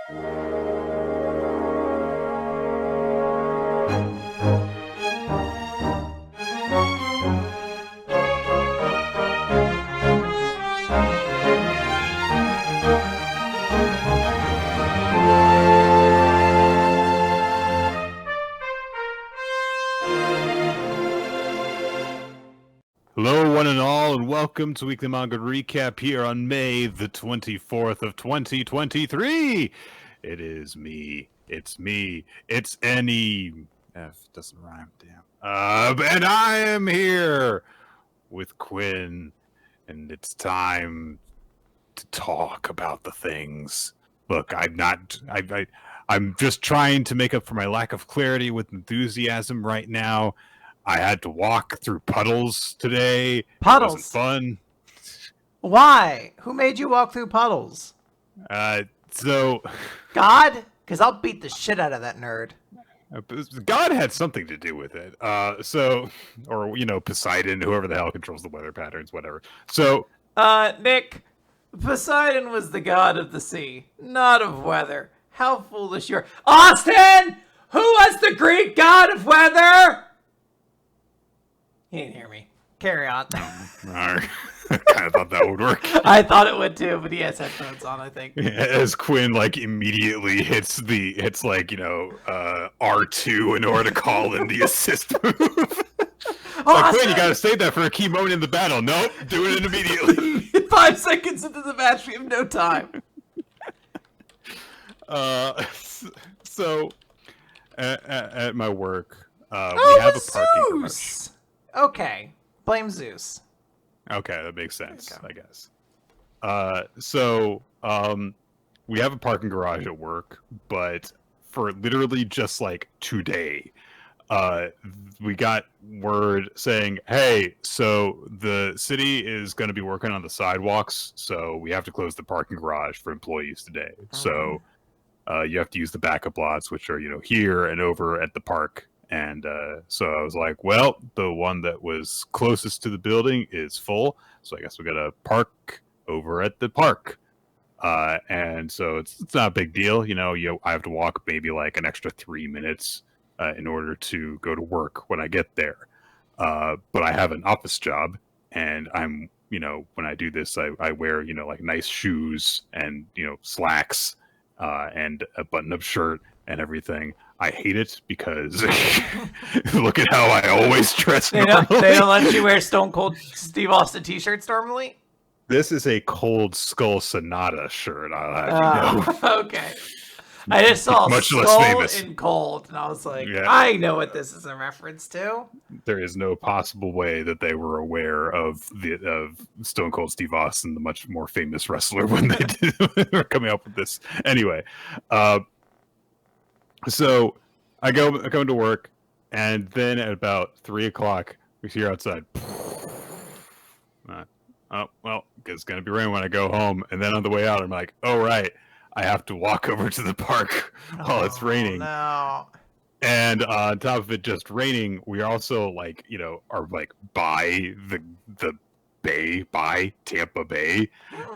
Hello, one and all, and welcome to Weekly Manga Recap here on May the 24th of 2023. It is me. It's me. It's any... F doesn't rhyme, damn. And I am here with Quinn, and it's time to talk about the things. Look, I'm just trying to make up for my lack of clarity with enthusiasm right now. I had to walk through puddles today. Puddles? It wasn't fun. Why? Who made you walk through puddles? So... God? Because I'll beat the shit out of that nerd. God had something to do with it. Or, you know, Poseidon, whoever the hell controls the weather patterns, whatever. So... Nick, Poseidon was the god of the sea, not of weather. How foolish you're... Austin! Who was the Greek god of weather? He didn't hear me. Carry on. I kind of thought that would work. I thought it would too, but he has headphones on, I think. As Quinn, like, immediately hits like, you know, R2 in order to call in the assist move. Like, Quinn, you gotta save that for a key moment in the battle. Nope, doing it immediately. 5 seconds into the match, we have no time. So, at my work, we have a parking garage. Okay, blame Zeus. Okay, that makes sense, I guess. So, we have a parking garage at work, but for literally just like today, we got word saying, hey, so the city is going to be working on the sidewalks, so we have to close the parking garage for employees today. So, you have to use the backup lots, which are, you know, here and over at the park. And so I was like, well, the one that was closest to the building is full, so I guess we got to park over at the park. And so it's not a big deal, you know. I have to walk maybe like an extra 3 minutes in order to go to work when I get there. But I have an office job, and I'm, you know, when I do this, I wear, you know, like nice shoes and, you know, slacks and a button-up shirt and everything. I hate it because look at how I always dress. They don't let you wear Stone Cold Steve Austin t-shirts normally? This is a Cold Skull Sonata shirt. I'll have you know. Okay. I just saw much Skull less famous. in Cold, and I was like, Yeah. I know what this is a reference to. There is no possible way that they were aware of Stone Cold Steve Austin, the much more famous wrestler, when they were coming up with this. Anyway, so I go into work, and then at about 3 o'clock, we hear outside. Oh, well, it's going to be rain when I go home. And then on the way out, I'm like, oh, right, I have to walk over to the park while it's raining. No. And on top of it just raining, we also, like, you know, are like by the bay, by Tampa Bay.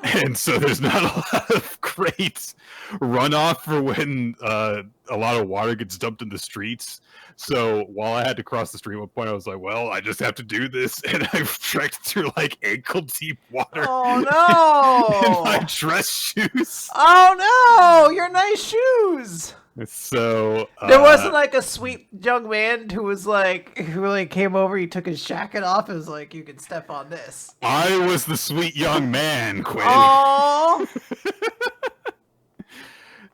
And so there's not a lot of great runoff for when a lot of water gets dumped in the streets. So while I had to cross the street at one point, I was like, well, I just have to do this. And I trekked through like ankle deep water. Oh, no. In my dress shoes. Oh, no. Your nice shoes. So there wasn't like a sweet young man who was like, who like came over, he took his jacket off and was like, you can step on this. I was the sweet young man, Quinn. Oh.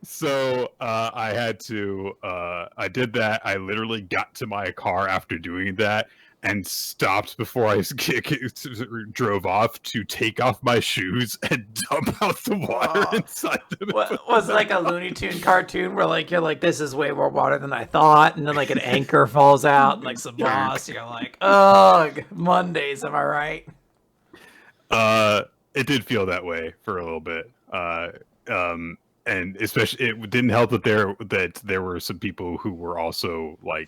So I had to, I did that. I literally got to my car after doing that and stopped before I drove off to take off my shoes and dump out the water inside them. Was it like a Looney Tune cartoon where like you're like, this is way more water than I thought, and then like an anchor falls out and like some moss, you're like, ugh, Mondays, am I right? It did feel that way for a little bit. And especially, it didn't help that there were some people who were also like,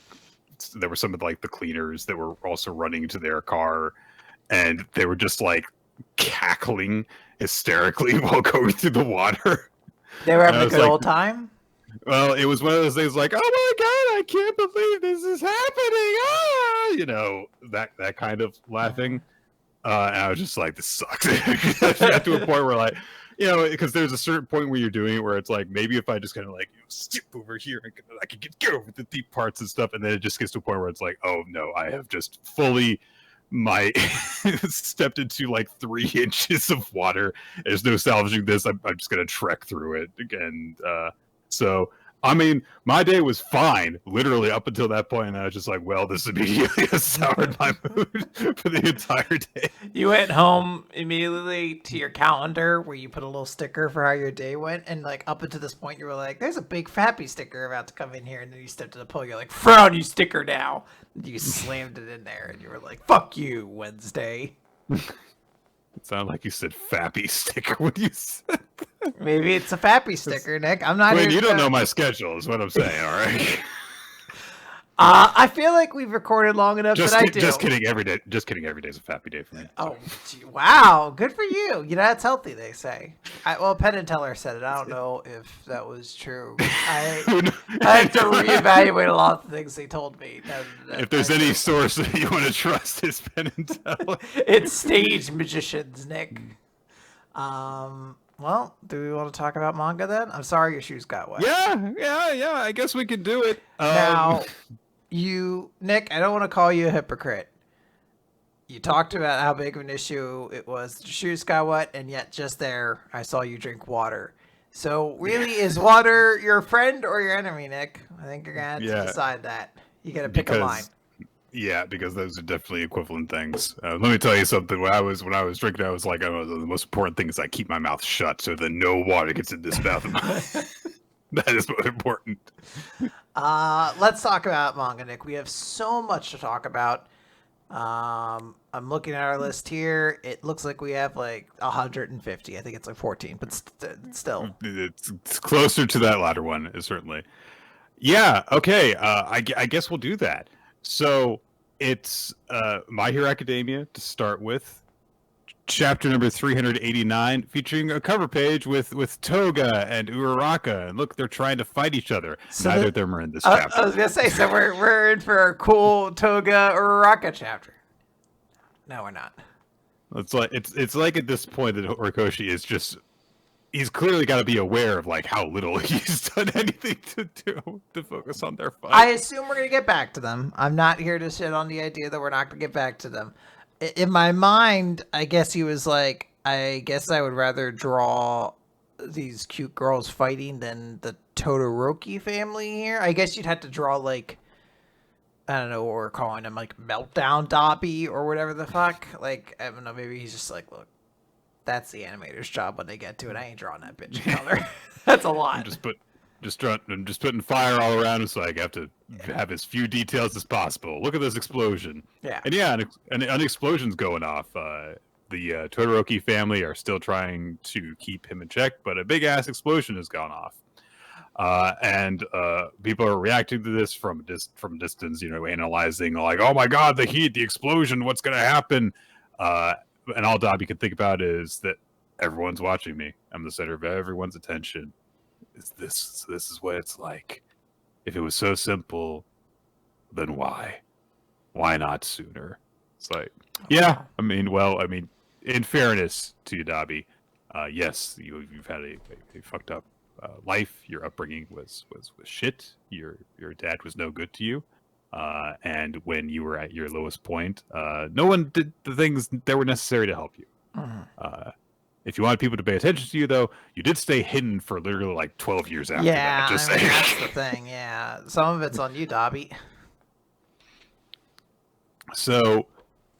there were some of like the cleaners that were also running to their car, and they were just like cackling hysterically while going through the water. They were having a good old time? Well, it was one of those things like, oh my god, I can't believe this is happening. Ah! You know, that kind of laughing. And I was just like, this sucks. Got to a point where like, you know, because there's a certain point where you're doing it where it's like, maybe if I just kind of like skip over here and I can get over the deep parts and stuff. And then it just gets to a point where it's like, oh no, I have just fully stepped into like 3 inches of water. There's no salvaging this. I'm just going to trek through it. And so, I mean, my day was fine, literally up until that point, and I was just like, well, this immediately has soured my mood for the entire day. You went home immediately to your calendar where you put a little sticker for how your day went, and like up until this point, you were like, there's a big Fappy sticker about to come in here, and then you stepped to the pole, you're like, frown, you sticker now. You slammed it in there, and you were like, fuck you, Wednesday. It sounded like you said Fappy sticker when you said that. Maybe it's a Fappy sticker, Nick. I'm not. Wait, you don't know my schedule, is what I'm saying. All right. I feel like we've recorded long enough that I do. Just kidding. Every day. Just kidding. Every day's a Fappy day for me. Oh, gee, wow. Good for you. You know, that's healthy, they say. Well, Penn and Teller said it. I don't know if that was true. I have to reevaluate a lot of the things they told me. If there's any source that you want to trust, it's Penn and Teller. It's stage magicians, Nick. Well, do we want to talk about manga then? I'm sorry your shoes got wet. Yeah. I guess we can do it. Now, Nick, I don't want to call you a hypocrite. You talked about how big of an issue it was. Your shoes got wet, and yet just there, I saw you drink water. So, really, is water your friend or your enemy, Nick? I think you're going to have to decide that. You got to pick a line. Yeah, because those are definitely equivalent things. Let me tell you something. When I was drinking, I was like, oh, the most important thing is I keep my mouth shut so that no water gets in this mouth of mine. That is most important. Let's talk about manga, Nick. We have so much to talk about. I'm looking at our list here. It looks like we have like 150. I think it's like 14, but still. It's closer to that latter one, certainly. Yeah, okay. I guess we'll do that. So it's My Hero Academia to start with. Chapter number 389, featuring a cover page with Toga and Uraraka. And look, they're trying to fight each other. So neither of them are in this chapter. I was going to say, so we're in for a cool Toga Uraraka chapter. No, we're not. It's like at this point that Horikoshi is just... He's clearly got to be aware of like how little he's done anything to focus on their fight. I assume we're going to get back to them. I'm not here to shit on the idea that we're not going to get back to them. In my mind, I guess he was like, I guess I would rather draw these cute girls fighting than the Todoroki family here. I guess you'd have to draw like, I don't know what we're calling them, like Meltdown Dobby or whatever the fuck. Like, I don't know, maybe he's just like, look, that's the animator's job when they get to it. I ain't drawing that bitch in color. That's a lot. I'm just putting fire all around him, so I have to have as few details as possible. Look at this explosion. Yeah. And an explosion's going off. The Todoroki family are still trying to keep him in check, but a big ass explosion has gone off. And people are reacting to this from a distance, you know, analyzing like, oh my god, the heat, the explosion, what's gonna happen? And all Dobby can think about is that everyone's watching me. I'm the center of everyone's attention. This is what it's like. If it was so simple, then why? Why not sooner? It's like, yeah. I mean, in fairness to you, Dobby, yes, you've had a fucked up life. Your upbringing was shit. Your dad was no good to you. And when you were at your lowest point, no one did the things that were necessary to help you. If you wanted people to pay attention to you, though, you did stay hidden for literally like 12 years after that. Just saying. That's the thing. Yeah, some of it's on you, Dobby. So,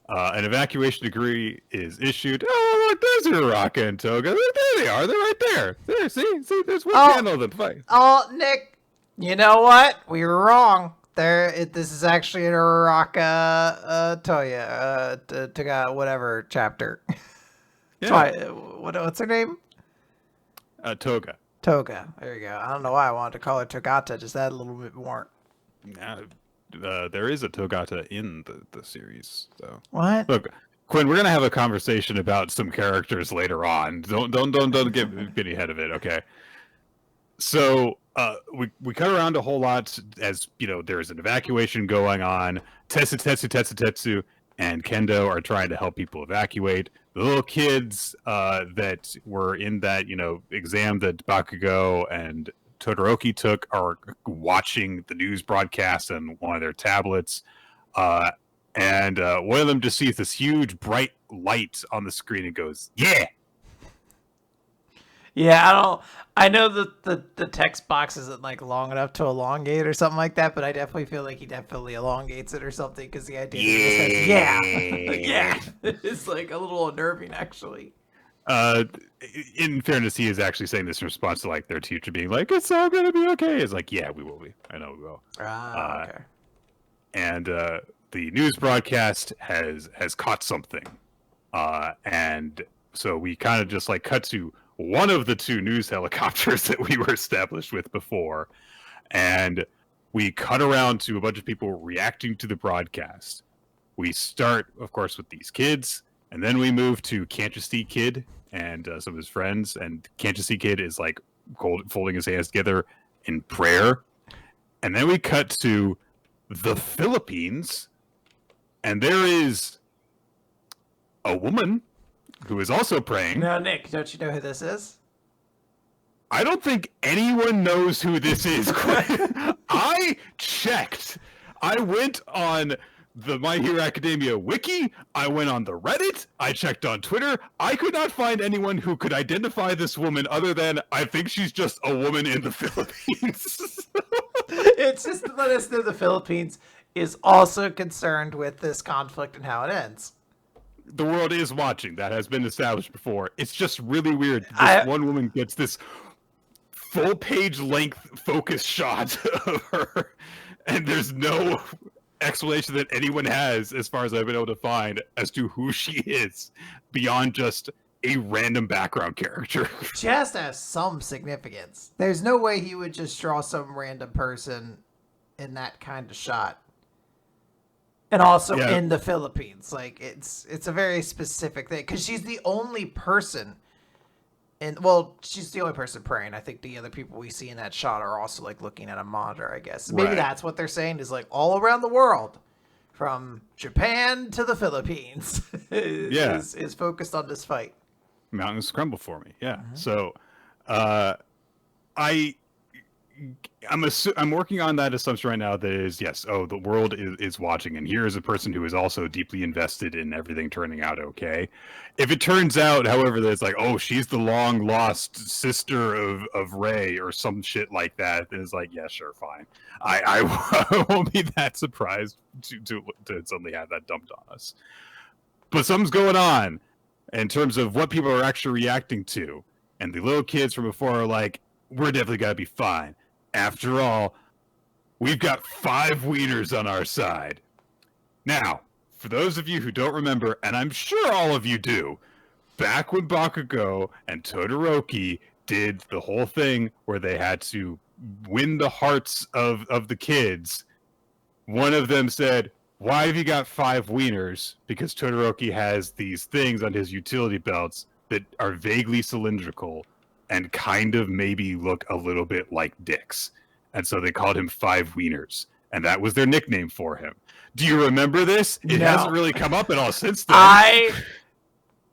an evacuation decree is issued. Oh, look, there's Uraraka and Toga. There they are. They're right there. There, see, there's one panel of them fight. Oh, Nick, you know what? We were wrong. This is actually an Uraraka Toga, whatever chapter. Yeah. What's her name? Toga. Toga. There you go. I don't know why I wanted to call her Togata. Just add a little bit more. Yeah, there is a Togata in the series. So what? Look, Quinn, we're gonna have a conversation about some characters later on. Don't get ahead of it, okay? So we cut around a whole lot as, there's an evacuation going on. Tetsu, and Kendo are trying to help people evacuate. The little kids that were in that, exam that Bakugo and Todoroki took are watching the news broadcast on one of their tablets. And one of them just sees this huge bright light on the screen and goes, "Yeah!" Yeah, I know that the text box isn't like long enough to elongate or something like that, but I definitely feel like he definitely elongates it or something because the idea is yeah, it's like a little unnerving actually. In fairness, he is actually saying this in response to like their teacher being like, "It's all gonna be okay." It's like, "Yeah, we will be. I know we will." Okay. And the news broadcast has caught something, and so we kind of just like cut to one of the two news helicopters that we were established with before, and we cut around to a bunch of people reacting to the broadcast. We start, of course, with these kids, and then we move to Can't You See Kid and some of his friends, and Can't You See Kid is like folding his hands together in prayer. And then we cut to the Philippines, and there is a woman who is also praying. Now, Nick, don't you know who this is? I don't think anyone knows who this is. I checked. I went on the My Hero Academia wiki. I went on the Reddit. I checked on Twitter. I could not find anyone who could identify this woman other than I think she's just a woman in the Philippines. It's just to let us know the Philippines is also concerned with this conflict and how it ends. The world is watching. That has been established before. It's just really weird. This one woman gets this full page length focus shot of her, and there's no explanation that anyone has, as far as I've been able to find, as to who she is beyond just a random background character. She has to have some significance. There's no way he would just draw some random person in that kind of shot. And also in the Philippines. Like, it's a very specific thing. Because she's the only person. She's the only person praying. I think the other people we see in that shot are also, like, looking at a monitor, I guess. Maybe that's what they're saying is, like, all around the world. From Japan to the Philippines. is focused on this fight. Mountains crumble for me. Yeah. Mm-hmm. So, I'm working on that assumption right now that is, yes, the world is watching, and here is a person who is also deeply invested in everything turning out okay. If it turns out, however, that it's like, oh, she's the long lost sister of Rey or some shit like that, then it's like, yeah, sure, fine. I won't be that surprised to suddenly have that dumped on us. But something's going on in terms of what people are actually reacting to, and the little kids from before are like, we're definitely gotta be fine. After all, we've got 5 wieners on our side. Now, for those of you who don't remember, and I'm sure all of you do, back when Bakugo and Todoroki did the whole thing where they had to win the hearts of the kids, one of them said, "Why have you got 5 wieners?" Because Todoroki has these things on his utility belts that are vaguely cylindrical and kind of maybe look a little bit like dicks. And so they called him 5 wieners. And that was their nickname for him. Do you remember this? It hasn't really come up at all since then. I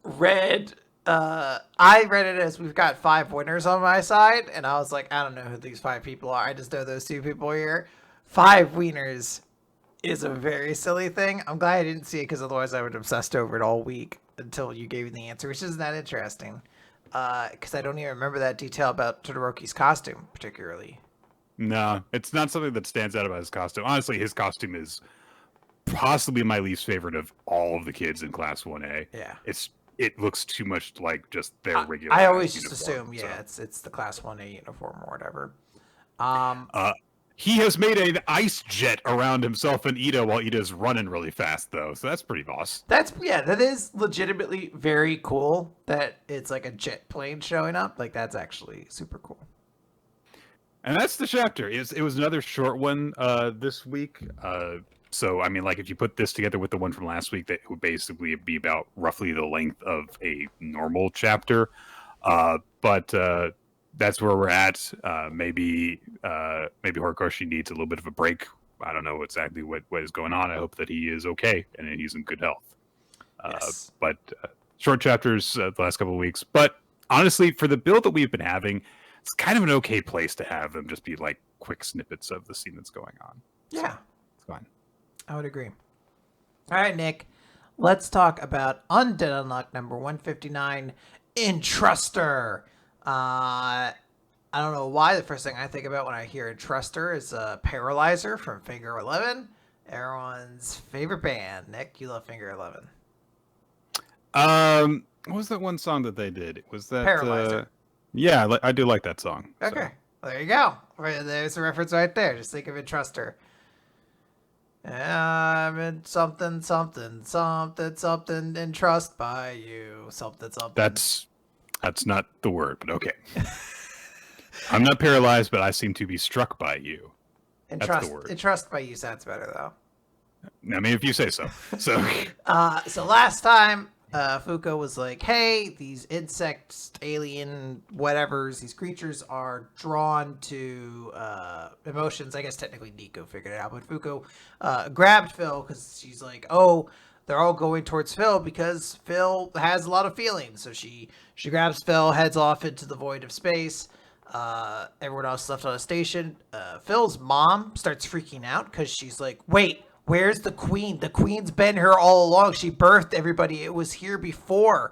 read it as we've got 5 winners on my side. And I was like, I don't know who these 5 people are. I just know those 2 people here. 5 wieners is a very silly thing. I'm glad I didn't see it because otherwise I would have obsessed over it all week until you gave me the answer, which isn't that interesting. Because I don't even remember that detail about Todoroki's costume, particularly. No, it's not something that stands out about his costume. Honestly, his costume is possibly my least favorite of all of the kids in Class 1A. Yeah. It looks too much like just their regular I always just assume, so. it's the Class 1A uniform or whatever. He has made an ice jet around himself and Ida while Ida's running really fast, though. So that's pretty boss. That is legitimately very cool that it's like a jet plane showing up. Like, that's actually super cool. And that's the chapter. It was another short one this week. So, I mean, like, if you put this together with the one from last week, that would basically be about roughly the length of a normal chapter. But that's where we're at. Maybe Horikoshi needs a little bit of a break. I don't know exactly what is going on. I hope that he is okay and he's in good health. Yes. But short chapters the last couple of weeks. But honestly, for the build that we've been having, it's kind of an okay place to have them just be like quick snippets of the scene that's going on. Yeah. So, it's fine. I would agree. All right, Nick. Let's talk about Undead Unluck number 159, Entruster. I don't know why the first thing I think about when I hear Entruster is Paralyzer from Finger 11. Everyone's favorite band. Nick, you love Finger 11. What was that one song that they did? Was that Paralyzer? Yeah, I do like that song. Okay. So. Well, there you go. There's a reference right there. Just think of Entruster. I'm in something, and trust by you. Something. That's not the word, but okay. I'm not paralyzed, but I seem to be struck by you. That's the word. Entrust by you sounds better, though. I mean, if you say so. So, so last time, Fuko was like, hey, these insects, alien, whatevers, these creatures are drawn to emotions. I guess technically Nico figured it out, but Fuko grabbed Phil because she's like, oh, they're all going towards Phil because Phil has a lot of feelings. So she grabs Phil, heads off into the void of space. Everyone else left on a station. Phil's mom starts freaking out because she's like, wait, where's the queen? The queen's been here all along. She birthed everybody. It was here before.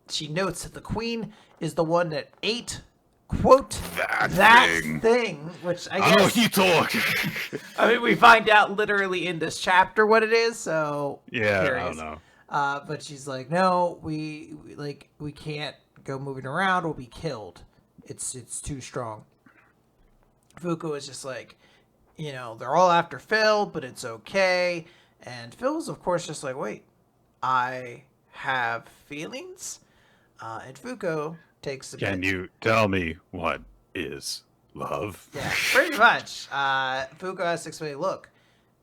She notes that the queen is the one that ate, quote, that thing, which I guess... Oh, you talk! I mean, we find out literally in this chapter what it is, so... Yeah, I don't know. But she's like, no, we can't go moving around. We'll be killed. It's too strong. Fuko is just like... they're all after Phil, but it's okay. And Phil's, of course, just like, wait, I have feelings? And Fuko takes a Can you tell me what is love? Yeah, pretty much. Fuko has to explain, look,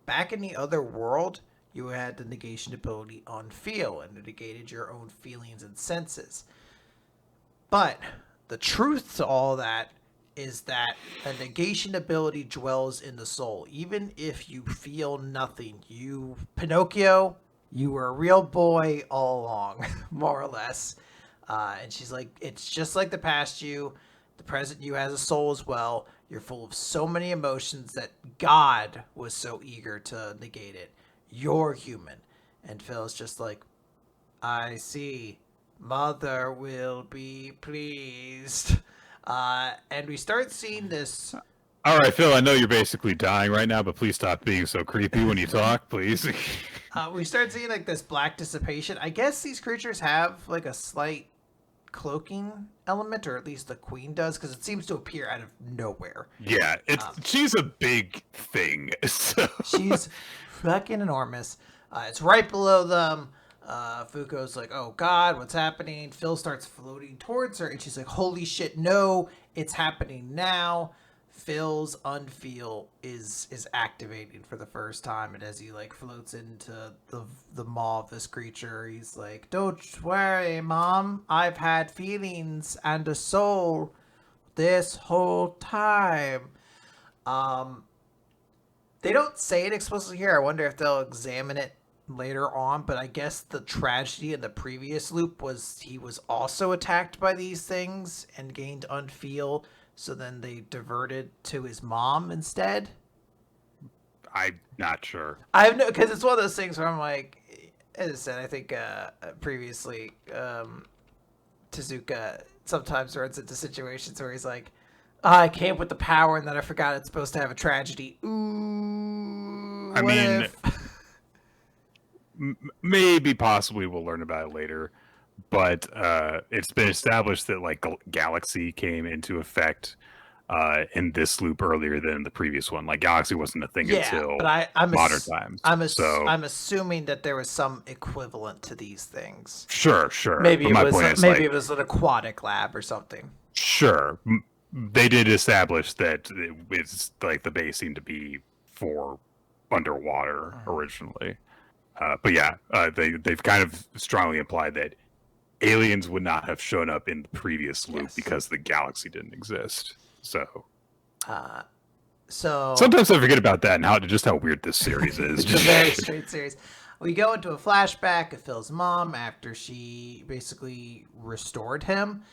back in the other world, you had the negation ability on feel, and it negated your own feelings and senses. But the truth to all that is that the negation ability dwells in the soul. Even if you feel nothing, Pinocchio, you were a real boy all along, more or less. And she's like, it's just like the past you. The present you has a soul as well. You're full of so many emotions that God was so eager to negate it. You're human. And Phil's just like, I see. Mother will be pleased. And we start seeing this. All right, Phil, I know you're basically dying right now, but please stop being so creepy when you talk, please. We start seeing like this black dissipation. I guess these creatures have like a slight cloaking element, or at least the queen does, because it seems to appear out of nowhere. Yeah, she's a big thing. So. She's fucking enormous. It's right below them. Fuko's like, oh God, what's happening? Phil starts floating towards her, and she's like, holy shit, no, it's happening now. Phil's unfeel is activating for the first time, and as he like floats into the maw of this creature, he's like, don't worry, Mom, I've had feelings and a soul this whole time. They don't say it explicitly here. I wonder if they'll examine it later on, but I guess the tragedy in the previous loop was he was also attacked by these things and gained unfeel, so then they diverted to his mom instead. I'm not sure. I have no, because it's one of those things where I'm like, as I said, I think previously Tezuka sometimes runs into situations where he's like, I came with the power and then I forgot it's supposed to have a tragedy. Ooh, I mean, maybe possibly we'll learn about it later, but it's been established that like Galaxy came into effect in this loop earlier than the previous one. Like Galaxy wasn't a thing until I'm modern times. I'm assuming that there was some equivalent to these things. Sure. Maybe it was an aquatic lab or something. Sure. They did establish that it's like the base seemed to be for underwater originally. But yeah, they've kind of strongly implied that aliens would not have shown up in the previous loop Yes. because the galaxy didn't exist. So So sometimes I forget about that and how weird this series is. it's a very straight series. We go into a flashback of Phil's mom after she basically restored him.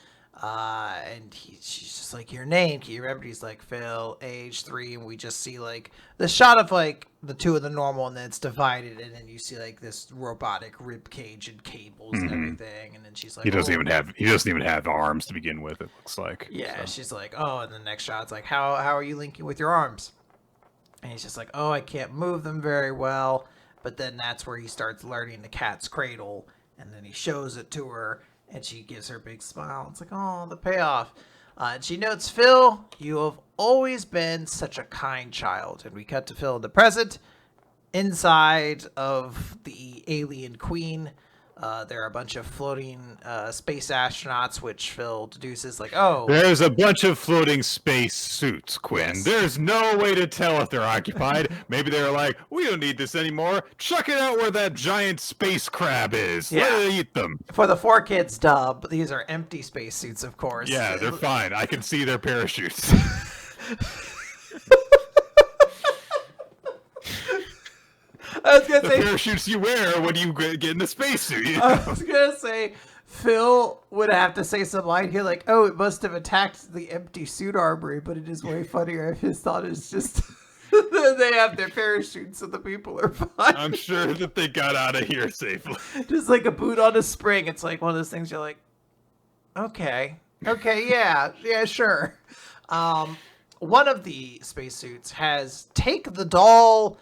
And she's just like, your name, can you remember? He's like, Phil, age 3. And we just see like the shot of like the two of the normal, and then it's divided. And then you see like this robotic rib cage and cables and everything. And then she's like, he doesn't even have arms to begin with, it looks like. yeah, so. she's like, oh, and the next shot's like, how are you linking with your arms? And he's just like, oh, I can't move them very well. But then that's where he starts learning the cat's cradle. And then he shows it to her. And she gives her a big smile. It's like, oh, the payoff. And she notes, Phil, you have always been such a kind child. And we cut to Phil in the present. Inside of the alien queen, there are a bunch of floating space astronauts, which Phil deduces, like, oh. There's a bunch of floating space suits, Quinn. Yes. There's no way to tell if they're occupied. Maybe they're like, we don't need this anymore. Chuck it out where that giant space crab is. Yeah. Let it eat them. For the 4Kids dub, these are empty spacesuits, of course. Yeah, they're fine. I can see their parachutes. I was gonna say, Parachutes you wear when you get in the spacesuit. You know? I was gonna say, Phil would have to say some line here like, oh, it must have attacked the empty suit armory, but it is way funnier if his thought is just they have their parachutes so the people are fine. I'm sure that they got out of here safely. Just like a boot on a spring. It's like one of those things you're like, okay, yeah, sure. One of the spacesuits has Take the Doll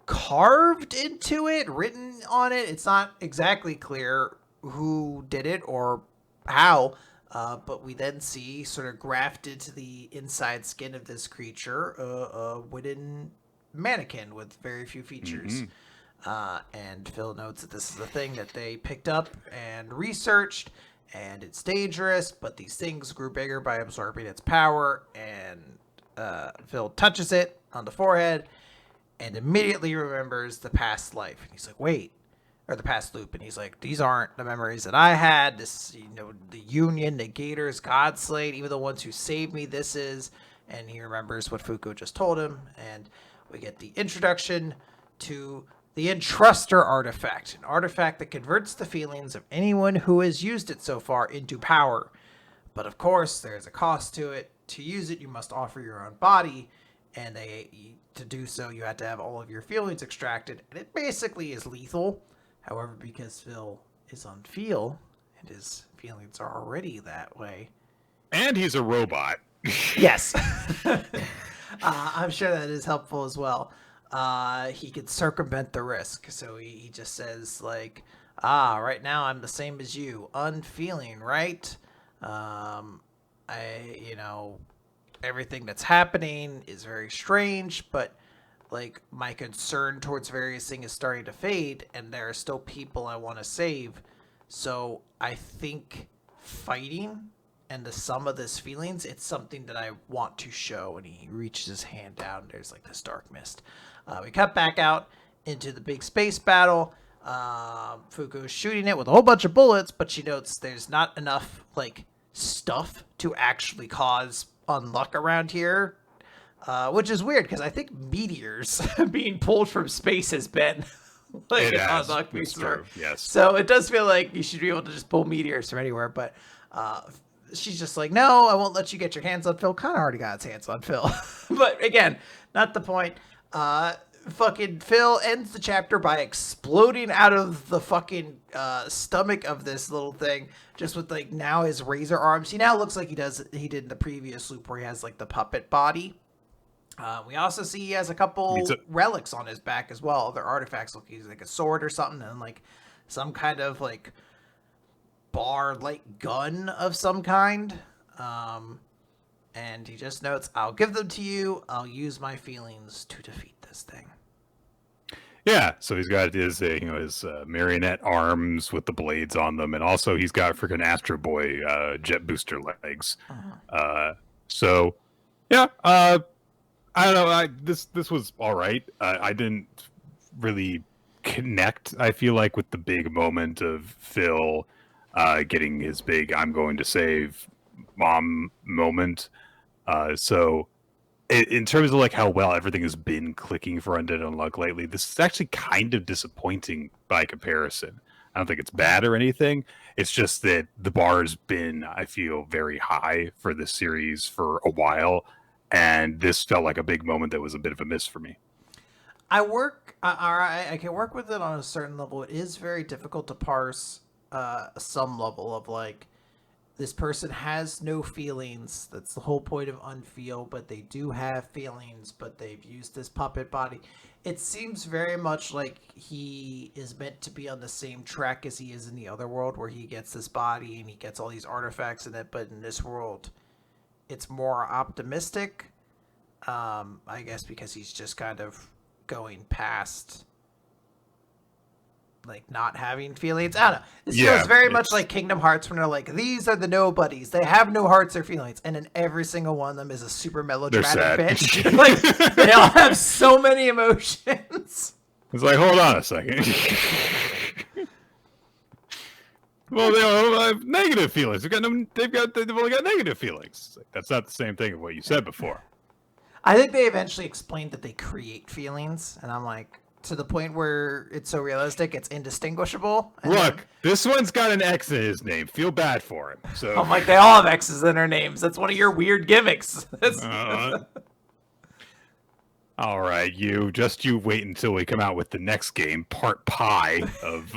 carved into it, written on it. It's not exactly clear who did it or how, but we then see sort of grafted to the inside skin of this creature a wooden mannequin with very few features. And Phil notes that this is a thing that they picked up and researched, and it's dangerous, but these things grew bigger by absorbing its power. And Phil touches it on the forehead and immediately remembers the past life. And he's like, wait, or the past loop. And he's like, these aren't the memories that I had. This, the Union, the Gators, God Slate, even the ones who saved me, this is. And he remembers what Fuko just told him. And we get the introduction to the Entruster artifact, an artifact that converts the feelings of anyone who has used it so far into power. But of course, there's a cost to it. To use it, you must offer your own body. And to do so, you have to have all of your feelings extracted. And it basically is lethal. However, because Phil is on feel, and his feelings are already that way. And he's a robot. Yes. I'm sure that is helpful as well. He could circumvent the risk. So he just says, like, right now I'm the same as you. Unfeeling, right? Everything that's happening is very strange, but like my concern towards various things is starting to fade, and there are still people I want to save. So I think fighting and the sum of this feelings, it's something that I want to show. And he reaches his hand down. There's like this dark mist. We cut back out into the big space battle. Fuku's shooting it with a whole bunch of bullets, but she notes there's not enough like stuff to actually cause unluck around here, which is weird because I think meteors being pulled from space has been like an unluck before. Yes. So it does feel like you should be able to just pull meteors from anywhere, but she's just like, no, I won't let you get your hands on Phil. Kind of already got his hands on Phil. But again, not the point. Fucking Phil ends the chapter by exploding out of the fucking stomach of this little thing, just with like now his razor arms. He now looks like he did in the previous loop where he has like the puppet body. We also see he has a couple relics on his back as well. Other artifacts, like a sword or something, and like some kind of like bar like gun of some kind. And he just notes, I'll give them to you. I'll use my feelings to defeat this thing. Yeah, so he's got his marionette arms with the blades on them, and also he's got freaking Astro Boy jet booster legs. So yeah, I don't know. This was all right. I didn't really connect. I feel like with the big moment of Phil getting his big "I'm going to save mom" moment. So in terms of like how well everything has been clicking for Undead Unluck lately, this is actually kind of disappointing by comparison. I don't think it's bad or anything. It's just that the bar has been, I feel, very high for this series for a while, and this felt like a big moment that was a bit of a miss for me. I can work with it on a certain level. It is very difficult to parse some level of like, this person has no feelings. That's the whole point of Unfeel, but they do have feelings, but they've used this puppet body. It seems very much like he is meant to be on the same track as he is in the other world, where he gets this body and he gets all these artifacts in it, but in this world, it's more optimistic. I guess because he's just kind of going past like not having feelings. I don't know. This feels very much like Kingdom Hearts when they're like, these are the nobodies. They have no hearts or feelings. And then every single one of them is a super melodramatic bitch. Like, they all have so many emotions. It's like, hold on a second. Well, they all have negative feelings. They've only got negative feelings. Like, that's not the same thing as what you said before. I think they eventually explained that they create feelings. And I'm like, to the point where it's so realistic, it's indistinguishable. And look, this one's got an X in his name. Feel bad for him. So I'm like, they all have X's in their names. That's one of your weird gimmicks. All right, you wait until we come out with the next game, Part Pi of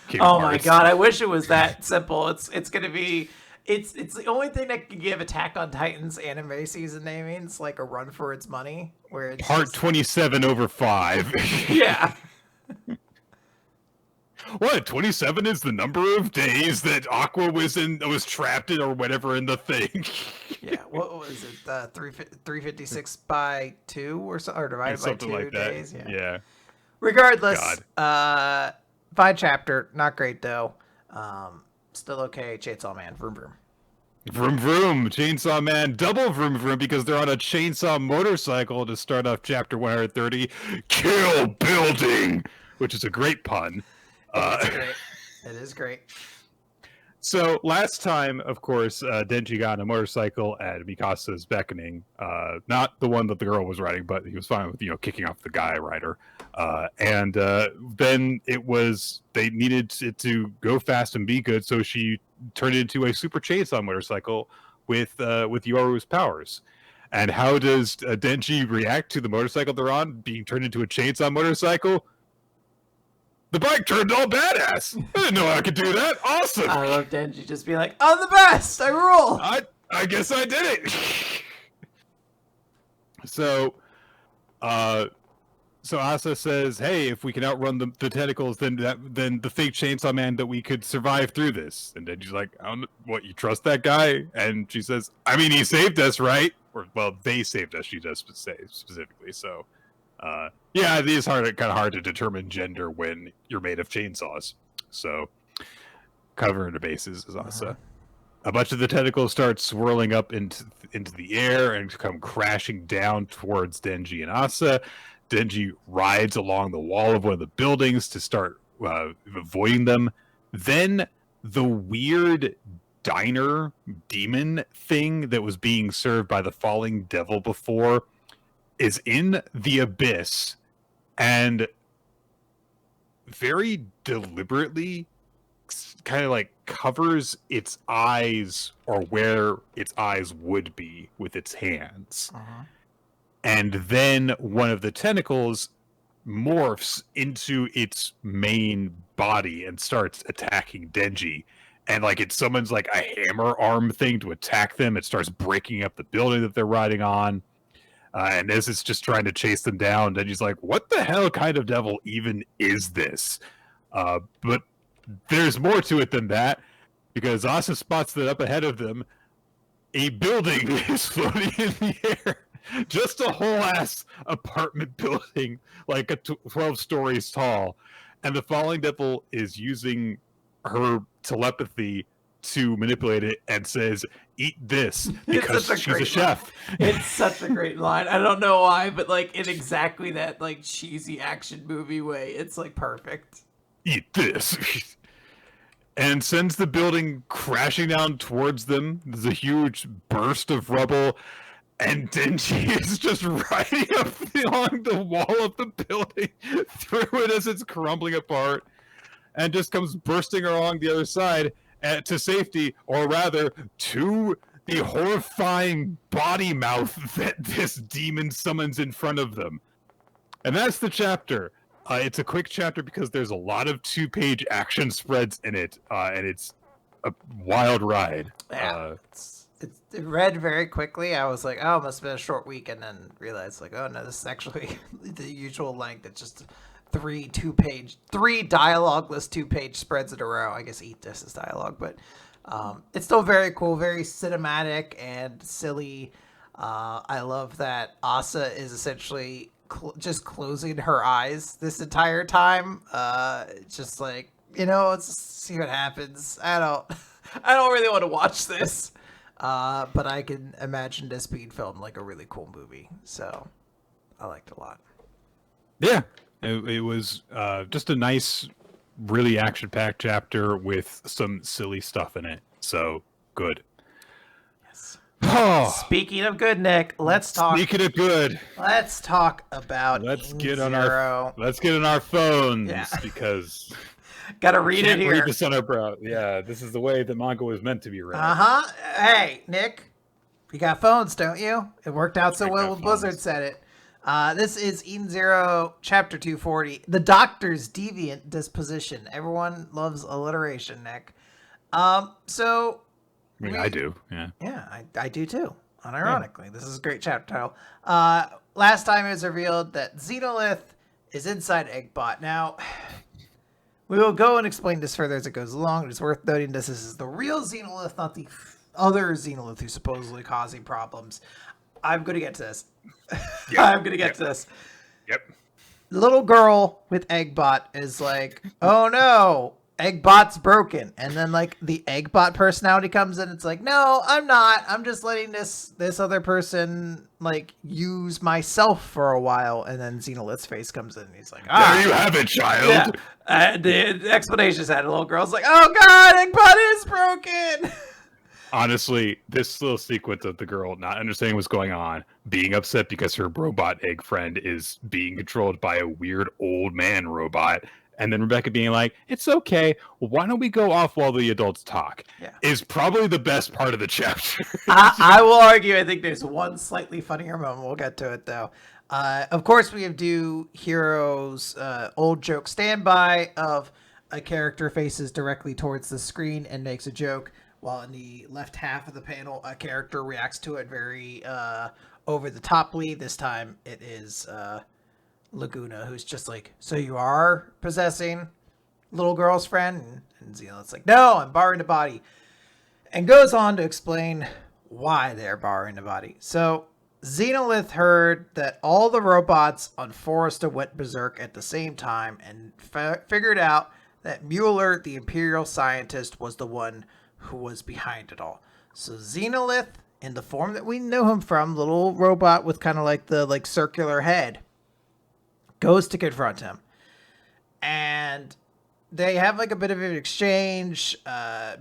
Kingdom Oh Hearts. my god, I wish it was that simple. It's gonna be. It's the only thing that can give Attack on Titan's anime season namings like a run for its money. Where it's Part 27/5. Yeah. What? 27 is the number of days that Aqua was trapped in or whatever in the thing. Yeah. What was it? 356 by 2 or so, or divided by 2 like days. That. Yeah. Yeah. Regardless, fine chapter, not great though. Still okay. Chainsaw Man, vroom vroom. Vroom vroom, Chainsaw Man, double vroom vroom, because they're on a chainsaw motorcycle to start off chapter 130, Kill Building, which is a great pun. It is great. So last time, of course, Denji got on a motorcycle at Mikasa's beckoning. Not the one that the girl was riding, but he was fine with, kicking off the guy rider. And then they needed it to go fast and be good, so she turned it into a super chainsaw motorcycle with Yoru's powers. And how does Denji react to the motorcycle they're on being turned into a chainsaw motorcycle? The bike turned all badass. I didn't know I could do that. Awesome. I love Denji just being like, I'm the best. I rule. I guess I did it. So Asa says, "Hey, if we can outrun the tentacles, then the fake chainsaw man, that we could survive through this." And then she's like, "I don't know, what, you trust that guy?" And she says, "I mean, he saved us, right?" Or, well, they saved us. She does say specifically. So, yeah, it is kind of hard to determine gender when you're made of chainsaws. So, covering the bases is Asa. A bunch of the tentacles start swirling up into the air and come crashing down towards Denji and Asa. Denji rides along the wall of one of the buildings to start avoiding them. Then the weird diner demon thing that was being served by the falling devil before is in the abyss and very deliberately kind of like covers its eyes, or where its eyes would be, with its hands. And then one of the tentacles morphs into its main body and starts attacking Denji. And like it summons like a hammer arm thing to attack them. It starts breaking up the building that they're riding on. And as it's just trying to chase them down, Denji's like, what the hell kind of devil even is this? But there's more to it than that, because Asa spots that up ahead of them, a building is floating in the air. Just a whole ass apartment building, like a 12 stories tall. And the falling devil is using her telepathy to manipulate it and says, eat this, because she's a chef. It's such a great line. I don't know why, but like in exactly that like cheesy action movie way, it's like perfect. Eat this. and sends the building crashing down towards them. There's a huge burst of rubble, and Denji is just riding up along the wall of the building through it as it's crumbling apart, and just comes bursting along the other side to safety, or rather, to the horrifying body mouth that this demon summons in front of them. And that's the chapter. It's a quick chapter because there's a lot of 2-page action spreads in it, and it's a wild ride. Yeah, it read very quickly. I was like, oh, it must have been a short week, and then realized, like, oh no, this is actually the usual length. It's just 3 dialogueless 2-page spreads in a row. I guess this is dialogue, but it's still very cool, very cinematic and silly. I love that Asa is essentially just closing her eyes this entire time. Just like, let's see what happens. I don't really want to watch this. But I can imagine this being filmed like a really cool movie. So I liked it a lot. Yeah, it was just a nice, really action-packed chapter with some silly stuff in it. So good. Oh. Speaking of good, Nick, let's talk. Speaking of good, let's talk about. Let's get on our phones because gotta read it here. Read this on our brow. Yeah, this is the way the manga was meant to be read. Hey, Nick, you got phones, don't you? It worked out so well when Blizzard said it. This is Eden Zero, Chapter 240, The Doctor's Deviant Disposition. Everyone loves alliteration, Nick. So. I mean, I do, yeah. Yeah, I do too, unironically. Yeah. This is a great chapter title. Last time it was revealed that Xenolith is inside Eggbot. Now, we will go and explain this further as it goes along. It's worth noting this is the real Xenolith, not the other Xenolith who's supposedly causing problems. I'm going to get to this. Yep. I'm going to get to this. Yep. The little girl with Eggbot is like, oh no, Eggbot's broken. And then like the Eggbot personality comes in. It's like, no, I'm not. I'm just letting this other person like use myself for a while. And then Xenolith's face comes in and he's like, there you have it, child. Yeah. The explanation is that a little girl's like, oh god, Eggbot is broken. Honestly, this little sequence of the girl not understanding what's going on, being upset because her robot egg friend is being controlled by a weird old man robot, and then Rebecca being like, it's okay, well, why don't we go off while the adults talk, is probably the best part of the chapter. I will argue, I think there's one slightly funnier moment. We'll get to it, though. Of course, we have Hero's old joke standby of a character faces directly towards the screen and makes a joke, while in the left half of the panel, a character reacts to it very over-the-toply. This time, it is Laguna, who's just like, so you are possessing little girl's friend? And Xenolith's like, no, I'm borrowing a body. And goes on to explain why they're borrowing a body. So, Xenolith heard that all the robots on Forrester went berserk at the same time and figured out that Mueller, the Imperial scientist, was the one who was behind it all. So Xenolith, in the form that we know him from, little robot with kind of like the circular head, goes to confront him. And they have like a bit of an exchange.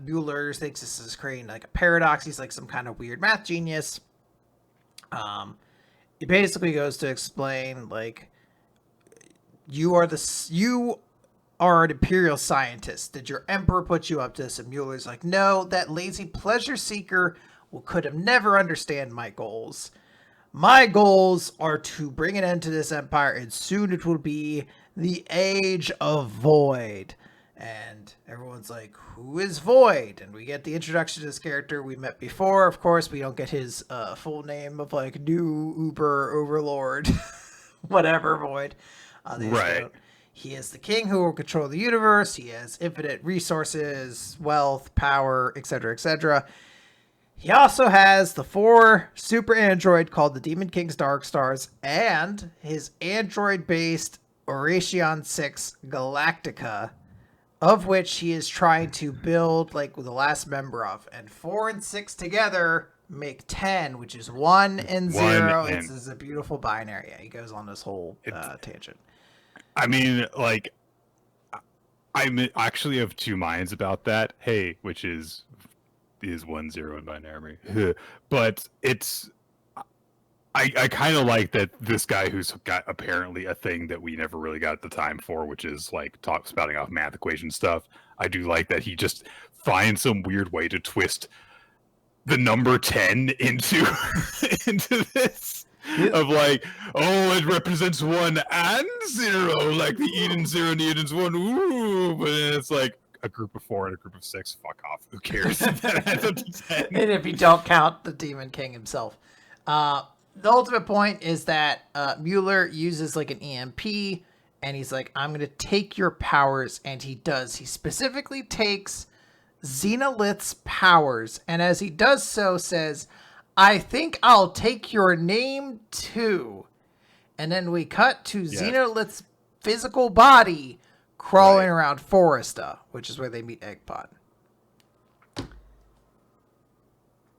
Mueller thinks this is creating like a paradox. He's like some kind of weird math genius. He basically goes to explain like, you are an Imperial scientist. Did your emperor put you up to this? And Mueller's like, no, that lazy pleasure seeker could have never understand my goals. My goals are to bring an end to this empire, and soon it will be the Age of Void. And everyone's like, who is Void? And we get the introduction to this character we met before. Of course, we don't get his full name of like new Uber Overlord, whatever Void. Right. He is the king who will control the universe. He has infinite resources, wealth, power, etc., etc. He also has the 4 super android called the Demon King's Dark Stars and his android-based Oration 6 Galactica, of which he is trying to build like the last member of. And 4 and 6 together make 10, which is 1 and 0. This is a beautiful binary. Yeah, he goes on this whole tangent. I mean, like, I'm actually of two minds about that. Hey, which is 1-0 in binary, but it's. I kind of like that this guy who's got apparently a thing that we never really got the time for, which is like spouting off math equation stuff. I do like that he just finds some weird way to twist the number 10 into into this of like, oh, it represents 1 and 0, like the Eden 0 and the Eden's 1. Ooh, but it's like a group of 4 and a group of 6. Fuck off. Who cares? That adds up to 10. And if you don't count the Demon King himself. The ultimate point is that Mueller uses like an EMP, and he's like, I'm going to take your powers, and he does. He specifically takes Xenolith's powers, and as he does so, says, I think I'll take your name too. And then we cut to Xenolith's physical body crawling around Foresta, which is where they meet Eggpot.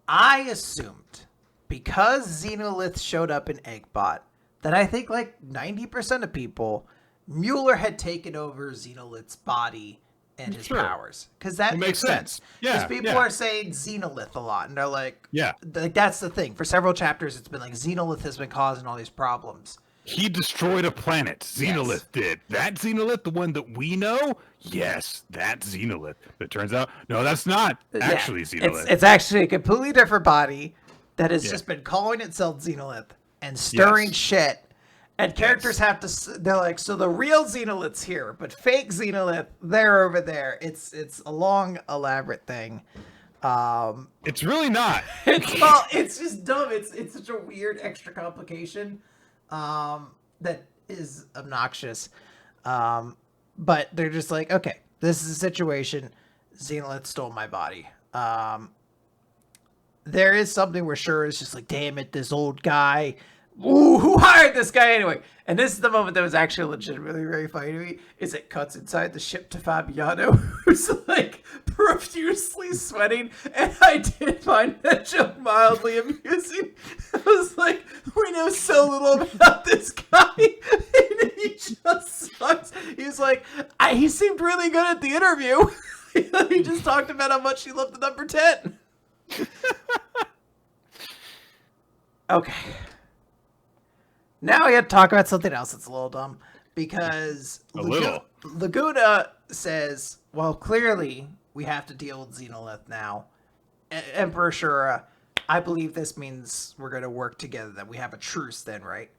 I assumed, because Xenolith showed up in Eggbot, that I think like 90% of people, Mueller had taken over Xenolith's body and his powers. Because that makes sense. Because people are saying Xenolith a lot, and they're like, that's the thing. For several chapters, it's been like Xenolith has been causing all these problems. He destroyed a planet. Xenolith did. That Xenolith, the one that we know? Yes, that Xenolith. But it turns out, no, that's not actually Xenolith. It's actually a completely different body that has just been calling itself Xenolith and stirring shit. And characters have to, they're like, so the real Xenolith's here, but fake Xenolith, they're over there. It's a long, elaborate thing. It's really not. It's just dumb. It's such a weird extra complication that is obnoxious. But they're just like, okay, this is a situation. Xenolith stole my body. There is something where Shura is just like, damn it, this old guy. Ooh, who hired this guy anyway? And this is the moment that was actually legitimately very funny to me, is it cuts inside the ship to Fabiano, who's like profusely sweating. And I did find that joke mildly amusing. I was like, we know so little about this guy. And he just sucks. He was like, he seemed really good at the interview. He just talked about how much he loved the number 10. Okay. Now we have to talk about something else that's a little dumb, because Laguna says, well, clearly we have to deal with Xenolith now. Emperor Shura, I believe this means we're going to work together, that we have a truce then, right?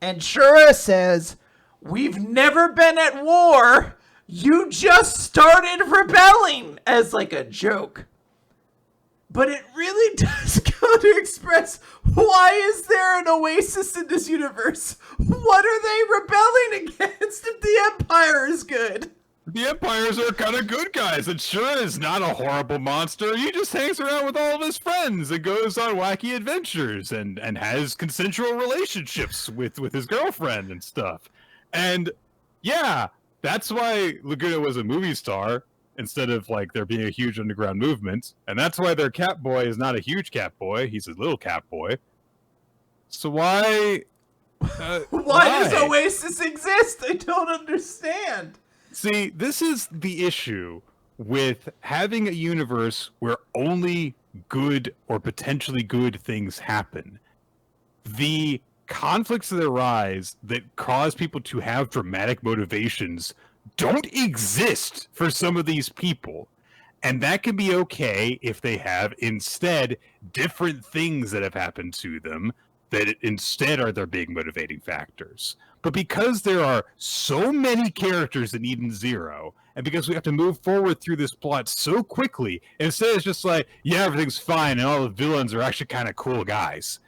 And Shura says, we've never been at war. You just started rebelling, as like a joke. But it really does go to express, why is there an oasis in this universe? What are they rebelling against if the Empire is good? The Empires are kind of good guys, and Shura is not a horrible monster. He just hangs around with all of his friends and goes on wacky adventures and has consensual relationships with his girlfriend and stuff. And yeah, that's why Laguna was a movie star, instead of like there being a huge underground movement. And that's why their cat boy is not a huge cat boy. He's a little cat boy. So why does Oasis exist? I don't understand. See, this is the issue with having a universe where only good or potentially good things happen. The conflicts that arise that cause people to have dramatic motivations don't exist for some of these people. And that can be okay if they have instead different things that have happened to them that instead are their big motivating factors. But because there are so many characters in Eden Zero, and because we have to move forward through this plot so quickly, instead it's just like, yeah, everything's fine, and all the villains are actually kind of cool guys.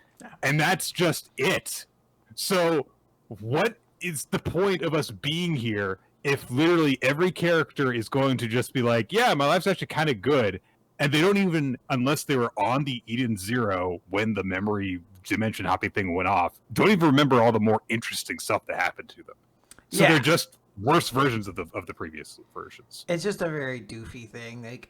And that's just it. So what is the point of us being here if literally every character is going to just be like, yeah, my life's actually kind of good, and they don't even, unless they were on the Eden Zero when the memory dimension hopping thing went off, don't even remember all the more interesting stuff that happened to them. So they're just worse versions of the previous versions. It's just a very doofy thing. Like,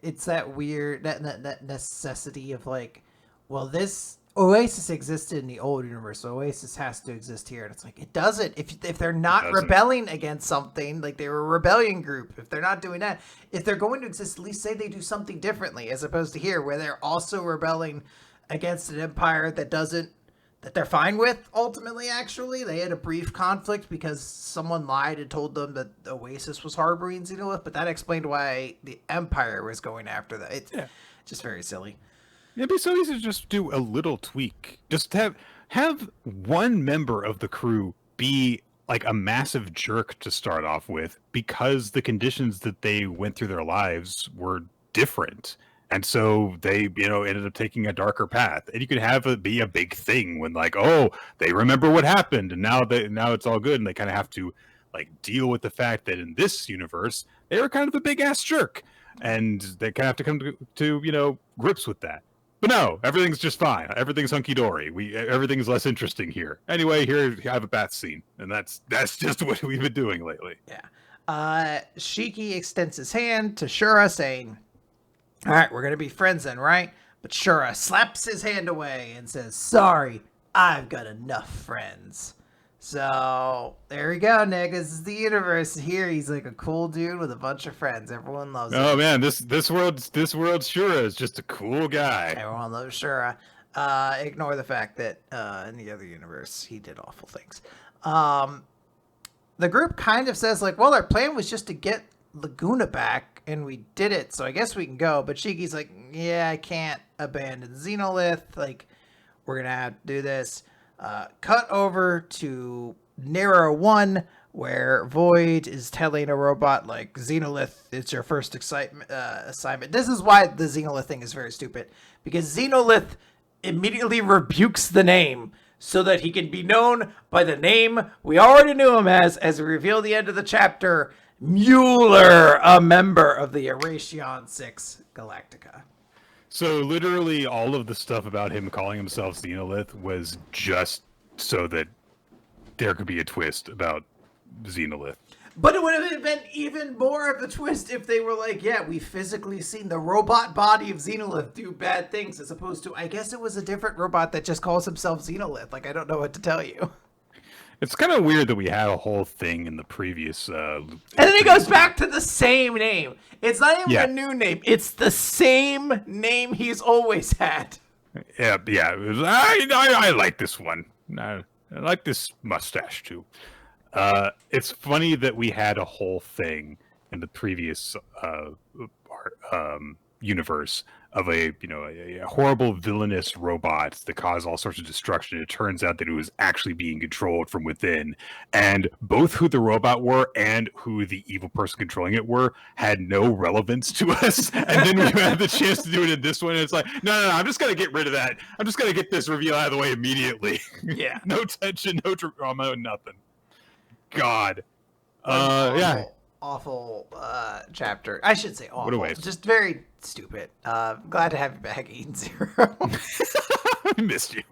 it's that weird that necessity of like, well, this Oasis existed in the old universe, so Oasis has to exist here. And it's like, it doesn't. If they're not rebelling against something, like they were a rebellion group, if they're not doing that, if they're going to exist, at least say they do something differently, as opposed to here, where they're also rebelling against an empire that they're fine with, ultimately, actually. They had a brief conflict because someone lied and told them that Oasis was harboring Xenolith, but that explained why the empire was going after that. It's just very silly. It'd be so easy to just do a little tweak. Just have one member of the crew be like a massive jerk to start off with, because the conditions that they went through their lives were different. And so they, ended up taking a darker path. And you could have it be a big thing when, like, oh, they remember what happened, and now it's all good, and they kind of have to like deal with the fact that in this universe they were kind of a big ass jerk, and they kind of have to come to grips with that. But no, everything's just fine. Everything's hunky-dory. Everything's less interesting here. Anyway, here you have a bath scene, and that's just what we've been doing lately. Yeah. Shiki extends his hand to Shura, saying, all right, we're going to be friends then, right? But Shura slaps his hand away and says, sorry, I've got enough friends. So there we go, niggas. This is the universe. Here he's like a cool dude with a bunch of friends. Everyone loves him. Oh man, this world's Shura is just a cool guy. Everyone loves Shura. Ignore the fact that in the other universe he did awful things. The group kind of says like, well, our plan was just to get Laguna back, and we did it, so I guess we can go. But Shiki's like, yeah, I can't abandon Xenolith. Like, we're gonna have to do this. Cut over to Nero 1, where Void is telling a robot, like, Xenolith, it's your first assignment. This is why the Xenolith thing is very stupid, because Xenolith immediately rebukes the name so that he can be known by the name we already knew him as we reveal the end of the chapter, Mueller, a member of the Eration 6 Galactica. So literally all of the stuff about him calling himself Xenolith was just so that there could be a twist about Xenolith. But it would have been even more of a twist if they were like, yeah, we physically seen the robot body of Xenolith do bad things, as opposed to, I guess it was a different robot that just calls himself Xenolith. Like, I don't know what to tell you. It's kind of weird that we had a whole thing in the previous... and then he goes back to the same name. It's not even a new name. It's the same name he's always had. Yeah. It was, I like this one. I like this mustache, too. It's funny that we had a whole thing in the previous universe of a horrible villainous robot that caused all sorts of destruction. It turns out that it was actually being controlled from within, and both who the robot were and who the evil person controlling it were had no relevance to us. And then we had the chance to do it in this one, and it's like, no, I'm just gonna get rid of that. I'm just gonna get this reveal out of the way immediately. Yeah. No tension, no drama, nothing. God. Awful chapter. I should say awful. What a waste. Just very stupid. Glad to have you back, Eden Zero. I missed you.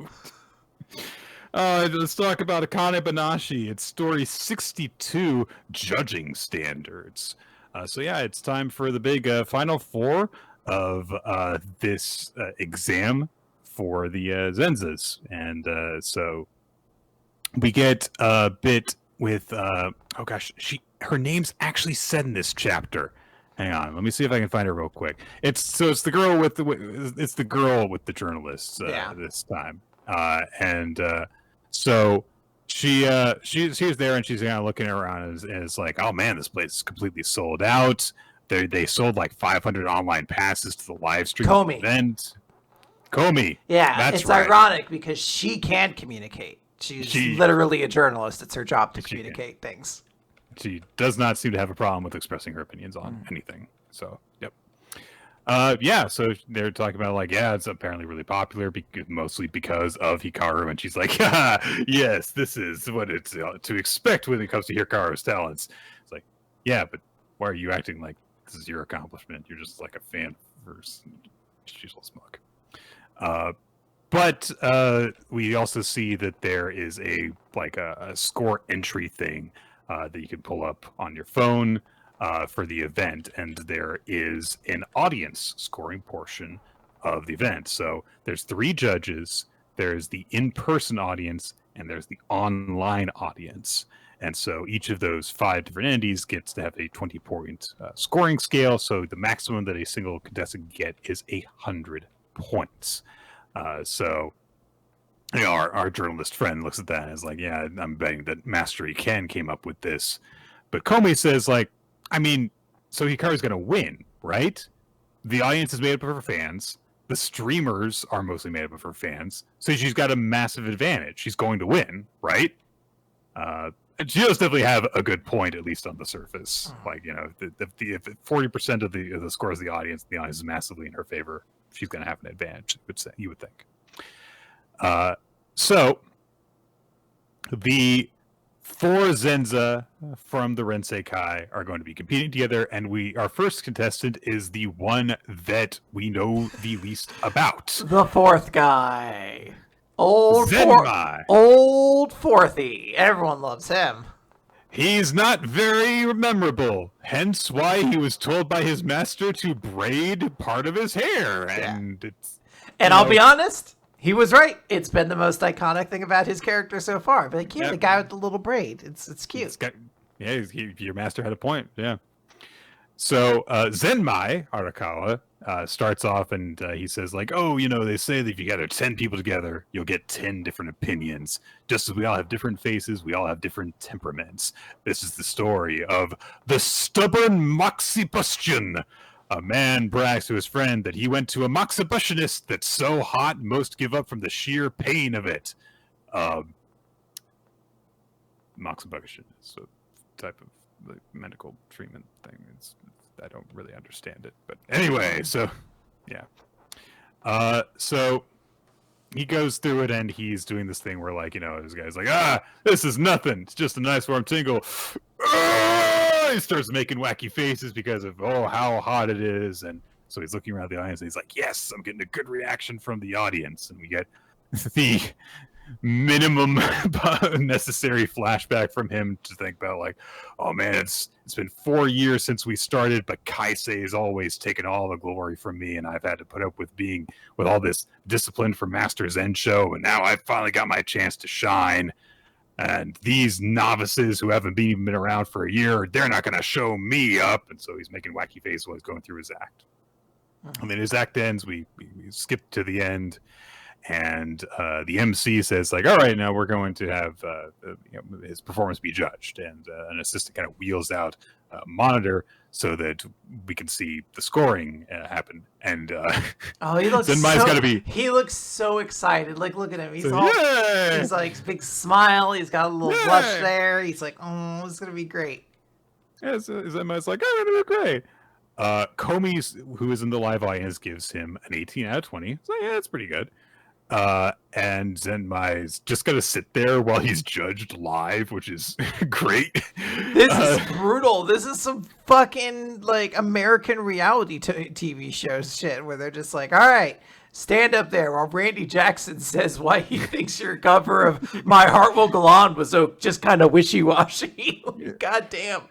Let's talk about Akane-banashi. It's story 62, Judging Standards. It's time for the big final four of this exam for the Zenzas. And so we get a bit with... her name's actually said in this chapter. Hang on, let me see if I can find her real quick. It's the girl with the journalists this time. So she's there, and she's kind of looking around, and it's like, oh man, this place is completely sold out. They sold like 500 online passes to the live stream event. Comey. Yeah, that's it's right. ironic because she can communicate. She's literally a journalist. It's her job to communicate things. She does not seem to have a problem with expressing her opinions on anything. So, yep. So they're talking about like, it's apparently really popular, mostly because of Hikaru, and she's like, yes, this is what it's to expect when it comes to Hikaru's talents. It's like, yeah, but why are you acting like this is your accomplishment? You're just like a fan first. She's a little smug. But we also see that there is a score entry thing that you can pull up on your phone for the event, and there is an audience scoring portion of the event. So there's 3 judges, there's the in-person audience, and there's the online audience. And so each of those 5 different entities gets to have a 20-point scoring scale. So the maximum that a single contestant can get is 100 points. So our journalist friend looks at that and is like, yeah, I'm betting that Mastery Ken came up with this. But Komi says, like, I mean, so Hikaru's going to win, right? The audience is made up of her fans. The streamers are mostly made up of her fans. So she's got a massive advantage. She's going to win, right? She does definitely have a good point, at least on the surface. Like, if 40% of the scores of the audience is massively in her favor, she's going to have an advantage, you would think. So the 4 Zenza from the Renseikai are going to be competing together, and our first contestant is the one that we know the least about. The 4th guy. Old Fourthy. Everyone loves him. He's not very memorable, hence why he was told by his master to braid part of his hair. And I'll be honest, he was right. It's been the most iconic thing about his character so far. But the guy with the little braid. It's cute. Your master had a point. Yeah. So Zenmai Arakawa starts off and he says, like, oh, they say that if you gather 10 people together, you'll get 10 different opinions. Just as we all have different faces, we all have different temperaments. This is the story of the stubborn Moxibustion. A man brags to his friend that he went to a Moxibustionist that's so hot most give up from the sheer pain of it. Moxibustion is a type of medical treatment thing. I don't really understand it, but anyway, so yeah. So he goes through it and he's doing this thing where, like, this guy's like, this is nothing. It's just a nice warm tingle. He starts making wacky faces because of how hot it is, and so he's looking around the audience and he's like, yes, I'm getting a good reaction from the audience, and we get the minimum necessary flashback from him to think about, like, oh man, it's been 4 years since we started, but Kaisei has always taken all the glory from me, and I've had to put up with being with all this discipline from Master Zensho, and now I've finally got my chance to shine. And these novices who haven't even been around for a year, they're not going to show me up. And so he's making wacky faces while he's going through his act. And then his act ends. We skip to the end. And the MC says, like, all right, now we're going to have his performance be judged. And an assistant kind of wheels out a monitor so that we can see the scoring happen. And he looks he looks so excited. Like, look at him. He's he's like big smile. He's got a little blush there. He's like, oh, it's going to be great. Yeah, so Zenmai's like, oh, it's going to be great. Komi, who is in the live audience, gives him an 18 out of 20. So yeah, it's pretty good. And Zenmai's just gonna sit there while he's judged live, which is great. This is brutal. This is some fucking, like, American reality TV show shit where they're just like, all right, stand up there while Randy Jackson says why he thinks your cover of My Heart Will Go On was just kind of wishy-washy. God damn.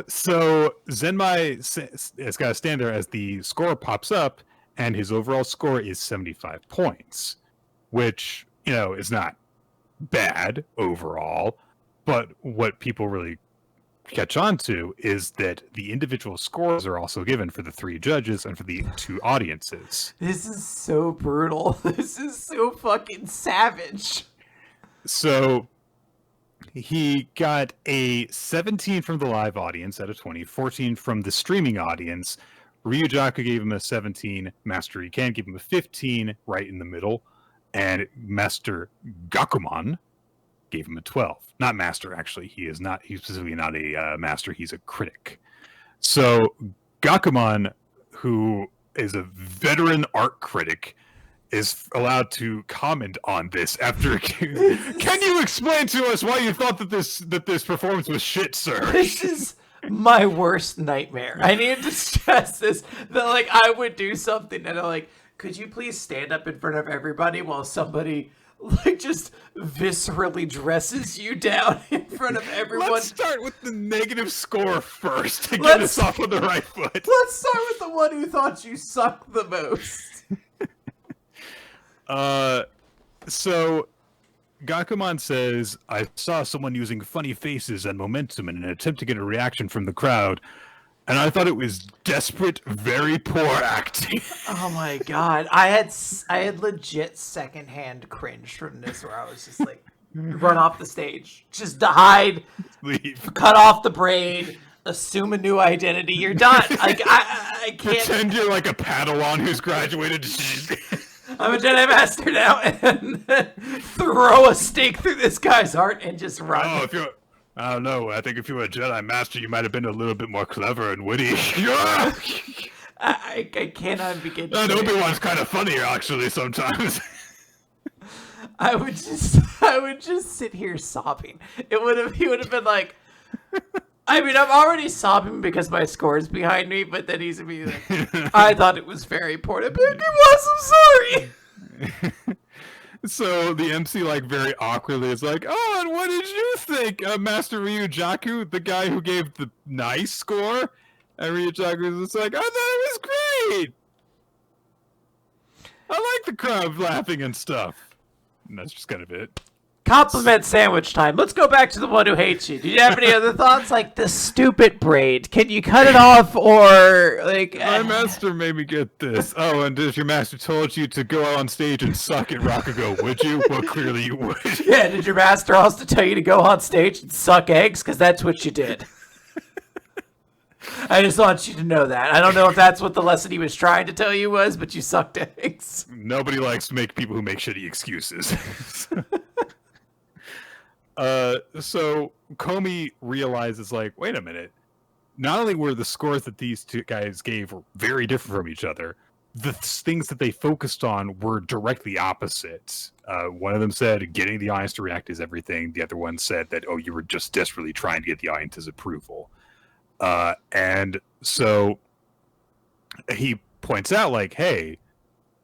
So Zenmai has got to stand there as the score pops up, and his overall score is 75 points, which, is not bad overall. But what people really catch on to is that the individual scores are also given for the 3 judges and for the 2 audiences. This is so brutal. This is so fucking savage. So he got a 17 from the live audience out of 20, 14 from the streaming audience. Ryujaku gave him a 17, Master Iken gave him a 15, right in the middle, and Master Gakuman gave him a 12. Not Master, actually. He's specifically not a Master, he's a critic. So Gakuman, who is a veteran art critic, is allowed to comment on this after. Can you explain to us why you thought that this performance was shit, sir? This is my worst nightmare. I need to stress this, that, like, I would do something and I'm like, could you please stand up in front of everybody while somebody, like, just viscerally dresses you down in front of everyone? Let's start with the negative score first to get us off on the right foot. Let's start with the one who thought you sucked the most. So Gakumon says, I saw someone using funny faces and momentum in an attempt to get a reaction from the crowd, and I thought it was desperate, very poor acting. Oh my god. I had legit secondhand cringe from this where I was just like, run off the stage. Just to hide, Leave. cut off the braid, assume a new identity, you're done. Like, I can't. Pretend you're like a Padawan who's graduated. I'm a Jedi Master now, and throw a stake through this guy's heart and just run. Oh, I don't know. I think if you were a Jedi Master, you might have been a little bit more clever and witty. I cannot begin to And Obi-Wan's kind of funny, actually, sometimes. I would just sit here sobbing. He would have been like, I mean, I'm already sobbing because my score is behind me, but then he's gonna be like, I thought it was very poor. I'm like, it was, I'm sorry. So the MC, like, very awkwardly is like, oh, and what did you think, Master Ryujaku, the guy who gave the nice score? And Ryujaku was like, I thought it was great. I like the crowd laughing and stuff. And that's just kind of it. Compliment sandwich time. Let's go back to the one who hates you. Do you have any other thoughts? Like the stupid braid. Can you cut it off or like? My master made me get this. Oh, and if your master told you to go out on stage and suck at Rakugo, would you? Well, clearly you would. Yeah. Did your master also tell you to go on stage and suck eggs? Because that's what you did. I just want you to know that. I don't know if that's what the lesson he was trying to tell you was, but you sucked eggs. Nobody likes to make people who make shitty excuses. So Comey realizes, like, wait a minute. Not only were the scores that these two guys gave very different from each other, the things that they focused on were directly opposite. One of them said getting the audience to react is everything. The other one said that, oh, you were just desperately trying to get the audience's approval. And so he points out, like, hey,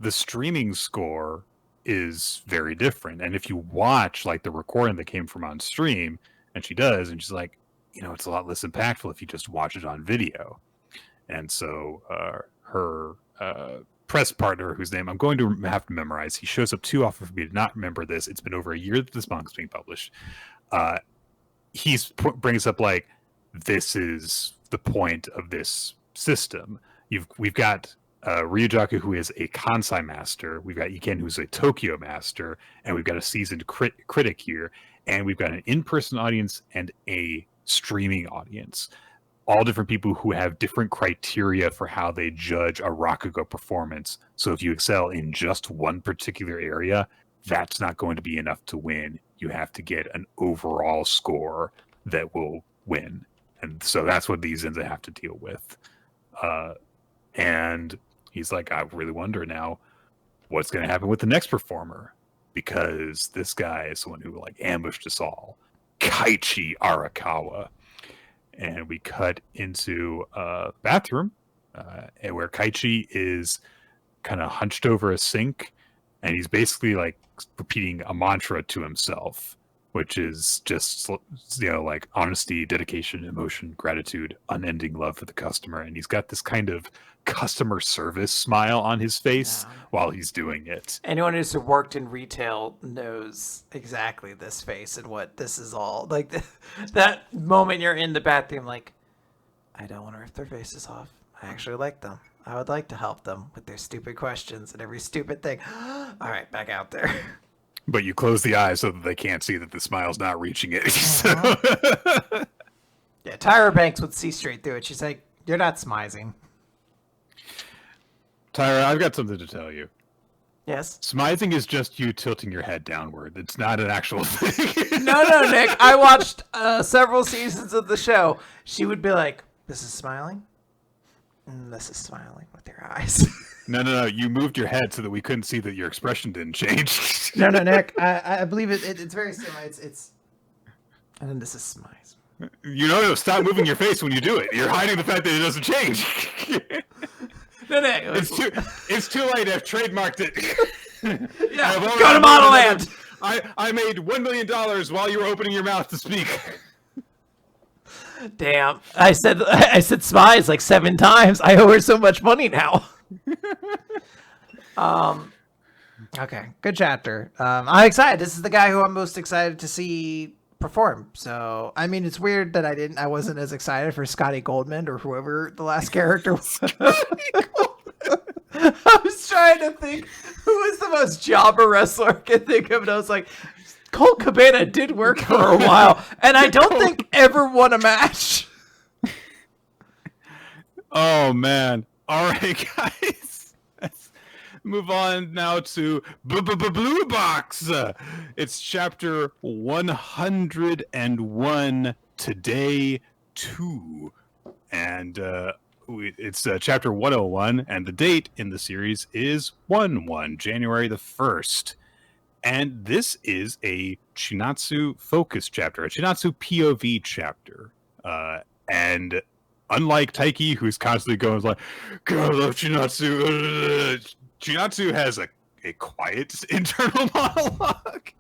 the streaming score is very different. And if you watch, like, the recording that came from on stream, and she does, and she's like, you know, it's a lot less impactful if you just watch it on video. And so her press partner, whose name I'm going to have to memorize, he shows up too often for me to not remember this. It's been over a year that this manga's being published. He brings up, like, this is the point of this system. We've got Ryujaku, who is a Kansai master. We've got Iken, who's a Tokyo master, and we've got a seasoned critic here, and we've got an in-person audience and a streaming audience. All different people who have different criteria for how they judge a Rakugo performance. So if you excel in just one particular area, that's not going to be enough to win. You have to get an overall score that will win. And so that's what these ends have to deal with. And he's like, I really wonder now what's going to happen with the next performer, because this guy is the one who, like, ambushed us all, Kaichi Arakawa. And we cut into a bathroom where Kaichi is kind of hunched over a sink, and he's basically, like, repeating a mantra to himself, which is just, you know, like, honesty, dedication, emotion, gratitude, unending love for the customer. And he's got this kind of customer service smile on his face while he's doing it. Anyone who's worked in retail knows exactly this face and what this is all like. That moment you're in the bathroom, like, I don't want to rip their faces off. I actually like them. I would like to help them with their stupid questions and every stupid thing. All right, back out there. But you close the eyes so that they can't see that the smile's not reaching it. Yeah, Tyra Banks would see straight through it. She's like, you're not smizing. Tyra, I've got something to tell you. Yes? Smizing is just you tilting your head downward. It's not an actual thing. No, Nick. I watched several seasons of the show. She would be like, this is smiling. And this is smiling with your eyes. No. You moved your head so that we couldn't see that your expression didn't change. No, Nick. I believe it's very similar. It's and then this is smize. No, stop moving your face when you do it. You're hiding the fact that it doesn't change. No. It's too late. I've trademarked it. Yeah, go to Model Land. I made $1 million while you were opening your mouth to speak. Damn. I said smize like 7 times. I owe her so much money now. Okay, good chapter. I'm excited. This is the guy who I'm most excited to see perform. So, I mean, it's weird that I wasn't as excited for Scotty Goldman or whoever the last character was. I was trying to think who was the most jobber wrestler I could think of, and I was like, Colt Cabana did work for a while, and I don't think ever won a match. Oh man! All right, guys. Let's move on now to Blue Box. It's chapter 101 today 2, and it's chapter 101, and the date in the series is 1/1, January the 1st. And this is a Chinatsu focus chapter, a Chinatsu POV chapter. And unlike Taiki, who's constantly going like, God, I love Chinatsu. Chinatsu has a quiet internal monologue.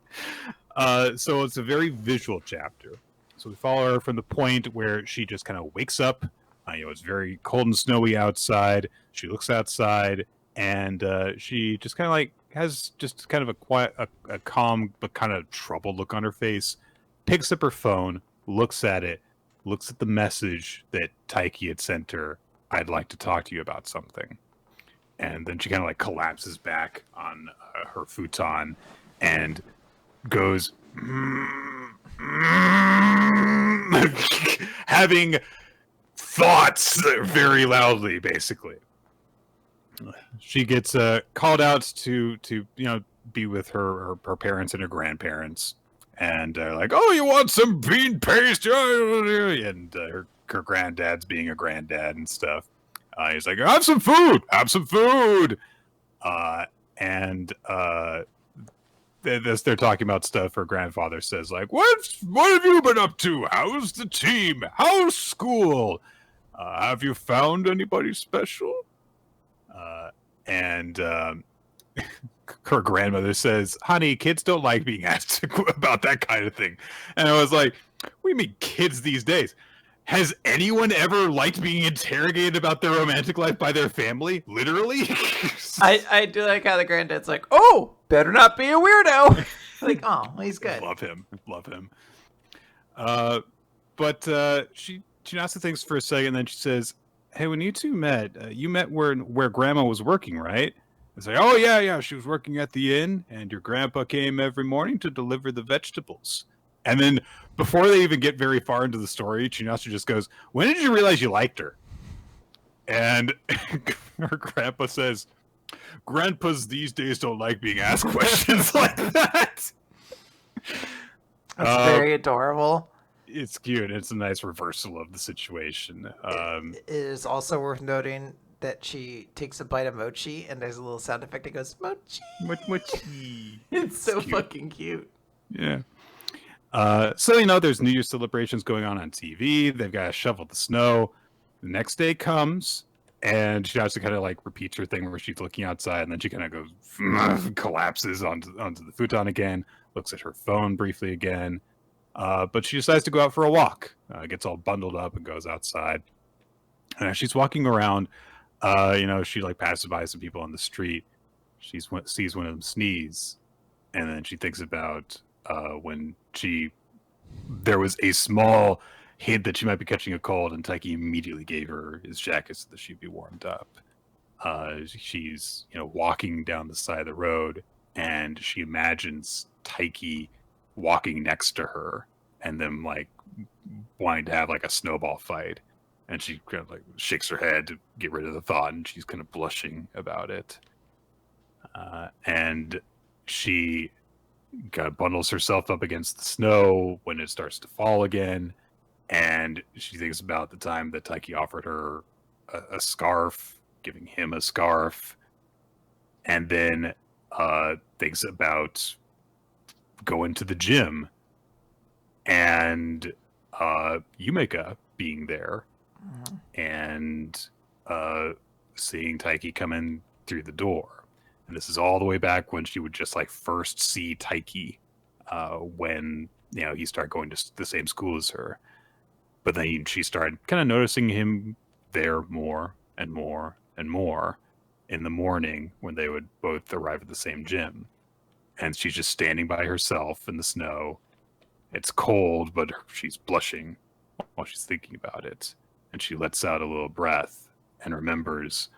So it's a very visual chapter. So we follow her from the point where she just kind of wakes up. It's very cold and snowy outside. She looks outside, and she just kind of like has just kind of a quiet, a calm but kind of troubled look on her face. Picks up her phone, looks at it, looks at the message that Taiki had sent her. I'd like to talk to you about something. And then she kind of like collapses back on her futon and goes having thoughts very loudly, basically. She gets called out to be with her parents and her grandparents, and like, oh, you want some bean paste? And her granddad's being a granddad and stuff. He's like, have some food. And they're talking about stuff. Her grandfather says like, what have you been up to? How's the team? How's school? Have you found anybody special? And her grandmother says, honey, kids don't like being asked about that kind of thing. And I was like, we meet kids these days. Has anyone ever liked being interrogated about their romantic life by their family? Literally? I do like how the granddad's like, oh, better not be a weirdo. Like, oh, well, he's good. Love him. But she also thinks for a second, and then she says, hey, when you two met, you met where Grandma was working, right? It's like, oh, yeah, she was working at the inn, and your grandpa came every morning to deliver the vegetables. And then before they even get very far into the story, Chinatsu just goes, when did you realize you liked her? And her grandpa says, grandpas these days don't like being asked questions like that. That's very adorable. It's cute. It's a nice reversal of the situation. It is also worth noting that she takes a bite of mochi, and there's a little sound effect that goes, mochi. Mochi. It's so cute. Fucking cute. Yeah. So, there's New Year's celebrations going on TV. They've got to shovel the snow. The next day comes, and she has to kind of like repeats her thing where she's looking outside, and then she kind of goes, collapses onto the futon again, looks at her phone briefly again. But she decides to go out for a walk, gets all bundled up and goes outside. And as she's walking around, she like passes by some people on the street. She sees one of them sneeze. And then she thinks about when there was a small hint that she might be catching a cold, and Taiki immediately gave her his jacket so that she'd be warmed up. She's, walking down the side of the road, and she imagines Taiki walking next to her and them like wanting to have like a snowball fight, and she kind of like shakes her head to get rid of the thought, and she's kind of blushing about it, and she bundles herself up against the snow when it starts to fall again, and she thinks about the time that Taiki offered her a scarf, giving him a scarf, and then thinks about going to the gym and Yumeka being there, and seeing Taiki come in through the door. And this is all the way back when she would just like first see Taiki when he started going to the same school as her. But then she started kind of noticing him there more and more and more. in the morning when they would both arrive at the same gym. And she's just standing by herself in the snow. It's cold, but she's blushing while she's thinking about it. And she lets out a little breath and remembers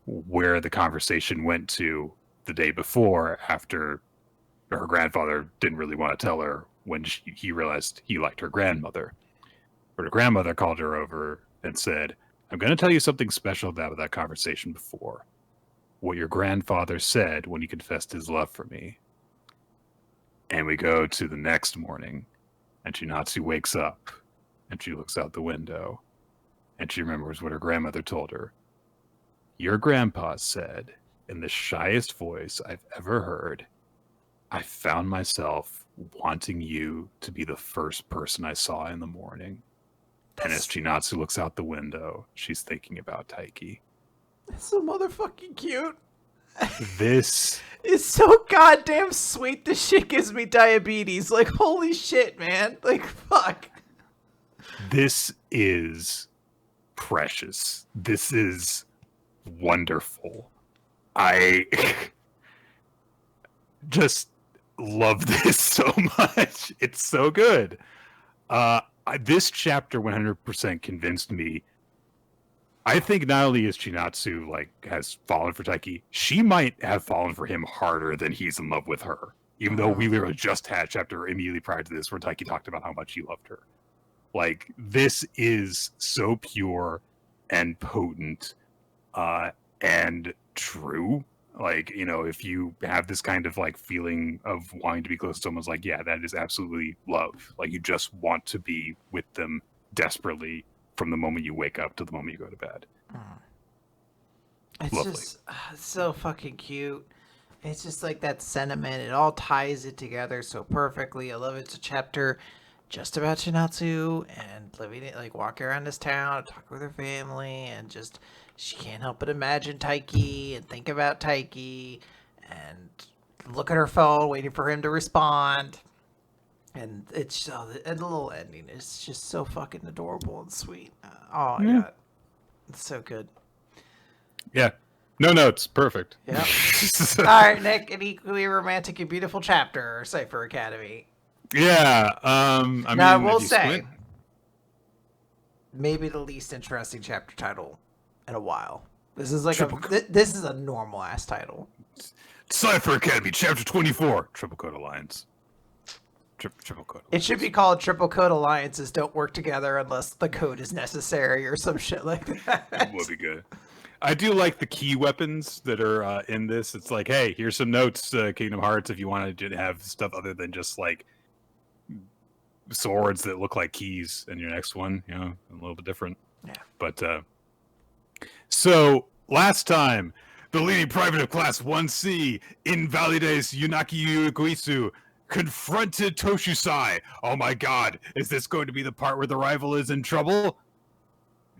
where the conversation went to the day before, after her grandfather didn't really want to tell her when he realized he liked her grandmother. But her grandmother called her over and said, I'm going to tell you something special about that conversation before. What your grandfather said when he confessed his love for me. And we go to the next morning, and Chinatsu wakes up, and she looks out the window, and she remembers what her grandmother told her. Your grandpa said, in the shyest voice I've ever heard, I found myself wanting you to be the first person I saw in the morning. And as Chinatsu looks out the window, she's thinking about Taiki. That's so motherfucking cute. This is so goddamn sweet. This shit gives me diabetes. Like, holy shit, man. Like, fuck. This is precious. This is wonderful. I just love this so much. It's so good. This chapter 100% convinced me. I think not only is Chinatsu has fallen for Taiki, she might have fallen for him harder than he's in love with her. Even though we literally just had a chapter immediately prior to this where Taiki talked about how much he loved her. Like, this is so pure and potent and true. Like, if you have this kind of feeling of wanting to be close to someone's that is absolutely love. Like, you just want to be with them desperately from the moment you wake up to the moment you go to bed. It's lovely. Just so fucking cute. It's just that sentiment. It all ties it together so perfectly. I love it. It's a chapter just about Chinatsu and living it, walking around this town, talking with her family, and just she can't help but imagine Taiki and think about Taiki and look at her phone, waiting for him to respond. And it's and the little ending is just so fucking adorable and sweet. Oh my god, it's so good. Yeah, no notes, perfect. Yeah. All right, Nick, an equally romantic and beautiful chapter, Cipher Academy. Yeah. I will say, maybe the least interesting chapter title in a while. This is this is a normal ass title. Cipher Academy, Chapter 24, Triple Code Alliance. Triple Code Alliance. It should be called Triple Code Alliances Don't Work Together Unless the Code is Necessary or some shit like that. That would be good. I do like the key weapons that are in this. It's like, hey, here's some notes, Kingdom Hearts, if you wanted to have stuff other than just swords that look like keys in your next one, a little bit different. Yeah. But so last time, the leading private of Class 1C, Invalides Yunaki Yuguisu, confronted Toshusai. Oh my god, is this going to be the part where the rival is in trouble?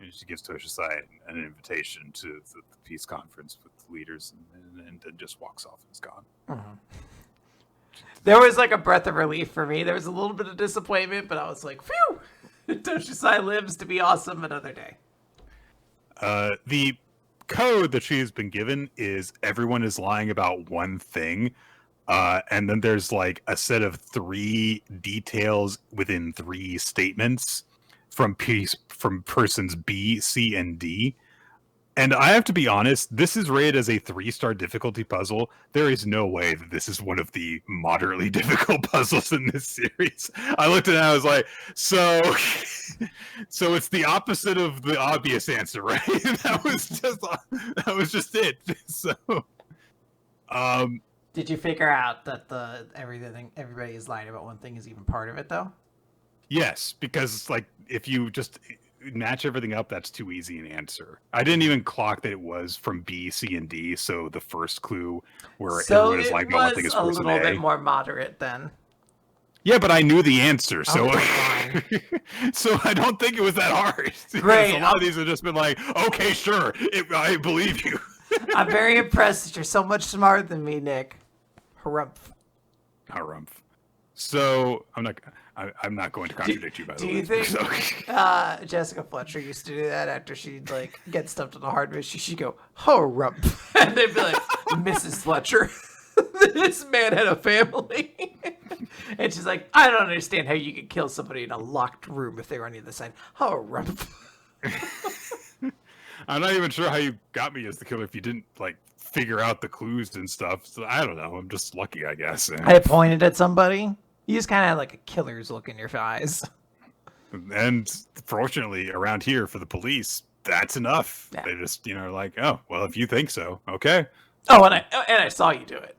And she gives Toshusai an invitation to the peace conference with leaders and then just walks off and is gone. Mm-hmm. There was a breath of relief for me. There was a little bit of disappointment, but I was like, phew! Toshusai lives to be awesome another day. The code that she has been given is everyone is lying about one thing. And then there's a set of 3 details within 3 statements from persons B, C, and D. And I have to be honest, this is rated as a 3-star difficulty puzzle. There is no way that this is one of the moderately difficult puzzles in this series. I looked at it and I was like, so it's the opposite of the obvious answer, right? That was just it. So, did you figure out that everybody is lying about one thing is even part of it, though? Yes, because if you just match everything up, that's too easy an answer. I didn't even clock that it was from B, C, and D. So the first clue where everyone is like, one thing is a little bit more moderate then. Yeah, but I knew the answer, so so I don't think it was that hard. Great. A lot of these have just been like, okay, sure, I believe you. I'm very impressed that you're so much smarter than me, Nick. Harumph. So I'm not going to contradict you, by the way. Do you think So. Jessica Fletcher used to do that after she'd like get stumped on a hard mission? She'd go, "Oh, rump," and they'd be like, "Mrs. Fletcher, this man had a family," and she's like, "I don't understand how you could kill somebody in a locked room if they were on the other side." Oh, rump. I'm not even sure how you got me as the killer if you didn't like figure out the clues and stuff. So I don't know. I'm just lucky, I guess. I pointed at somebody. You just kind of had like a killer's look in your eyes. And fortunately, around here for the police, that's enough. Yeah. They just, like, oh, well, if you think so, okay. Oh, and I saw you do it.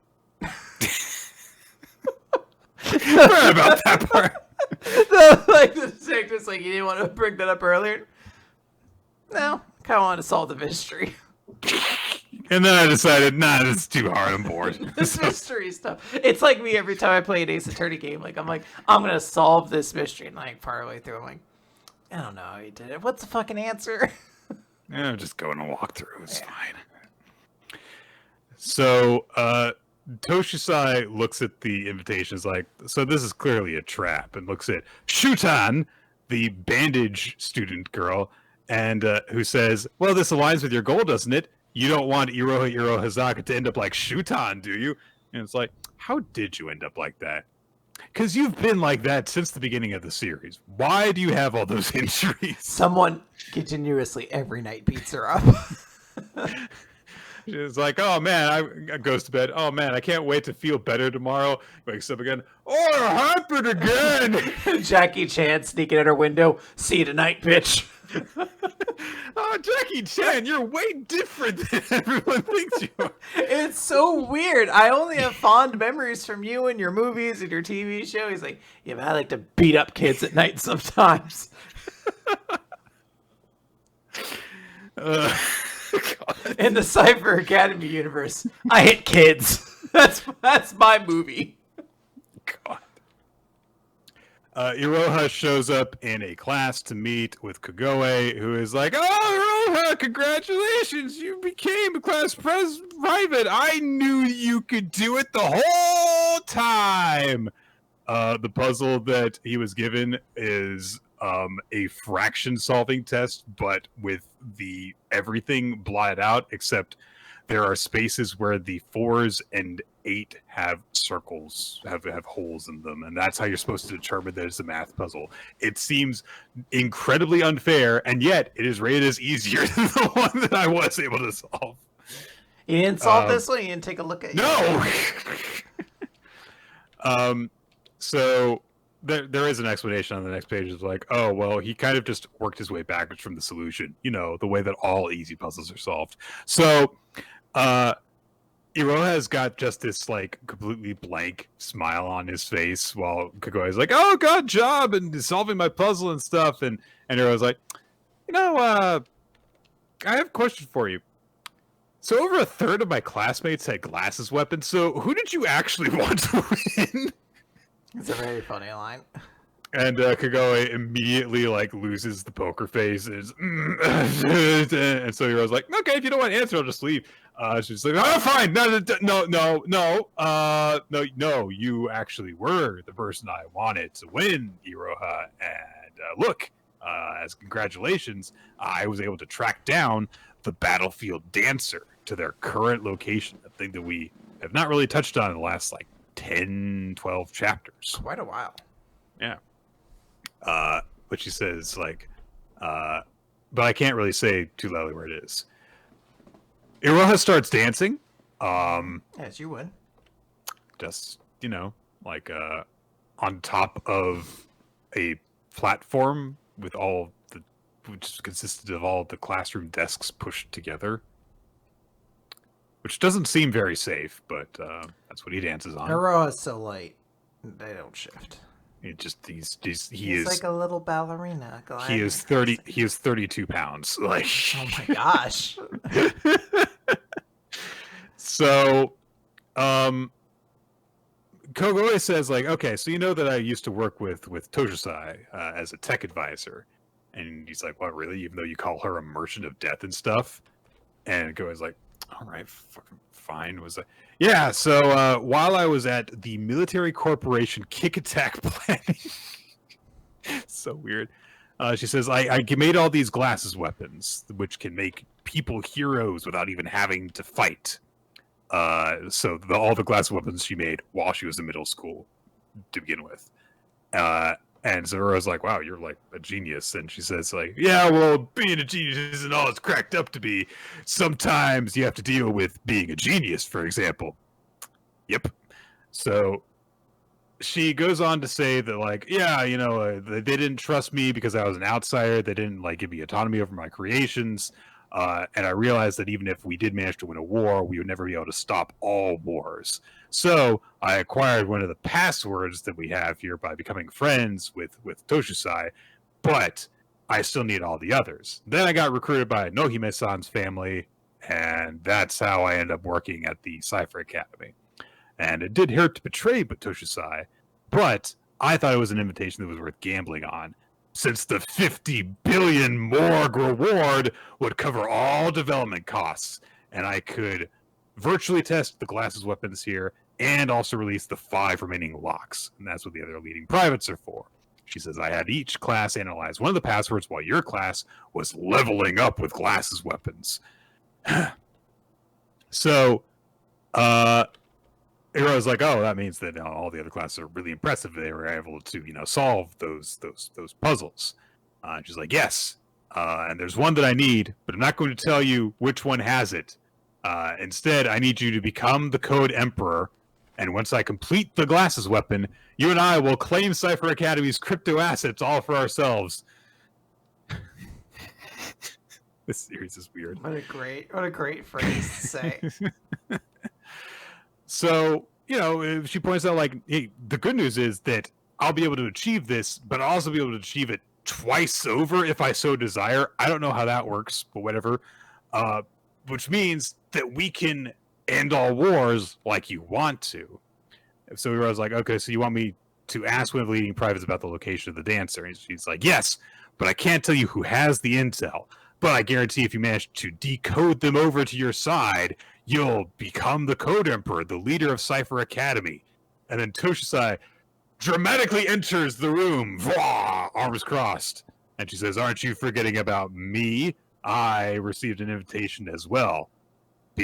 Right about that part. The detective's like, you didn't want to bring that up earlier. No, kind of wanted to solve the mystery. And then I decided, nah, this is too hard. I'm bored. This mystery stuff. It's like me every time I play an Ace Attorney game. Like, I'm going to solve this mystery. And like, part of the way through, I'm like, I don't know how you did it. What's the fucking answer? Yeah, just going to walk through. It's fine. So, Toshisai looks at the invitations like, so this is clearly a trap, and looks at Shutan, the bandage student girl, and who says, well, this aligns with your goal, doesn't it? You don't want Iroha Hazaka to end up like Shutan, do you? And it's like, how did you end up like that? Because you've been like that since the beginning of the series. Why do you have all those injuries? Someone continuously every night beats her up. She's like, oh man, I goes to bed. Oh man, I can't wait to feel better tomorrow. Wakes up again. Oh, it happened again. Jackie Chan sneaking at her window. See you tonight, bitch. Oh, Jackie Chan, you're way different than everyone thinks you are. It's so weird. I only have fond memories from you and your movies and your TV show. He's like, yeah, but I like to beat up kids at night sometimes. In the Cipher Academy universe, I hit kids. That's my movie. God. Iroha shows up in a class to meet with Kagoe, who is like, oh, Iroha, congratulations, you became a class private. I knew you could do it the whole time. The puzzle that he was given is a fraction solving test, but with the everything blotted out, except there are spaces where the 4s and 8 have circles, have holes in them, and that's how you're supposed to determine that it's a math puzzle. It seems incredibly unfair, and yet it is rated as easier than the one that I was able to solve. You didn't solve this one? You didn't take a look at it? No! So there is an explanation on the next page. It's like, oh, well, he kind of just worked his way backwards from the solution, the way that all easy puzzles are solved. So Iroha's got just this like completely blank smile on his face while Kagoe's like, oh, good job, and solving my puzzle and stuff. And Iroha's like, I have a question for you. So over a third of my classmates had glasses weapons, so who did you actually want to win? It's a very funny line. And Kagoe immediately like loses the poker face, and so Iroha's like, okay, if you don't want to answer, I'll just leave. She's like, oh, fine, no, you actually were the person I wanted to win, Iroha, and look, as congratulations, I was able to track down the battlefield dancer to their current location, a thing that we have not really touched on in the last like 10, 12 chapters. Quite a while. Yeah. But she says, like, but I can't really say too loudly where it is. Iroha starts dancing. As you would. Just, like, on top of a platform with which consisted of all the classroom desks pushed together. Which doesn't seem very safe, but that's what he dances on. Iroha's so light, they don't shift. He's like a little ballerina. He is 32 pounds. Like, oh my gosh. So, Kagoe says, like, okay, so you know that I used to work with Toshisai as a tech advisor, and he's like, what, really? Even though you call her a merchant of death and stuff? And Kagoe's like, All right, fucking fine. Was yeah. So while I was at the military corporation kick attack planning, so weird. She says I made all these glasses weapons, which can make people heroes without even having to fight. So all the glass weapons she made while she was in middle school to begin with. And Zoro's like, wow, you're like a genius. And she says like, yeah, well, being a genius isn't all it's cracked up to be. Sometimes you have to deal with being a genius, for example. Yep. So she goes on to say that like, yeah, you know, they didn't trust me because I was an outsider. They didn't like give me autonomy over my creations. And I realized that even if we did manage to win a war, we would never be able to stop all wars. So I acquired one of the passwords that we have here by becoming friends with Toshusai, but I still need all the others. Then I got recruited by Nohime-san's family, and that's how I ended up working at the Cipher Academy. And it did hurt to betray Toshusai, but I thought it was an invitation that was worth gambling on, since the 50 billion morgue reward would cover all development costs, and I could virtually test the glasses weapons here and also release the 5 remaining locks, and that's what the other leading privates are for. She says I had each class analyze one of the passwords while your class was leveling up with glasses weapons. So Hiro's like, oh, that means that all the other classes are really impressive. They were able to, solve those puzzles. And she's like, yes. And there's one that I need, but I'm not going to tell you which one has it. Instead, I need you to become the Code Emperor. And once I complete the glasses weapon, you and I will claim Cipher Academy's crypto assets all for ourselves. This series is weird. What a great phrase to say. So, she points out, like, hey, the good news is that I'll be able to achieve this, but I'll also be able to achieve it twice over if I so desire. I don't know how that works, but whatever. Which means that we can end all wars like you want to. So I was like, okay, so you want me to ask one of the leading privates about the location of the dancer? And she's like, yes, but I can't tell you who has the intel. But I guarantee if you manage to decode them over to your side, you'll become the Code Emperor, the leader of Cipher Academy. And then Toshusai dramatically enters the room, arms crossed. And she says, aren't you forgetting about me? I received an invitation as well.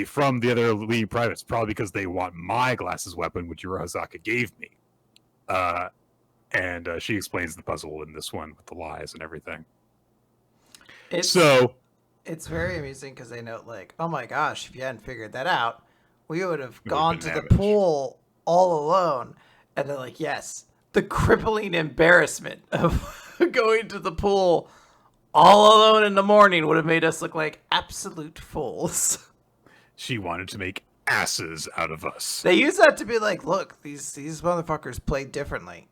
From the other leading privates, probably because they want my glasses weapon, which Uro gave me. And she explains the puzzle in this one with the lies and everything. It's very amusing because they note, like, oh my gosh, if you hadn't figured that out, we would have gone to the pool all alone. And they're like, yes, the crippling embarrassment of going to the pool all alone in the morning would have made us look like absolute fools. She wanted to make asses out of us. They use that to be like, look, these motherfuckers play differently.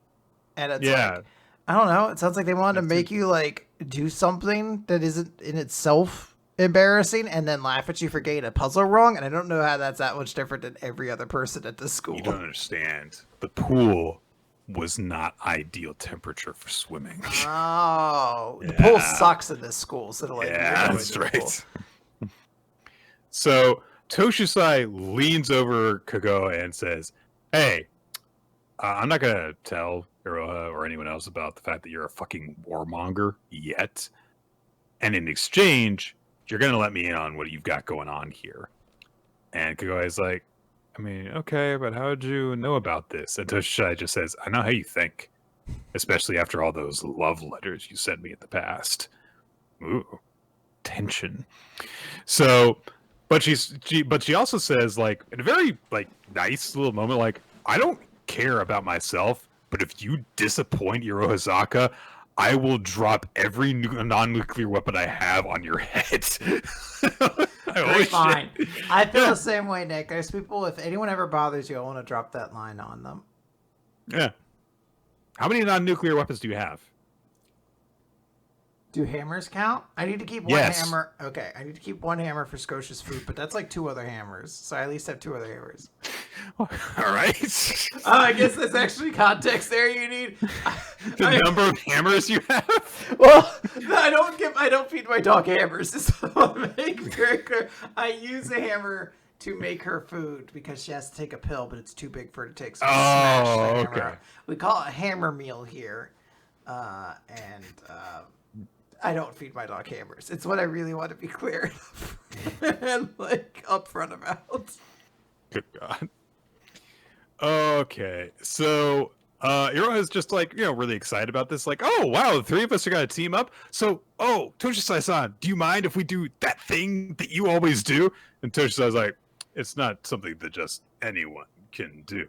And it's like, I don't know. It sounds like they wanted to make you like do something that isn't in itself embarrassing and then laugh at you for getting a puzzle wrong. And I don't know how that's that much different than every other person at this school. You don't understand. The pool was not ideal temperature for swimming. Oh, the pool sucks in this school. So like, that's right. So Toshusai leans over Kagoa and says, hey, I'm not going to tell Iroha or anyone else about the fact that you're a fucking warmonger yet. And in exchange, you're going to let me in on what you've got going on here. And Kagoa is like, I mean, okay, but how did you know about this? And Toshusai just says, I know how you think, especially after all those love letters you sent me in the past. Ooh, tension. So, but she also says, like, in a very, like, nice little moment, like, I don't care about myself, but if you disappoint Iroha, I will drop every non-nuclear weapon I have on your head. Fine. I feel the same way, Nick. There's people, if anyone ever bothers you, I want to drop that line on them. Yeah. How many non-nuclear weapons do you have? Do hammers count? I need to keep one hammer. Okay, I need to keep one hammer for Scotia's food, but that's like 2 other hammers. So I at least have 2 other hammers. All right. I guess there's actually context there you need. The number of hammers you have. Well, I don't feed my dog hammers. Just want to make very clear. I use a hammer to make her food because she has to take a pill, but it's too big for her to take. So smash the hammer out. We call it a hammer meal here, and I don't feed my dog hammers. It's what I really want to be clear and like upfront about. Good God. Okay, so Iro is just like, really excited about this. Like, oh wow, the three of us are gonna team up. So, Toshisai-san, do you mind if we do that thing that you always do? And Toshisai's like, it's not something that just anyone can do.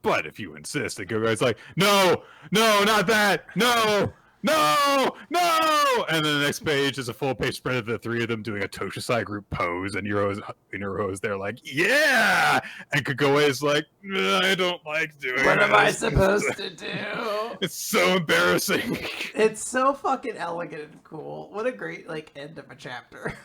But if you insist, and Gogo's like, no, not that, no. And then the next page is a full page spread of the three of them doing a Toshisai group pose, and Iroha's there like, yeah! And Kagome is like, I don't like doing What am I this. supposed to do? It's so embarrassing. It's so fucking elegant and cool. What a great, end of a chapter.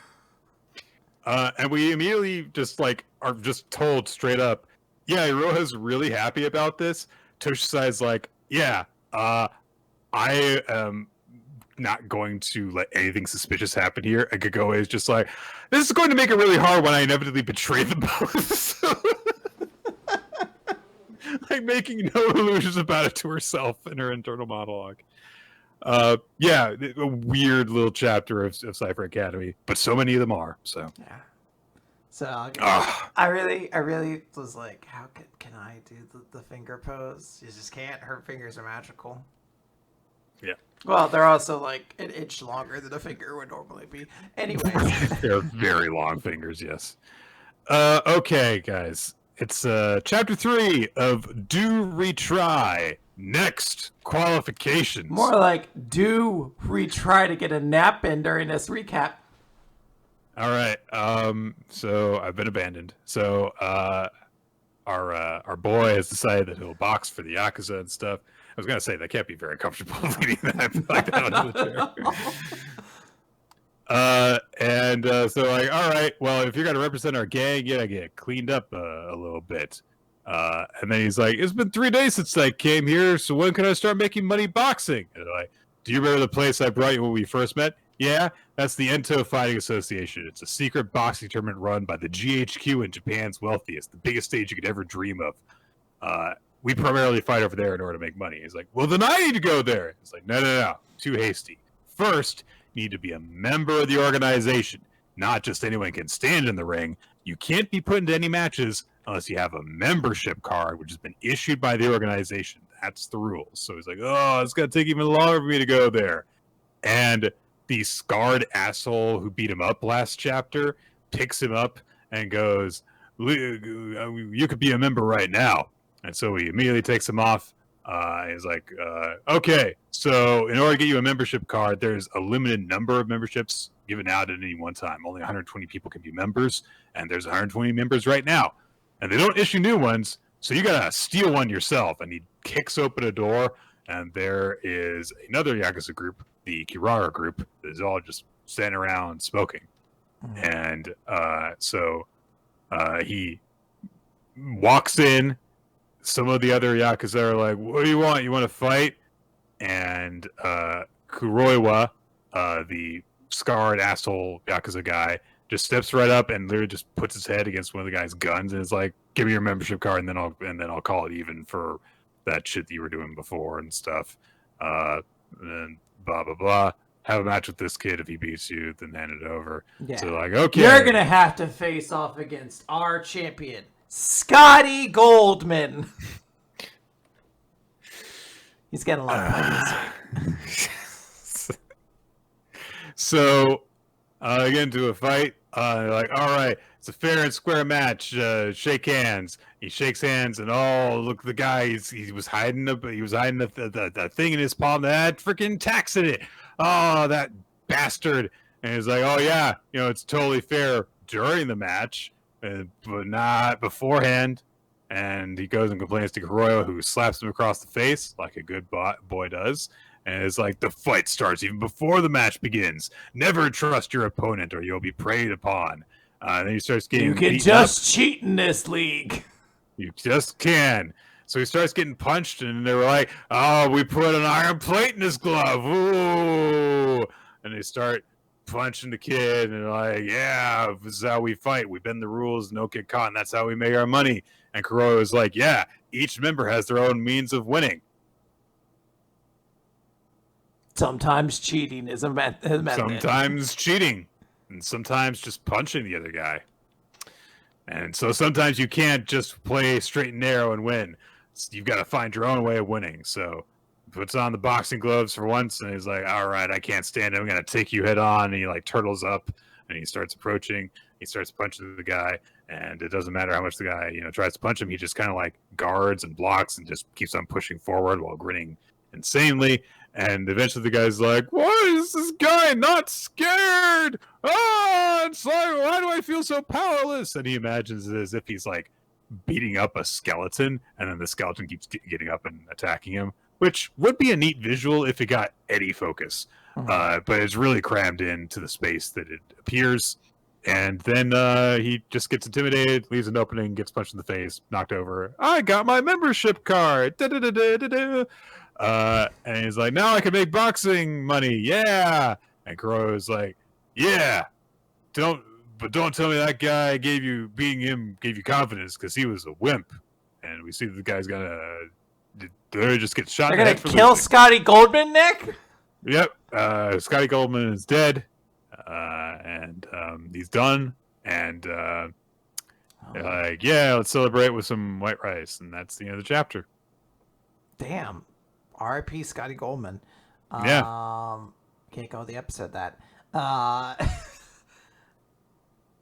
And we immediately just, are just told straight up, yeah, Iroha's really happy about this. Toshisai's like, yeah, I am not going to let anything suspicious happen here. And Kagome is just like, this is going to make it really hard when I inevitably betray them both. Making no illusions about it to herself in her internal monologue. Yeah, a weird little chapter of Cipher Academy, but so many of them are. So yeah. So I really was like, how can I do the finger pose? You just can't. Her fingers are magical. Yeah. Well, they're also an inch longer than a finger would normally be. Anyways. They're very long fingers, yes. Okay, guys. It's chapter 3 of Do Retry. Next, qualifications. More like do retry to get a nap in during this recap. All right. So I've been abandoned. So our boy has decided that he'll box for the Yakuza and stuff. I was gonna say that can't be very comfortable leading that like that onto the chair. So all right, well, if you're gonna represent our gang, you gotta get cleaned up a little bit. And then he's like, it's been 3 days since I came here, so when can I start making money boxing? And I'm like, do you remember the place I brought you when we first met? Yeah, that's the Ento Fighting Association. It's a secret boxing tournament run by the GHQ in Japan's wealthiest, the biggest stage you could ever dream of. We primarily fight over there in order to make money. He's like, well, then I need to go there. He's like, no, too hasty. First, you need to be a member of the organization. Not just anyone can stand in the ring. You can't be put into any matches unless you have a membership card, which has been issued by the organization. That's the rules. So he's like, oh, it's going to take even longer for me to go there. And the scarred asshole who beat him up last chapter picks him up and goes, you could be a member right now. And so he immediately takes him off. He's like, okay, so in order to get you a membership card, there's a limited number of memberships given out at any one time. Only 120 people can be members, and there's 120 members right now. And they don't issue new ones, so you gotta steal one yourself. And he kicks open a door, and there is another Yakuza group, the Kirara group, that is all just standing around smoking. And so he walks in. Some of the other Yakuza are like, what do you want? You want to fight? And Kuroiwa, the scarred asshole Yakuza guy, just steps right up and literally just puts his head against one of the guy's guns and is like, give me your membership card and then I'll call it even for that shit that you were doing before and stuff. And then blah, blah, blah. Have a match with this kid. If he beats you, then hand it over. Yeah. So like, okay. You're going to have to face off against our champion, Scotty Goldman. He's getting a lot of buddies. So, again, to a fight. Like, all right, it's a fair and square match. Shake hands. He shakes hands, and look, the guy he was hiding the thing in his palm that had freaking tax in it. Oh, that bastard! And he's like, oh yeah, it's totally fair during the match. But not beforehand. And he goes and complains to Kuroiwa, who slaps him across the face like a good boy does. And it's like, the fight starts even before the match begins. Never trust your opponent or you'll be preyed upon. Then he starts getting You can just cheat in this league. You just can. So he starts getting punched, and they were like, "Oh, we put an iron plate in his glove." Ooh! And they start punching the kid, and they're like, "Yeah, this is how we fight. We bend the rules, no get caught, and that's how we make our money." And Kuroda is like, "Yeah, each member has their own means of winning. Sometimes cheating is a method. Sometimes cheating, and sometimes just punching the other guy. And so sometimes you can't just play straight and narrow and win. You've got to find your own way of winning." So he puts on the boxing gloves for once, and he's like, "All right, I can't stand it. I'm going to take you head on." And he like turtles up, and he starts approaching. He starts punching the guy, and it doesn't matter how much the guy tries to punch him. He just kind of like guards and blocks and just keeps on pushing forward while grinning insanely. And eventually the guy's like, "Why is this guy not scared? Ah, it's like, why do I feel so powerless?" And he imagines it as if he's like beating up a skeleton, and then the skeleton keeps getting up and attacking him, which would be a neat visual if it got any focus. But it's really crammed into the space that it appears. And then he just gets intimidated, leaves an opening, gets punched in the face, knocked over. "I got my membership card. Da-da-da-da-da-da." And he's like, "Now I can make boxing money. Yeah." And Kuroda's like, "Yeah, don't tell me that guy beating him gave you confidence, because he was a wimp." And we see that the guy's gonna just get shot. They're gonna kill Scotty Goldman, Nick? Yep. Scotty Goldman is dead. And he's done. And they're like, "Yeah, let's celebrate with some white rice." And that's the end of the chapter. Damn. R.I.P. Scotty Goldman. Yeah. Can't go with the episode that.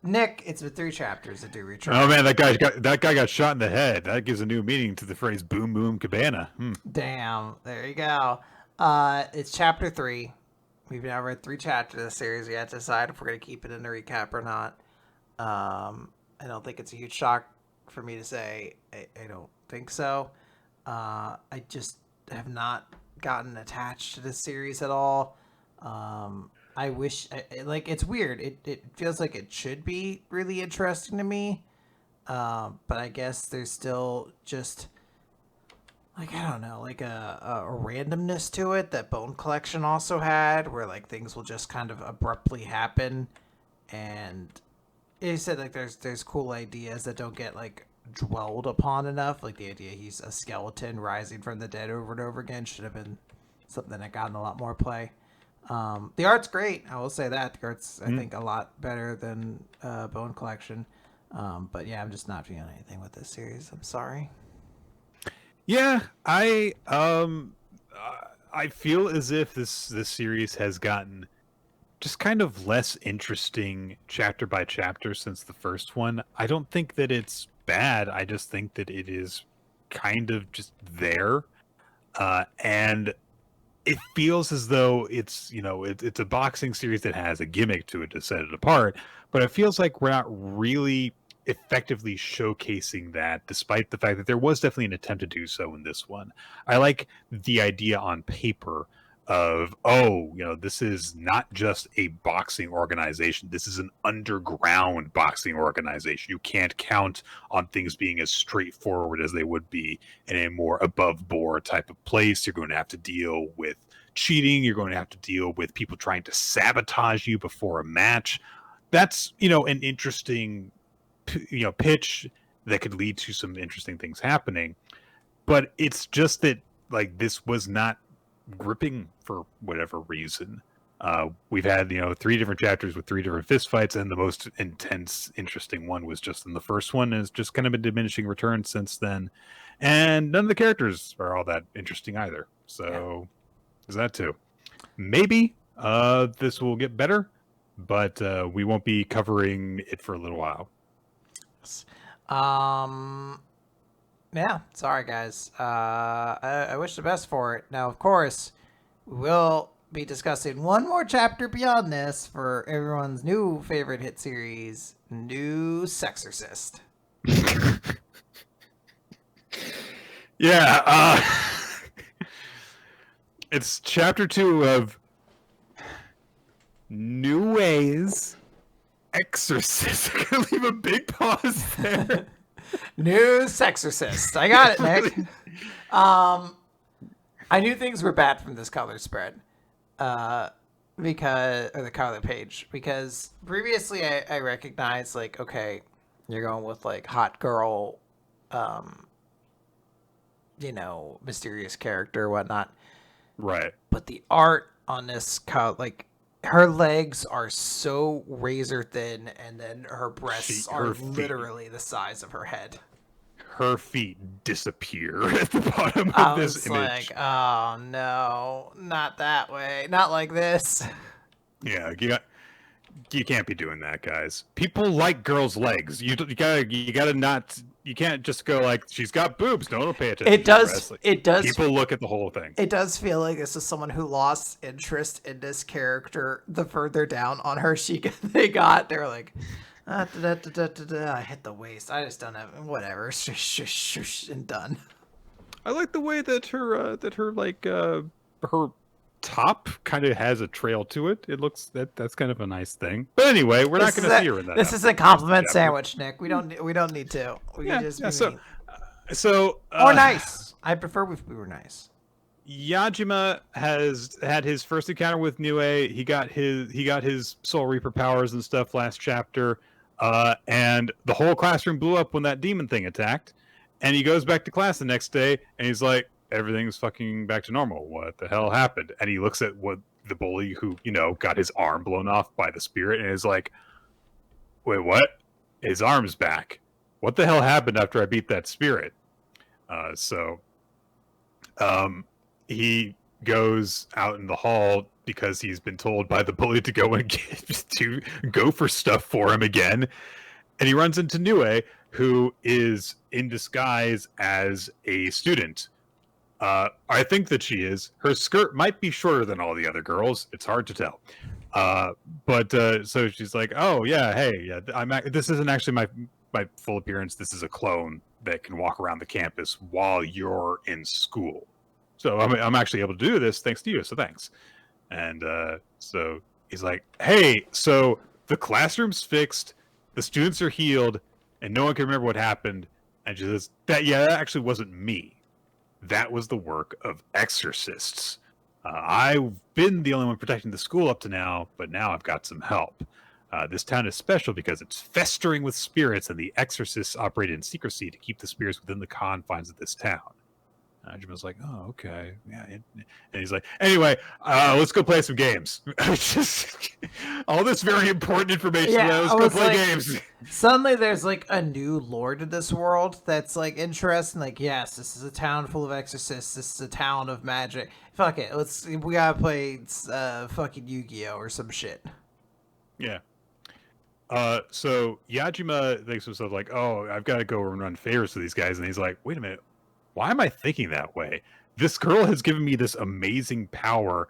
Nick, it's with 3 chapters that do Retry. Oh man, that guy got shot in the head. That gives a new meaning to the phrase "boom boom cabana." Damn, there you go. It's chapter 3. We've now read 3 chapters of the series. We have to decide if we're gonna keep it in the recap or not. I don't think it's a huge shock for me to say I don't think so. I just have not gotten attached to this series at all. I wish, it's weird. It feels like it should be really interesting to me. But I guess there's still just, I don't know, a randomness to it that Bone Collection also had, where things will just kind of abruptly happen. And he said there's cool ideas that don't get dwelled upon enough. The idea he's a skeleton rising from the dead over and over again should have been something that gotten a lot more play. The art's great, I will say that. The art's, I think, a lot better than Bone Collection. But yeah, I'm just not feeling anything with this series. I'm sorry. Yeah, I feel as if this series has gotten just kind of less interesting chapter by chapter since the first one. I don't think that it's bad. I just think that it is kind of just there, and it feels as though it's it's a boxing series that has a gimmick to it to set it apart, but it feels like we're not really effectively showcasing that, despite the fact that there was definitely an attempt to do so in this one. I like the idea on paper of, this is not just a boxing organization. This is an underground boxing organization. You can't count on things being as straightforward as they would be in a more above board type of place. You're going to have to deal with cheating. You're going to have to deal with people trying to sabotage you before a match. That's, an interesting pitch that could lead to some interesting things happening. But it's just that this was not gripping for whatever reason. We've had 3 different chapters with 3 different fist fights, and the most intense, interesting one was just in the first one, and it's just kind of been diminishing returns since then. And none of the characters are all that interesting either. So there's that too. Maybe this will get better, but we won't be covering it for a little while. Yeah, sorry guys. I wish the best for it. Now, of course, we will be discussing one more chapter beyond this for everyone's new favorite hit series, New Exorcist. Yeah, it's chapter 2 of New Ways Exorcist. I'm gonna leave a big pause there. New Exorcist. I got it, Nick. I knew things were bad from this color spread. Because or the color page, because previously I recognized, like, okay, you're going with like hot girl, mysterious character, whatnot. Right. But the art on this like, her legs are so razor thin, and then her breasts are literally the size of her head. Her feet disappear at the bottom of I this was image. like, oh no, not that way, not like this. Yeah, you can't be doing that, guys. People like girls' legs. You gotta not. You can't just go like, she's got boobs. No one will pay attention. It does. Like, it does. People look at the whole thing. It does feel like this is someone who lost interest in this character the further down on her they got. They're like, I hit the waist. I just don't have whatever. Shush, and done. I like the way that her top kind of has a trail to it. It looks that's kind of a nice thing. But anyway, we're not going to see her in that. This is a compliment sandwich, Nick. We don't need to. We can just be mean. Or nice. I prefer if we were nice. Yajima has had his first encounter with Nue. He got his Soul Reaper powers and stuff last chapter. And the whole classroom blew up when that demon thing attacked. And he goes back to class the next day, and he's like, everything's fucking back to normal. What the hell happened? And he looks at what the bully who, got his arm blown off by the spirit, and is like, wait, what? His arm's back. What the hell happened after I beat that spirit? He goes out in the hall because he's been told by the bully to go for stuff for him again. And he runs into Nue, who is in disguise as a student. I think that she is. Her skirt might be shorter than all the other girls. It's hard to tell. So she's like, oh, yeah, hey, yeah, this isn't actually my full appearance. This is a clone that can walk around the campus while you're in school. So I'm actually able to do this thanks to you, so thanks. And so he's like, hey, so the classroom's fixed, the students are healed, and no one can remember what happened. And she says, that actually wasn't me. That was the work of exorcists. I've been the only one protecting the school up to now, but now I've got some help. This town is special because it's festering with spirits, and the exorcists operate in secrecy to keep the spirits within the confines of this town. Jima's like, oh, okay. Yeah. And he's like, anyway, let's go play some games. Just all this very important information. Yeah, let's go play games. Suddenly there's like a new lore to this world that's like interesting. Like, yes, this is a town full of exorcists. This is a town of magic. Fuck it. We gotta play fucking Yu-Gi-Oh! Or some shit. Yeah. So Yajima thinks to himself like, oh, I've got to go and run favors to these guys. And he's like, wait a minute. Why am I thinking that way? This girl has given me this amazing power.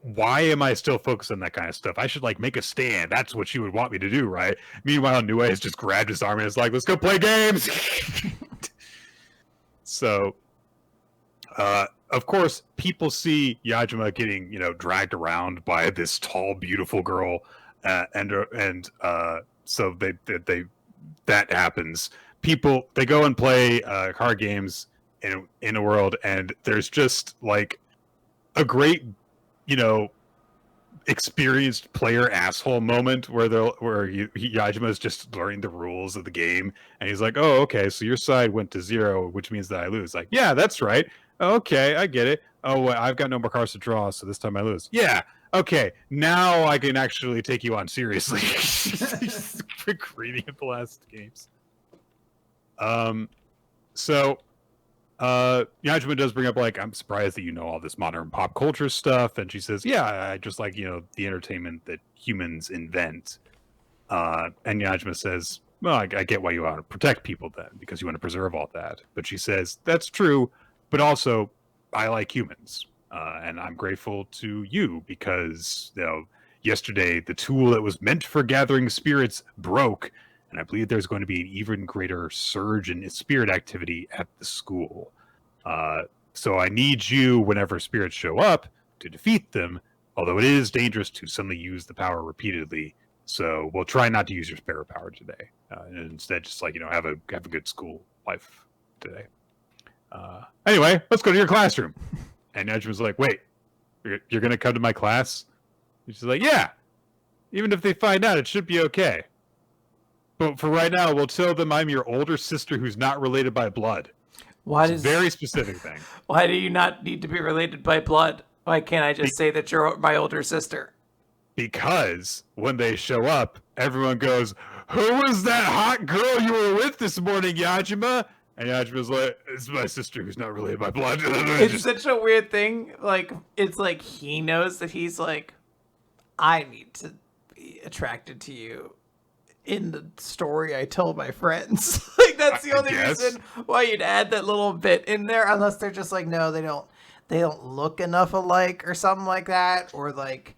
Why am I still focused on that kind of stuff? I should make a stand. That's what she would want me to do, right? Meanwhile, Nue has just grabbed his arm and is like, let's go play games. So, of course, people see Yajima getting, dragged around by this tall, beautiful girl. So that happens. People, they go and play card games in a world, and there's just a great, experienced player asshole moment where Yajima's just learning the rules of the game, and he's like, oh, okay, so your side went to 0, which means that I lose. Like, yeah, that's right. Okay, I get it. Oh, well, I've got no more cards to draw, so this time I lose. Yeah, okay, now I can actually take you on seriously. Greedy at the last games. Yajima does bring up I'm surprised that you know all this modern pop culture stuff, and she says, yeah, I just like the entertainment that humans invent. And Yajima says, well, I get why you want to protect people then, because you want to preserve all that. But she says, that's true, but also I like humans, and I'm grateful to you because yesterday the tool that was meant for gathering spirits broke. And I believe there's going to be an even greater surge in spirit activity at the school. So I need you, whenever spirits show up, to defeat them, although it is dangerous to suddenly use the power repeatedly. So we'll try not to use your spare power today, and instead just like have a good school life today. Anyway, let's go to your classroom. And Yajima's like, wait, you're gonna come to my class? She's like, yeah. Even if they find out, it should be okay. But for right now, we'll tell them I'm your older sister who's not related by blood. It's a very specific thing. Why do you not need to be related by blood? Why can't I just say that you're my older sister? Because when they show up, everyone goes, who was that hot girl you were with this morning, Yajima? And Yajima's like, it's my sister who's not related by blood. It's such a weird thing. Like, it's like he knows that he's like, I need to be attracted to you in the story I tell my friends. Like, that's the only reason why you'd add that little bit in there, unless they're just like, no, they don't look enough alike or something like that, or like,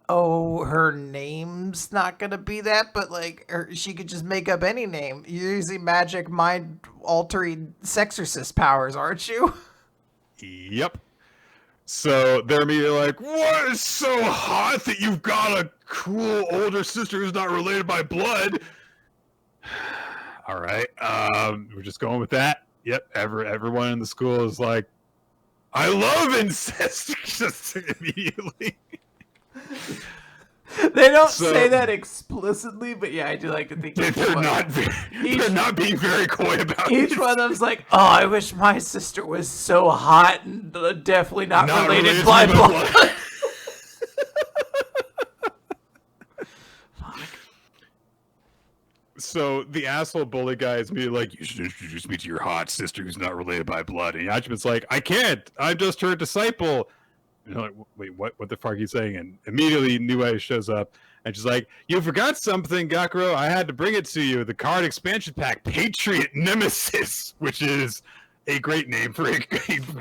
oh, her name's not gonna be that, but like, or she could just make up any name. You're using magic mind altering Exorcist powers, aren't you? Yep. So they're immediately like, what is so hot that you've got a cool older sister who's not related by blood? All right. We're just going with that. Yep. Everyone in the school is like, I love incest. Just immediately. They don't say that explicitly, but yeah, I do like to think they're not being very coy about it. Each one of them's like, oh, I wish my sister was so hot and definitely not related by blood. So the asshole bully guy is me like, you should introduce me to your hot sister who's not related by blood. And Yajima's like, I can't. I'm just her disciple. And you're like, wait, what the fuck are you saying? And immediately Nue shows up and she's like, you forgot something, Gakuro. I had to bring it to you. The card expansion pack, Patriot Nemesis, which is a great name for a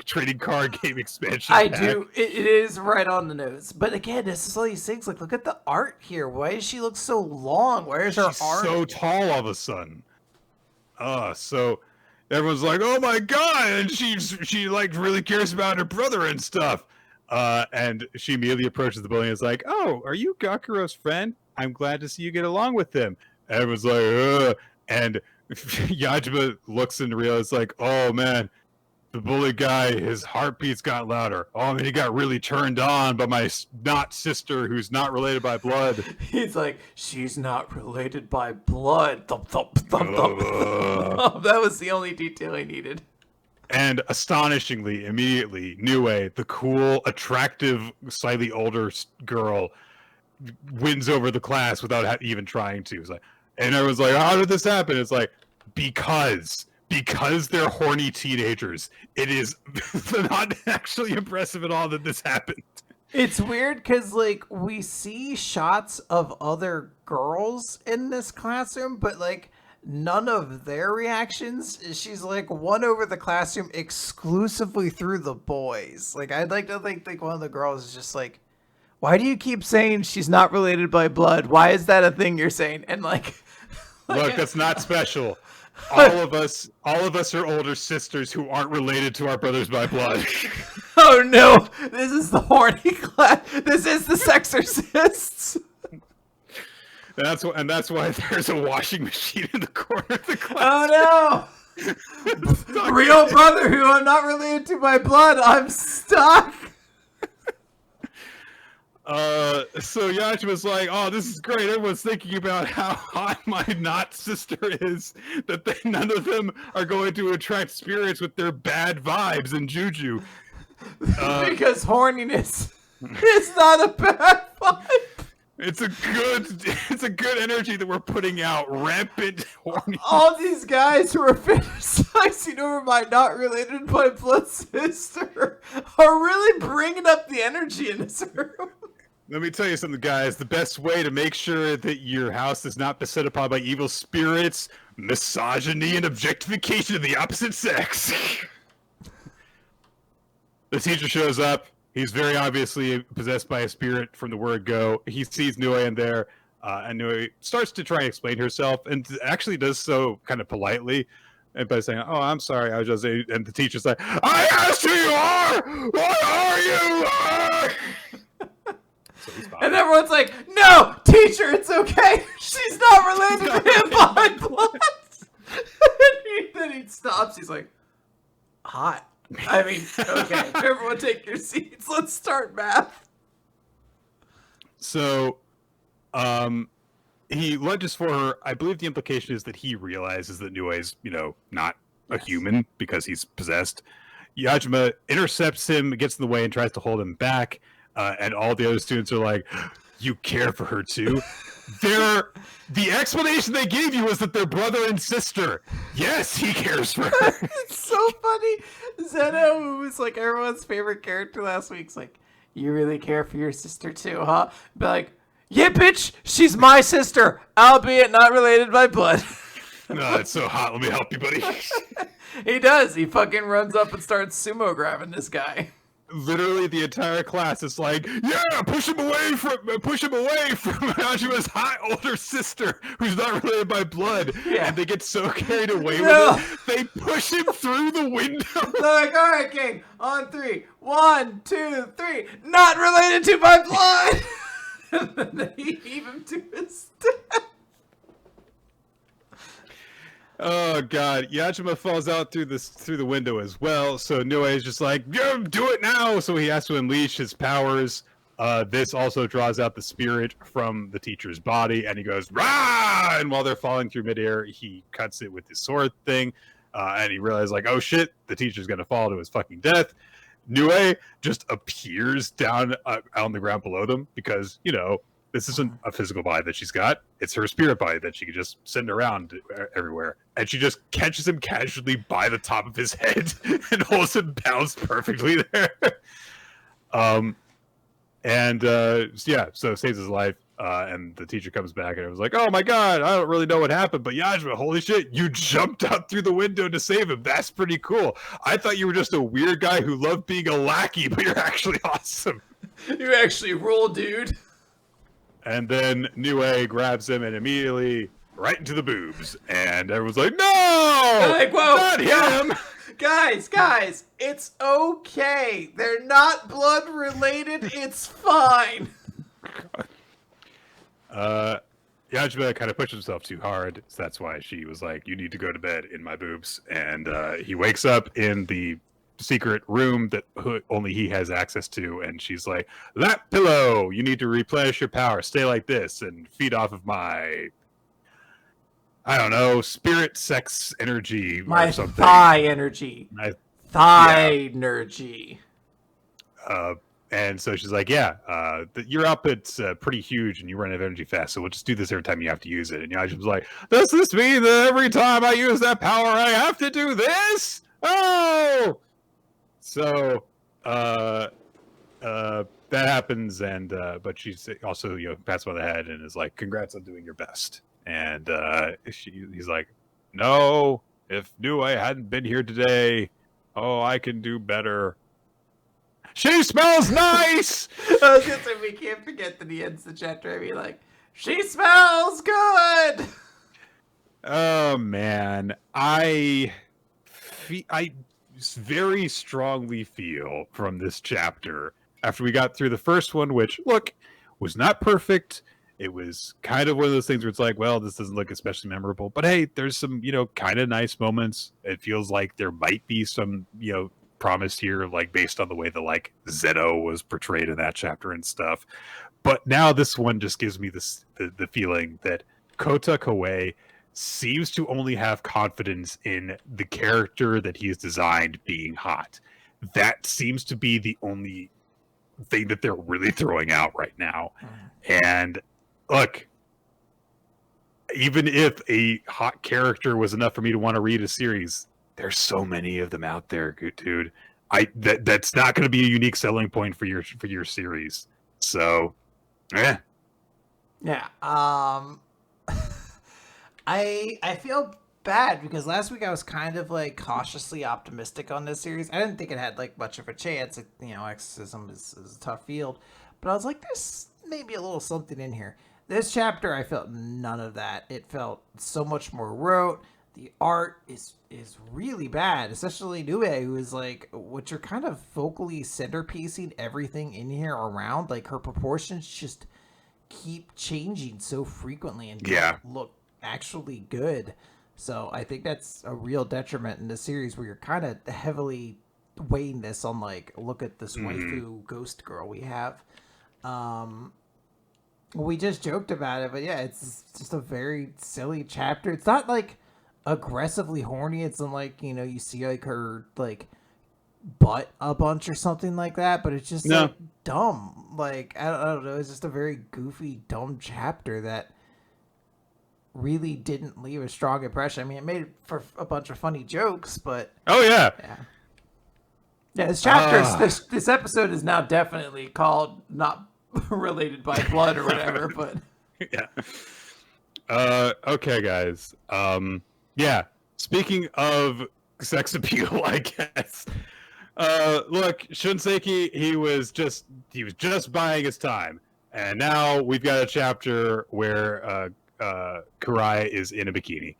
trading card game expansion pack. It is right on the nose. But again, this is all these things. Like, look at the art here. Why does she look so long? Where is her arm? So tall all of a sudden. So everyone's like, oh my god, and she like really cares about her brother and stuff. And she immediately approaches the bully and is like, oh, are you Gakuro's friend? I'm glad to see you get along with him. Everyone's like, ugh. And Yajima looks and realizes like, oh man, the bully guy, his heartbeats got louder. Oh, I mean, he got really turned on by my not sister who's not related by blood. He's like, she's not related by blood. Thump, thump, thump, thump. Oh, that was the only detail I needed. And astonishingly, immediately, Nue, the cool, attractive, slightly older girl, wins over the class without even trying to. It's like, and everyone's like, how did this happen? It's like, because they're horny teenagers. It is not actually impressive at all that this happened. It's weird because, like, we see shots of other girls in this classroom, but, like, none of their reactions. She's like won over the classroom exclusively through the boys. Like, I'd like to think like one of the girls is just like, why do you keep saying she's not related by blood? Why is that a thing you're saying? And like look, that's not special. All of us are older sisters who aren't related to our brothers by blood. Oh no, this is the horny class. This is the Exorcists. That's why there's a washing machine in the corner of the class. Oh no! Real brother who I'm not related to by blood. I'm stuck. So Yajima's like, oh, this is great. Everyone's thinking about how hot my not sister is. That none of them are going to attract spirits with their bad vibes and juju. Because horniness is not a bad vibe. It's a good energy that we're putting out. Rampant horny. All these guys who are fantasizing over my not related by blood sister are really bringing up the energy in this room. Let me tell you something, guys. The best way to make sure that your house is not beset upon by evil spirits, misogyny, and objectification of the opposite sex. The teacher shows up. He's very obviously possessed by a spirit from the word go. He sees Nue in there, and Nue starts to try and explain herself, and actually does so kind of politely, and by saying, "Oh, I'm sorry, I was just," and the teacher's like, "I asked who you are. What are you?" So he's fine. And everyone's like, "No, Teacher, it's okay. She's not related to him by blood. Then he stops. He's like, hot. I mean, okay. Everyone take your seats. Let's start math. So, he lunges for her. I believe the implication is that he realizes that Nue's, not a human because he's possessed. Yajima intercepts him, gets in the way, and tries to hold him back. And all the other students are like, "You care for her too?" The explanation they gave you was that they're brother and sister. Yes, he cares for her. It's so funny. Zeno, who was like everyone's favorite character last week, is like, "You really care for your sister too, huh?" But like, "Yeah, bitch, she's my sister, albeit not related by blood." No, it's so hot. Let me help you, buddy. He does. He fucking runs up and starts sumo grabbing this guy. Literally, the entire class is like, "Yeah, push him away from Hajima's hot older sister, who's not related by blood." Yeah. And they get so carried away with it, they push him through the window. They're like, "All right, King, on 3. 1, 2, 3. Not related to by blood." And then they heave him to his death. Oh god, Yajima falls out through the window as well. So Nue is just like, "Yeah, do it now!" So he has to unleash his powers. This also draws out the spirit from the teacher's body, and he goes, "Rah!" And while they're falling through midair, he cuts it with his sword thing, and he realizes, like, "Oh shit, the teacher's gonna fall to his fucking death." Nue just appears down on the ground below them because, this isn't a physical body that she's got. It's her spirit body that she can just send around everywhere. And she just catches him casually by the top of his head and holds him balanced perfectly there. So saves his life. And the teacher comes back and it was like, "Oh my god, I don't really know what happened, but Yajima, holy shit, you jumped out through the window to save him. That's pretty cool. I thought you were just a weird guy who loved being a lackey, but you're actually awesome. You actually rule, dude." And then Nue grabs him and immediately right into the boobs. And everyone's like, "No! They're like, "Whoa, not him!" Guys, it's okay. They're not blood related. It's fine. Yajima kind of pushed himself too hard. So that's why she was like, "You need to go to bed in my boobs." And he wakes up in the secret room that only he has access to, and she's like, "That pillow, you need to replenish your power, stay like this and feed off of my, I don't know, spirit sex energy My or something." thigh energy. Energy. And so she's like, "Yeah, your output's pretty huge and you run out of energy fast, so we'll just do this every time you have to use it." And Yajima's like, "Does this mean that every time I use that power I have to do this? Oh!" So, that happens, and but she's also, pats him on the head and is like, "Congrats on doing your best." And he's like, "No, if Nue hadn't been here today, I can do better. She smells nice." I was gonna say, we can't forget that he ends the chapter and be like, "She smells good." Oh man, I very strongly feel from this chapter, after we got through the first one, which, look, was not perfect. It was kind of one of those things where it's like, well, this doesn't look especially memorable, but hey, there's some, kind of nice moments. It feels like there might be some, promise here, like based on the way that like Zeno was portrayed in that chapter and stuff. But now this one just gives me the feeling that Kota Koei seems to only have confidence in the character that he's designed being hot. That seems to be the only thing that they're really throwing out right now. And look, even if a hot character was enough for me to want to read a series, there's so many of them out there, dude. That's not going to be a unique selling point for your series. So, yeah. I feel bad because last week I was kind of like cautiously optimistic on this series. I didn't think it had like much of a chance. Exorcism is a tough field, but I was like, there's maybe a little something in here. This chapter, I felt none of that. It felt so much more rote. The art is really bad, especially Nue, who is like, what you're kind of vocally centerpiecing everything in here around. Like, her proportions just keep changing so frequently and Yeah. look actually good. So I think that's a real detriment in the series where you're kind of heavily weighing this on like, look at this waifu ghost girl we have. We just joked about it, but yeah, it's just a very silly chapter. It's not like aggressively horny. It's like, you know, you see like her like butt a bunch or something like that, but it's just like dumb. Like I don't know. It's just a very goofy, dumb chapter that really didn't leave a strong impression. I mean, it made for a bunch of funny jokes, but yeah. This chapter, this episode is now definitely called not related by blood or whatever, but okay, guys. Speaking of sex appeal, I guess. Look, Shunseki, he was just buying his time, and now we've got a chapter where Karai is in a bikini.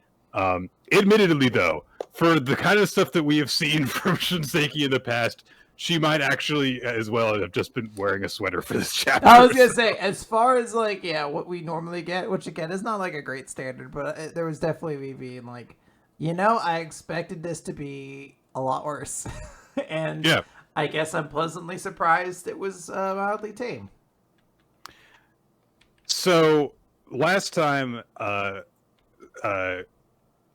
Admittedly, though, for the kind of stuff that we have seen from Shunseki in the past, she might actually, as well, have just been wearing a sweater for this chapter. I was gonna say, as far as like, what we normally get, which again is not like a great standard, but there was definitely me being like, I expected this to be a lot worse, and I guess I'm pleasantly surprised it was mildly tame. So last time,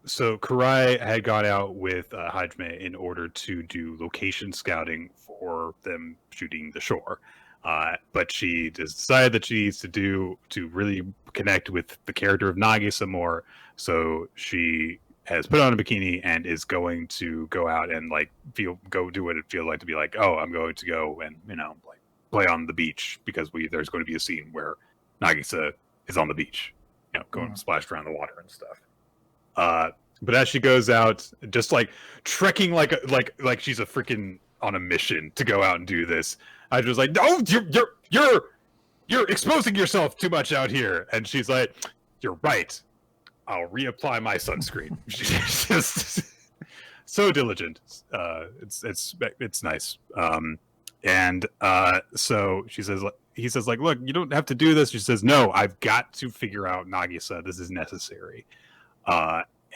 so Karai had gone out with Hajime in order to do location scouting for them shooting the shore. But she decided that she needs to really connect with the character of Nagisa more. So she has put on a bikini and is going to go out and like go do what it feels like to be like, oh, I'm going to go and like play on the beach because there's going to be a scene where Nagisa is on the beach, going splashed around the water and stuff. But as she goes out, just like trekking like she's a freaking on a mission to go out and do this, I was like, "No, you're exposing yourself too much out here." And she's like, "You're right. I'll reapply my sunscreen." She's just so diligent. It's nice. So he says, like, "Look, you don't have to do this." She says, "No, I've got to figure out Nagisa. This is necessary."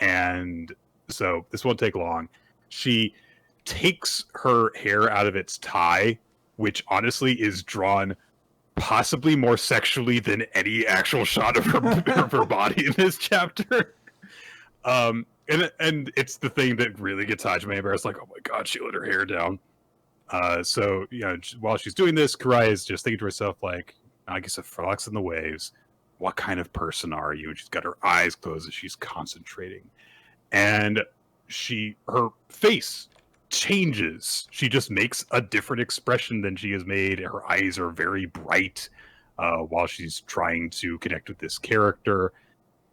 And so this won't take long. She takes her hair out of its tie, which honestly is drawn possibly more sexually than any actual shot of her body in this chapter. And it's the thing that really gets Hajime embarrassed. Like, oh my god, she let her hair down. So while she's doing this, Karai is just thinking to herself, like, I guess it frolics in the waves. What kind of person are you? And she's got her eyes closed as she's concentrating. And her face changes. She just makes a different expression than she has made. Her eyes are very bright while she's trying to connect with this character.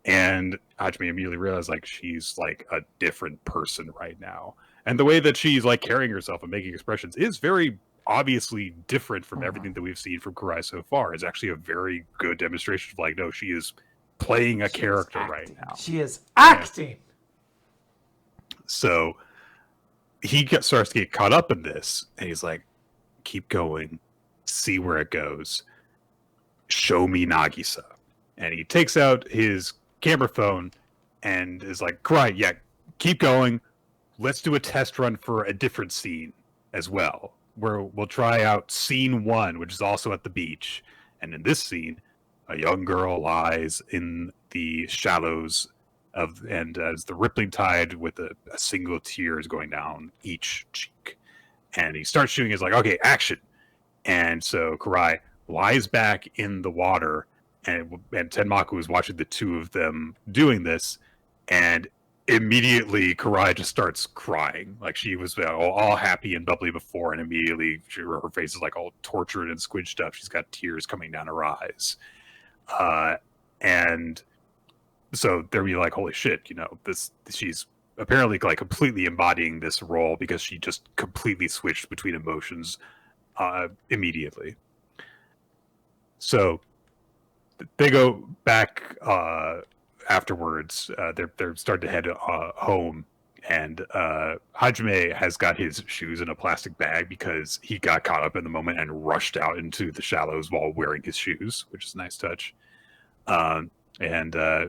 And Hajime immediately realized, like, she's like a different person right now. And the way that she's like carrying herself and making expressions is very obviously different from everything that we've seen from Karai so far. Is actually a very good demonstration of like, no, she is playing a character right now. She is acting. So he starts to get caught up in this, and he's like, keep going, see where it goes, show me Nagisa. And he takes out his camera phone and is like, Karai, keep going, let's do a test run for a different scene as well, where we'll try out scene 1, which is also at the beach. And in this scene, a young girl lies in the shallows and as the rippling tide with a single tear is going down each cheek. And he starts shooting. He's like, okay, action. And so Karai lies back in the water, and Tenmaku is watching the two of them doing this, and immediately Karai just starts crying. Like, she was all happy and bubbly before, and immediately her face is like all tortured and squidged up. She's got tears coming down her eyes. And so they're like, holy shit, she's apparently like completely embodying this role because she just completely switched between emotions immediately. So they go back afterwards. They're starting to head home, And Hajime has got his shoes in a plastic bag because he got caught up in the moment and rushed out into the shallows while wearing his shoes, which is a nice touch. And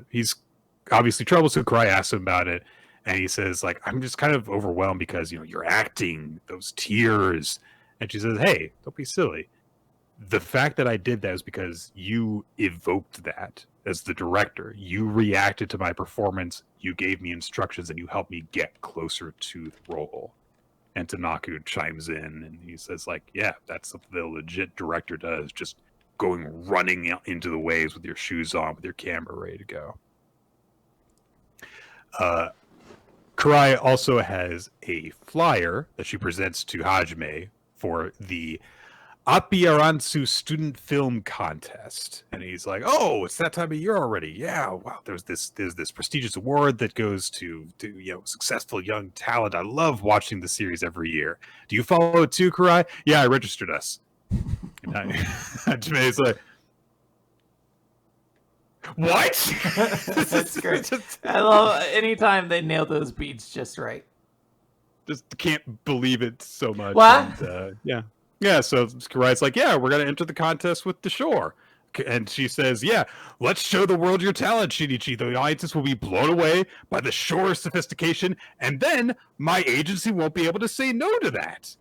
he's obviously troubled, so Karai asks him about it, and he says, like, I'm just kind of overwhelmed because, you're acting, those tears. And she says, hey, don't be silly. The fact that I did that is because you evoked that as the director. You reacted to my performance, you gave me instructions, and you helped me get closer to the role. And Tenmaku chimes in, and he says, like, yeah, that's what the legit director does, just going running into the waves with your shoes on, with your camera ready to go. Karai also has a flyer that she presents to Hajime for the Apiaransu Student Film Contest, and he's like, "Oh, it's that time of year already! Yeah, wow. There's this prestigious award that goes to successful young talent. I love watching the series every year. Do you follow it too, Karai? Yeah, I registered us." And Hajime's like, "What?" That's great. I love anytime they nail those beats just right. Just can't believe it so much. What? And, yeah. So Karai's like, "Yeah, we're gonna enter the contest with the shore." And she says, "Yeah, let's show the world your talent, Shinichi. The audiences will be blown away by the shore's sophistication, and then my agency won't be able to say no to that."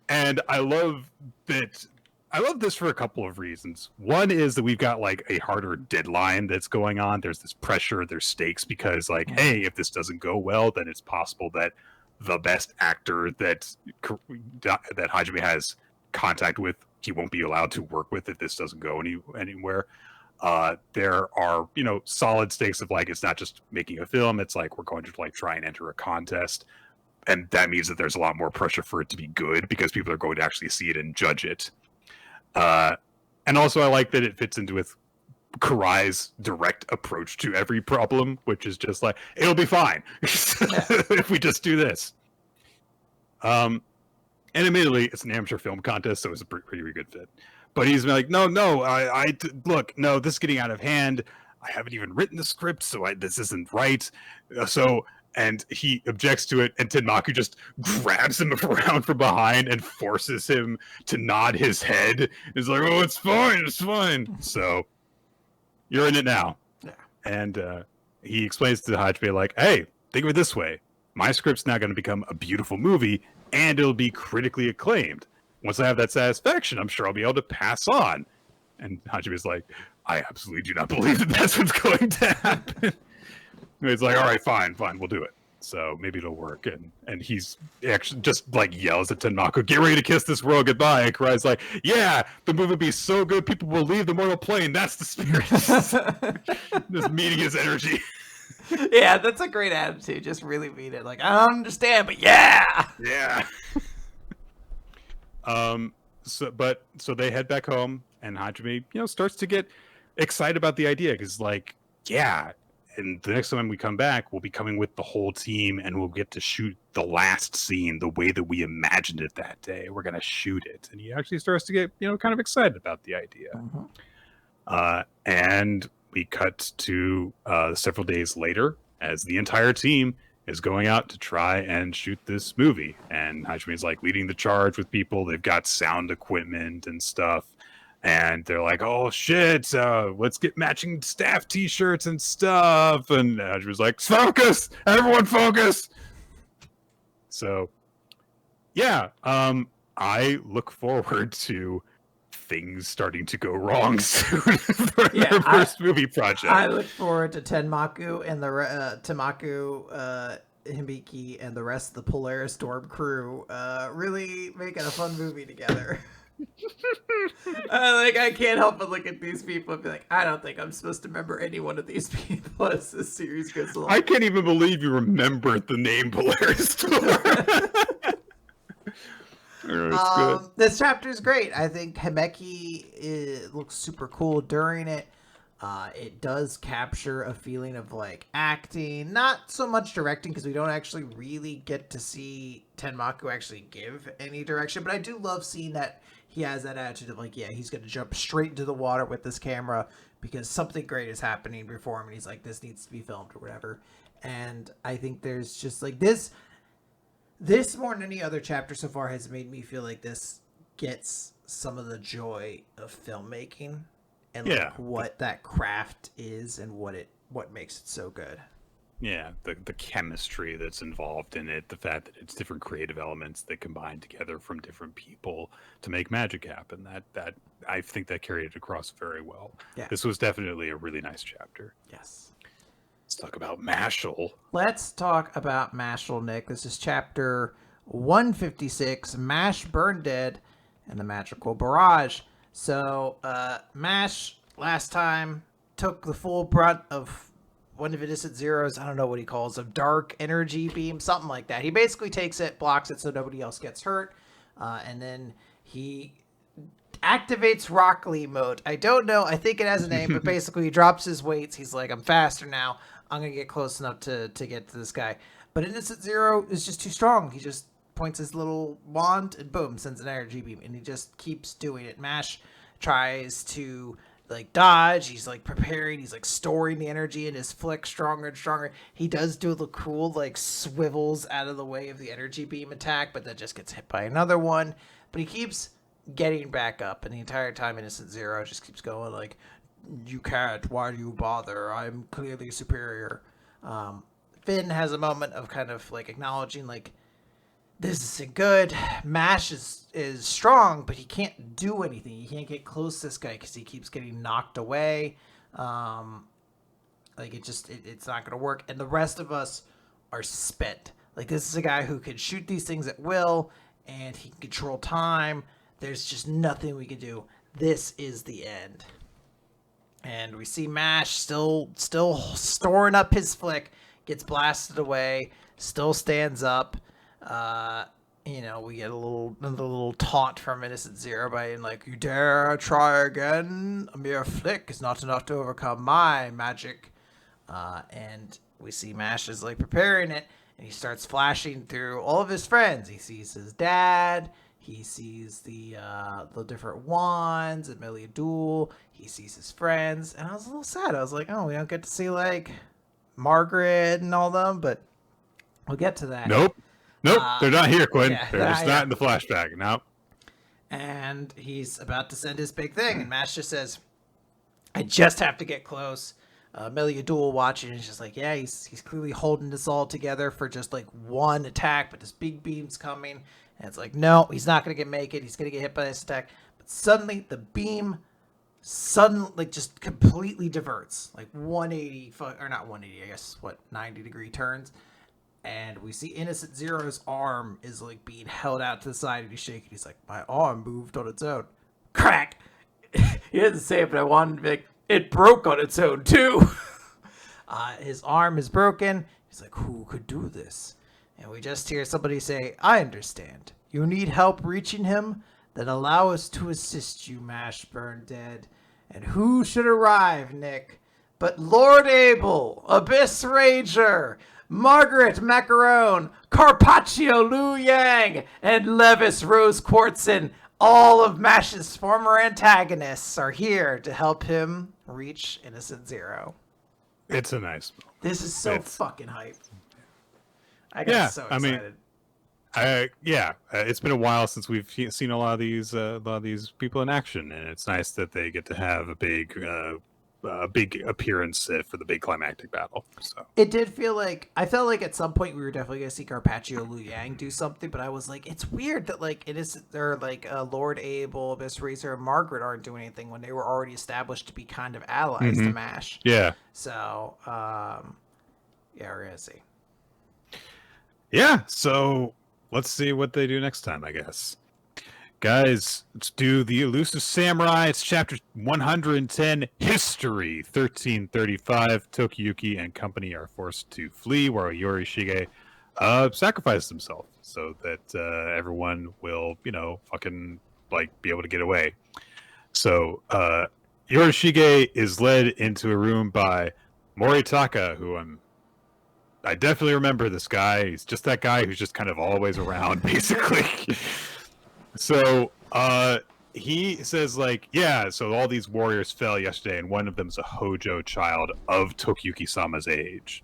And I love that. I love this for a couple of reasons. One is that we've got like a harder deadline that's going on. There's this pressure, there's stakes, because like, hey, if this doesn't go well, then it's possible that the best actor that Hajime has contact with, he won't be allowed to work with if this doesn't go anywhere. There are, solid stakes of like, it's not just making a film. It's like, we're going to like try and enter a contest. And that means that there's a lot more pressure for it to be good because people are going to actually see it and judge it. And also I like that it fits into with Karai's direct approach to every problem, which is just like, it'll be fine if we just do this. And admittedly, it's an amateur film contest, so it's a pretty good fit. But he's like, no, look, no, this is getting out of hand. I haven't even written the script, so this isn't right. And he objects to it, and Tenmaku just grabs him around from behind and forces him to nod his head. He's like, oh, it's fine. So you're in it now. Yeah. And he explains to Hajime, like, hey, think of it this way. My script's now going to become a beautiful movie, and it'll be critically acclaimed. Once I have that satisfaction, I'm sure I'll be able to pass on. And Hajime's like, I absolutely do not believe that that's what's going to happen. He's like, all right, fine, we'll do it. So maybe it'll work. And he's actually just like yells at Tenmaku, get ready to kiss this world goodbye. And Karai's like, yeah, the movie will be so good, people will leave the mortal plane. That's the spirit. Just meeting his energy. Yeah, that's a great attitude. Just really mean it. Like, I don't understand, but yeah. Yeah. So they head back home, and Hajime, starts to get excited about the idea because, like, yeah. And the next time we come back, we'll be coming with the whole team, and we'll get to shoot the last scene the way that we imagined it that day. We're going to shoot it. And he actually starts to get, kind of excited about the idea. Mm-hmm. And we cut to several days later as the entire team is going out to try and shoot this movie. And Hajime's like leading the charge with people. They've got sound equipment and stuff. And they're like, oh, shit, let's get matching staff T-shirts and stuff. And Hajime's like, focus! Everyone focus! So, yeah, I look forward to things starting to go wrong soon for their first movie project. I look forward to Tenmaku and the Tenmaku, Hibiki, and the rest of the Polaris Storm crew really making a fun movie together. I can't help but look at these people and be like, I don't think I'm supposed to remember any one of these people as this series goes along. I can't even believe you remembered the name Polaris Storm. This chapter is great. I think Hibiki looks super cool during it. It does capture a feeling of like acting, not so much directing because we don't actually really get to see Tenmaku actually give any direction, but I do love seeing that he has that attitude of like, yeah, he's going to jump straight into the water with this camera because something great is happening before him, and he's like, this needs to be filmed or whatever. And I think there's just like this more than any other chapter so far has made me feel like this gets some of the joy of filmmaking and like what that craft is and what makes it so good. Yeah, the chemistry that's involved in it, the fact that it's different creative elements that combine together from different people to make magic happen. That I think that carried it across very well. Yeah. This was definitely a really nice chapter. Yes. Let's talk about Mashle. Let's talk about Mashle, Nick. This is chapter 156, Mash Burn Dead and the Magical Barrage. So, Mash last time took the full brunt of one of Innocent Zero's, I don't know what he calls them, dark energy beam, something like that. He basically takes it, blocks it so nobody else gets hurt, and then he activates Rock Lee mode. I don't know, I think it has a name, but basically he drops his weights. He's like, I'm faster now. I'm going to get close enough to get to this guy. But Innocent Zero is just too strong. He just points his little wand and boom, sends an energy beam. And he just keeps doing it. Mash tries to like dodge. He's like preparing. He's like storing the energy in his flick stronger and stronger. He does do the cool like swivels out of the way of the energy beam attack, but that just gets hit by another one. But he keeps getting back up. And the entire time Innocent Zero just keeps going like, you can't, why do you bother, I'm clearly superior. Finn has a moment of kind of like acknowledging like, this isn't good. Mash is strong, but he can't do anything. He can't get close to this guy because he keeps getting knocked away. Like it's not gonna work. And the rest of us are spent. Like this is a guy who can shoot these things at will and he can control time. There's just nothing we can do. This is the end. And we see Mash still storing up his flick, gets blasted away, still stands up. We get a little taunt from Innocent Zero by being like, you dare try again? A mere flick is not enough to overcome my magic. And we see Mash is like preparing it, and he starts flashing through all of his friends. He sees his dad. He sees the different wands, Amelia Duel. He sees his friends, and I was a little sad. I was like, oh, we don't get to see like Margaret and all them, but we'll get to that. Nope, they're not here, Quinn. Yeah, they're just not in the flashback. Nope. And he's about to send his big thing, and Mash just says, I just have to get close. Amelia Duel watching, and she's like, yeah, he's clearly holding this all together for just like one attack, but this big beam's coming. And it's like, no, he's not going to make it. He's going to get hit by this attack. But suddenly, the beam just completely diverts. Like 180, or not 180, I guess, 90-degree turns. And we see Innocent Zero's arm is like being held out to the side, and he's shaking. He's like, my arm moved on its own. Crack! He didn't say it, but I wanted to be like, it broke on its own, too. His arm is broken. He's like, who could do this? And we just hear somebody say, I understand. You need help reaching him? Then allow us to assist you, Mash Burn Dead. And who should arrive, Nick? But Lord Abel, Abyss Ranger, Margaret Macaron, Carpaccio Liu Yang, and Levis Rose Quartzen. All of Mash's former antagonists are here to help him reach Innocent Zero. It's a nice moment. This is so fucking hype. I got so excited. It's been a while since we've seen a lot of these people in action, and it's nice that they get to have a big appearance for the big climactic battle. So it did feel like, I felt like at some point we were definitely gonna see Carpaccio Liu Yang do something, but I was like, it's weird that like it is they're like Lord Abel, Abyss Razor, and Margaret aren't doing anything when they were already established to be kind of allies to Mash. Yeah. So we're gonna see. Yeah, so let's see what they do next time, I guess. Guys, let's do the Elusive Samurai. It's chapter 110, History. 1335, Tokiyuki and company are forced to flee, where Yorishige sacrificed himself so that everyone will, fucking, be able to get away. So, Yorishige is led into a room by Moritaka, who I definitely remember this guy. He's just that guy who's just kind of always around, basically. So he says, so all these warriors fell yesterday, and one of them's a Hojo child of Tokiyuki-sama's age.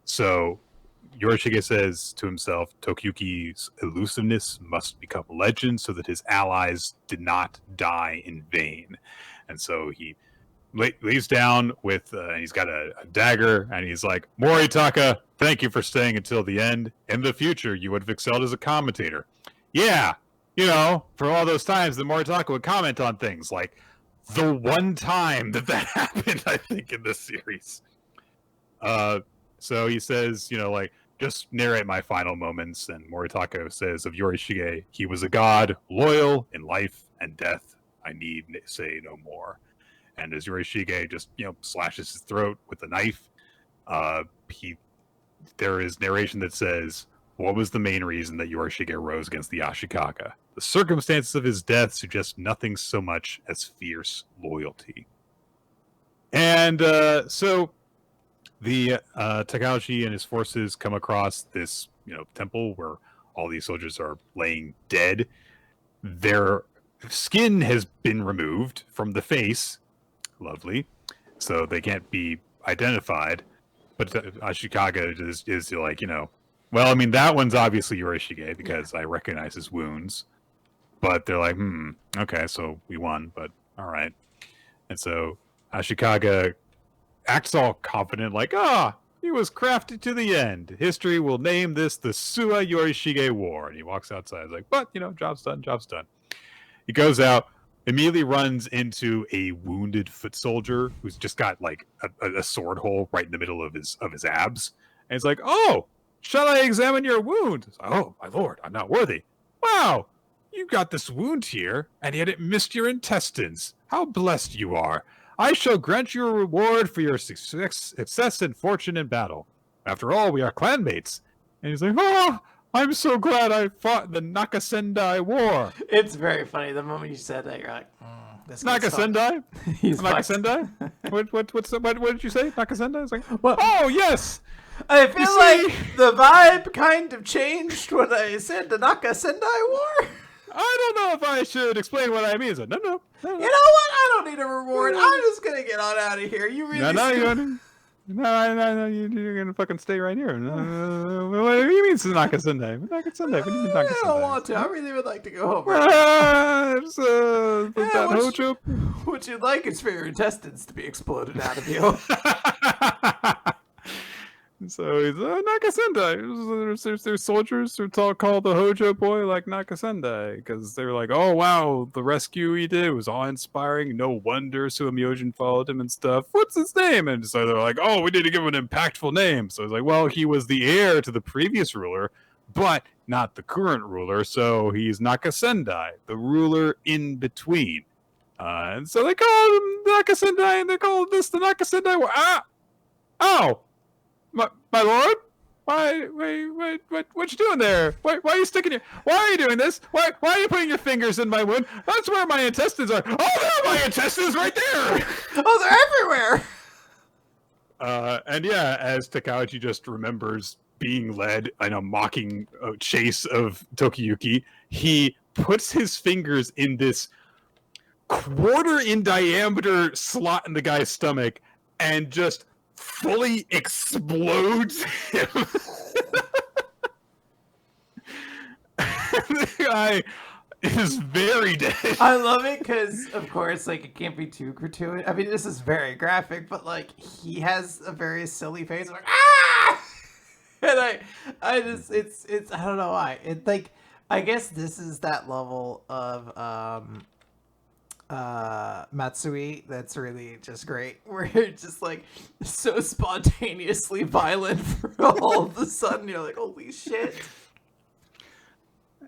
So Yorishige says to himself, Tokiyuki's elusiveness must become legend so that his allies did not die in vain. And so he lays down with, he's got a dagger, and he's like, Moritaka, thank you for staying until the end. In the future, you would have excelled as a commentator. Yeah, for all those times that Moritaka would comment on things, like the one time that happened, I think, in this series. So he says, just narrate my final moments. And Moritaka says of Yorishige, he was a god, loyal in life and death. I need say no more. And as Yorishige just, slashes his throat with a knife, there is narration that says, what was the main reason that Yorishige rose against the Ashikaga? The circumstances of his death suggest nothing so much as fierce loyalty. And so the Takauji and his forces come across this, temple where all these soldiers are laying dead. Their skin has been removed from the face. Lovely. So they can't be identified. But Ashikaga is like, well, I mean, that one's obviously Yorishige because I recognize his wounds. But they're like, okay, so we won, but all right. And so Ashikaga acts all confident, like, he was crafted to the end. History will name this the Suwa Yorishige War. And he walks outside, he's like, but, job's done. He goes out, immediately runs into a wounded foot soldier who's just got, like, a sword hole right in the middle of his abs. And he's like, oh, shall I examine your wound? Oh, my lord, I'm not worthy. Wow, you got this wound here, and yet it missed your intestines. How blessed you are. I shall grant you a reward for your success and fortune in battle. After all, we are clanmates. And he's like, oh, I'm so glad I fought the Nakasendai War. It's very funny. The moment you said that, you're like, this Nakasendai? He's Nakasendai? What did you say? Nakasendai? It's like, oh, yes. I feel like the vibe kind of changed when I said the Nakasendai War. I don't know if I should explain what I mean. So, no. You know what? I don't need a reward. I'm just gonna get on out of here. You really? No, you're gonna fucking stay right here. What do you mean, Nakasendai? Nakasendai? What do you mean, Nakasendai? I don't want to. I really would like to go home. What you'd like is for your intestines to be exploded out of you. So he's Nakasendai. There's soldiers who call the Hojo boy like Nakasendai because they're like, oh wow, the rescue he did was awe inspiring. No wonder Suamyojin followed him and stuff. What's his name? And so they're like, oh, we need to give him an impactful name. So he's like, well, he was the heir to the previous ruler, but not the current ruler. So he's Nakasendai, the ruler in between. And so they call him Nakasendai, and they call this the Nakasendai. Oh. My lord? Wait, what you doing there? Why are you sticking your... Why are you doing this? Why are you putting your fingers in my wound? That's where my intestines are. Oh, there are my intestines right there! Oh, they're everywhere! And yeah, as Takauji just remembers being led in a mocking chase of Tokiyuki, he puts his fingers in this quarter in diameter slot in the guy's stomach and just fully explodes him. The guy is very dead. I love it because, of course, like, it can't be too gratuitous. I mean, this is very graphic, but, like, he has a very silly face. Like, ah! And I just, it's, I don't know why. It, like, I guess this is that level of, Matsui that's really just great, where you're just like so spontaneously violent for all of a sudden you're like, holy shit.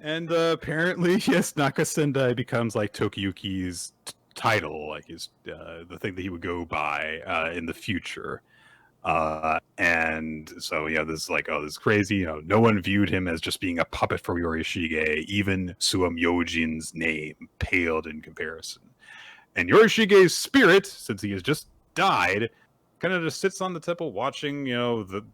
And apparently, yes, Nakasendai becomes like Tokiyuki's title, like his the thing that he would go by in the future. And so yeah, this is like, oh, this is crazy. No one viewed him as just being a puppet for Yorishige. Even Suamyojin's name paled in comparison. And Yorishige's spirit, since he has just died, kind of just sits on the temple watching, the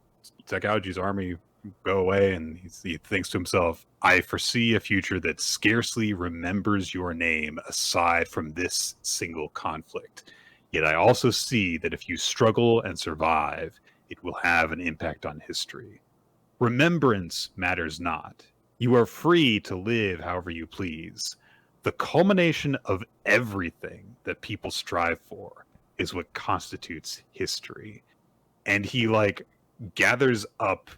Takauji's army go away, and he thinks to himself, I foresee a future that scarcely remembers your name aside from this single conflict. Yet I also see that if you struggle and survive, it will have an impact on history. Remembrance matters not. You are free to live however you please. The culmination of everything that people strive for is what constitutes history. And he like gathers up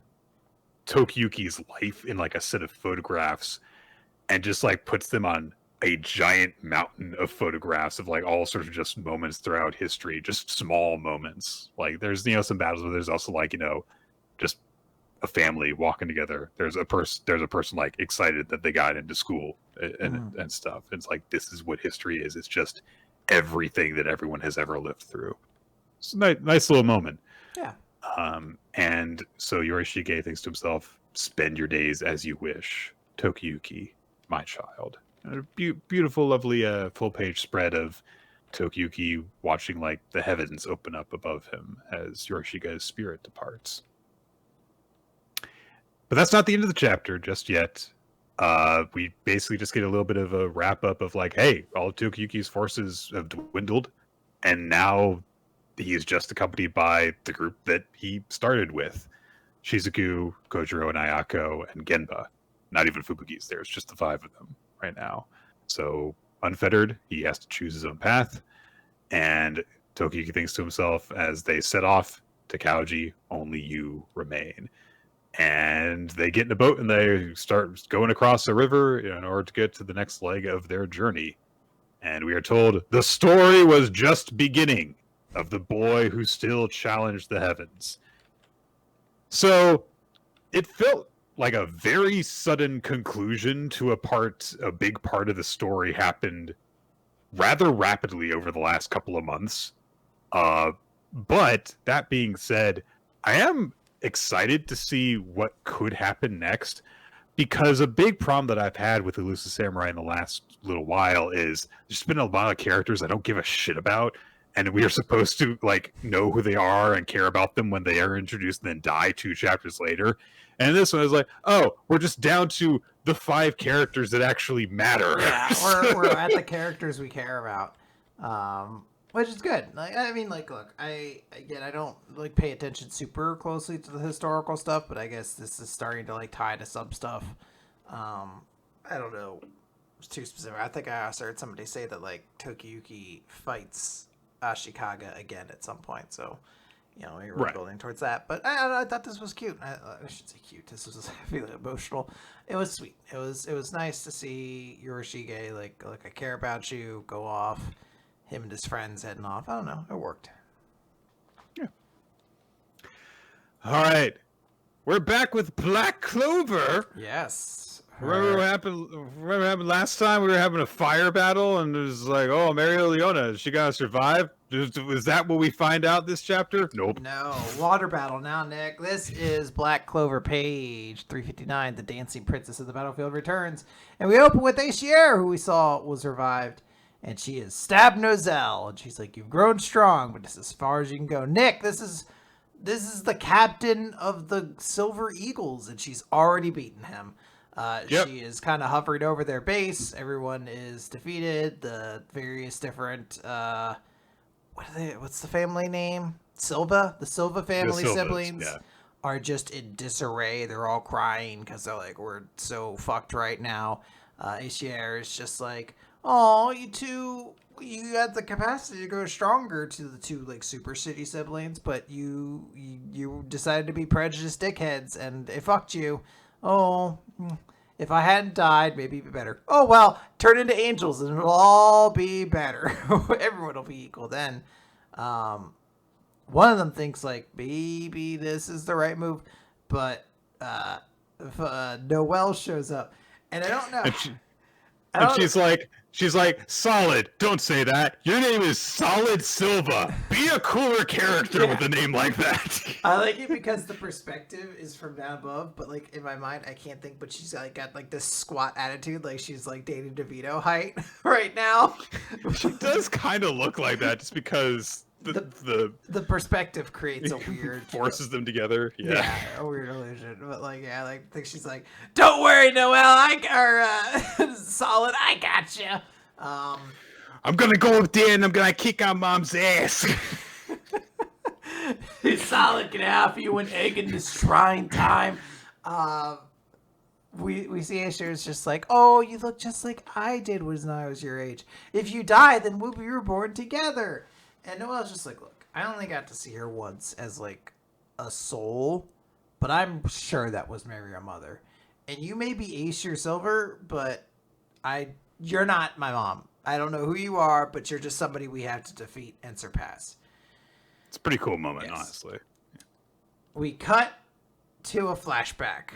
Tokiyuki's life in like a set of photographs and just like puts them on a giant mountain of photographs of like all sorts of just moments throughout history, just small moments. Like there's, you know, some battles, but there's also like, you know, just a family walking together. There's a person like excited that they got into school and stuff. It's like, this is what history is. It's just everything that everyone has ever lived through. It's a nice little moment. Yeah. And so Yorishige thinks to himself, spend your days as you wish, Tokiyuki, my child. And a beautiful, lovely full page spread of Tokiyuki watching like the heavens open up above him as Yorishige's spirit departs. But that's not the end of the chapter just yet. We basically just get a little bit of a wrap up of like, hey, all of Tokiyuki's forces have dwindled, and now he is just accompanied by the group that he started with. Shizuku, Kojiro, and Ayako, and Genba. Not even Fubuki's there. It's just the 5 of them right now. So, unfettered, he has to choose his own path. And Tokiyuki thinks to himself as they set off to Kaoji, only you remain. And they get in a boat and they start going across a river in order to get to the next leg of their journey. And we are told the story was just beginning of the boy who still challenged the heavens. So it felt like a very sudden conclusion to a big part of the story happened rather rapidly over the last couple of months. But that being said, I am excited to see what could happen next, because a big problem that I've had with Elusive Samurai in the last little while is there's been a lot of characters I don't give a shit about, and we are supposed to like know who they are and care about them when they are introduced and then die 2 chapters later. And this one is like, oh, we're just down to the 5 characters that actually matter. Yeah, we're at the characters we care about, which is good. Like, I mean, like, look, I don't like pay attention super closely to the historical stuff, but I guess this is starting to like tie to some stuff. I don't know, it's too specific. I think I also heard somebody say that like Tokiyuki fights Ashikaga again at some point, so you know we're right. Building towards that. But I thought this was cute. I should say cute. This was really emotional. It was sweet. It was nice to see Yorishige like I care about you go off. Him and his friends heading off. I don't know. It worked. Yeah. All right, we're back with Black Clover. Yes. Remember what happened last time? We were having a fire battle, and it was like, oh, Mario Leona, is she gonna survive? Was that what we find out this chapter? Nope. No, water battle now, Nick. This is Black Clover, page 359. The dancing princess of the battlefield returns, and we open with Aishier, who we saw was revived, and she is stabbed Nozel, and she's like, "You've grown strong, but this is as far as you can go." Nick, this is the captain of the Silver Eagles, and she's already beaten him. Yep. She is kind of hovering over their base. Everyone is defeated. The various different, what's the family name? Silva? The Silva family siblings are just in disarray. They're all crying because they're like, we're so fucked right now. Aishier is just like, oh, you had the capacity to grow stronger to the 2 like super city siblings, but you decided to be prejudiced dickheads and they fucked you. Oh, if I hadn't died, maybe it'd be better. Oh, well, turn into angels and it'll all be better. Everyone will be equal then. One of them thinks, like, maybe this is the right move. But Noelle shows up. And I don't know. She's like, Solid, don't say that. Your name is Solid Silva. Be a cooler character with a name like that. I like it because the perspective is from down above, but like in my mind, I can't think, but she's like got like this squat attitude, like she's like dating DeVito height right now. She does kind of look like that just because the perspective creates a weird forces them together. Yeah, a weird illusion. But like, yeah, like I think she's like, "Don't worry, Noelle, Solid, I got you." I'm gonna go up there and I'm gonna kick our mom's ass. He's solid can have you an egg in this trying time. We see Aesir's just like, oh, you look just like I did when I was your age. If you die, then we'll be reborn together. And Noelle's just like, look, I only got to see her once as like a soul, but I'm sure that was Mary, your mother. And you may be Aesir Silver, but you're not my mom. I don't know who you are, but you're just somebody we have to defeat and surpass. It's a pretty cool moment, honestly. We cut to a flashback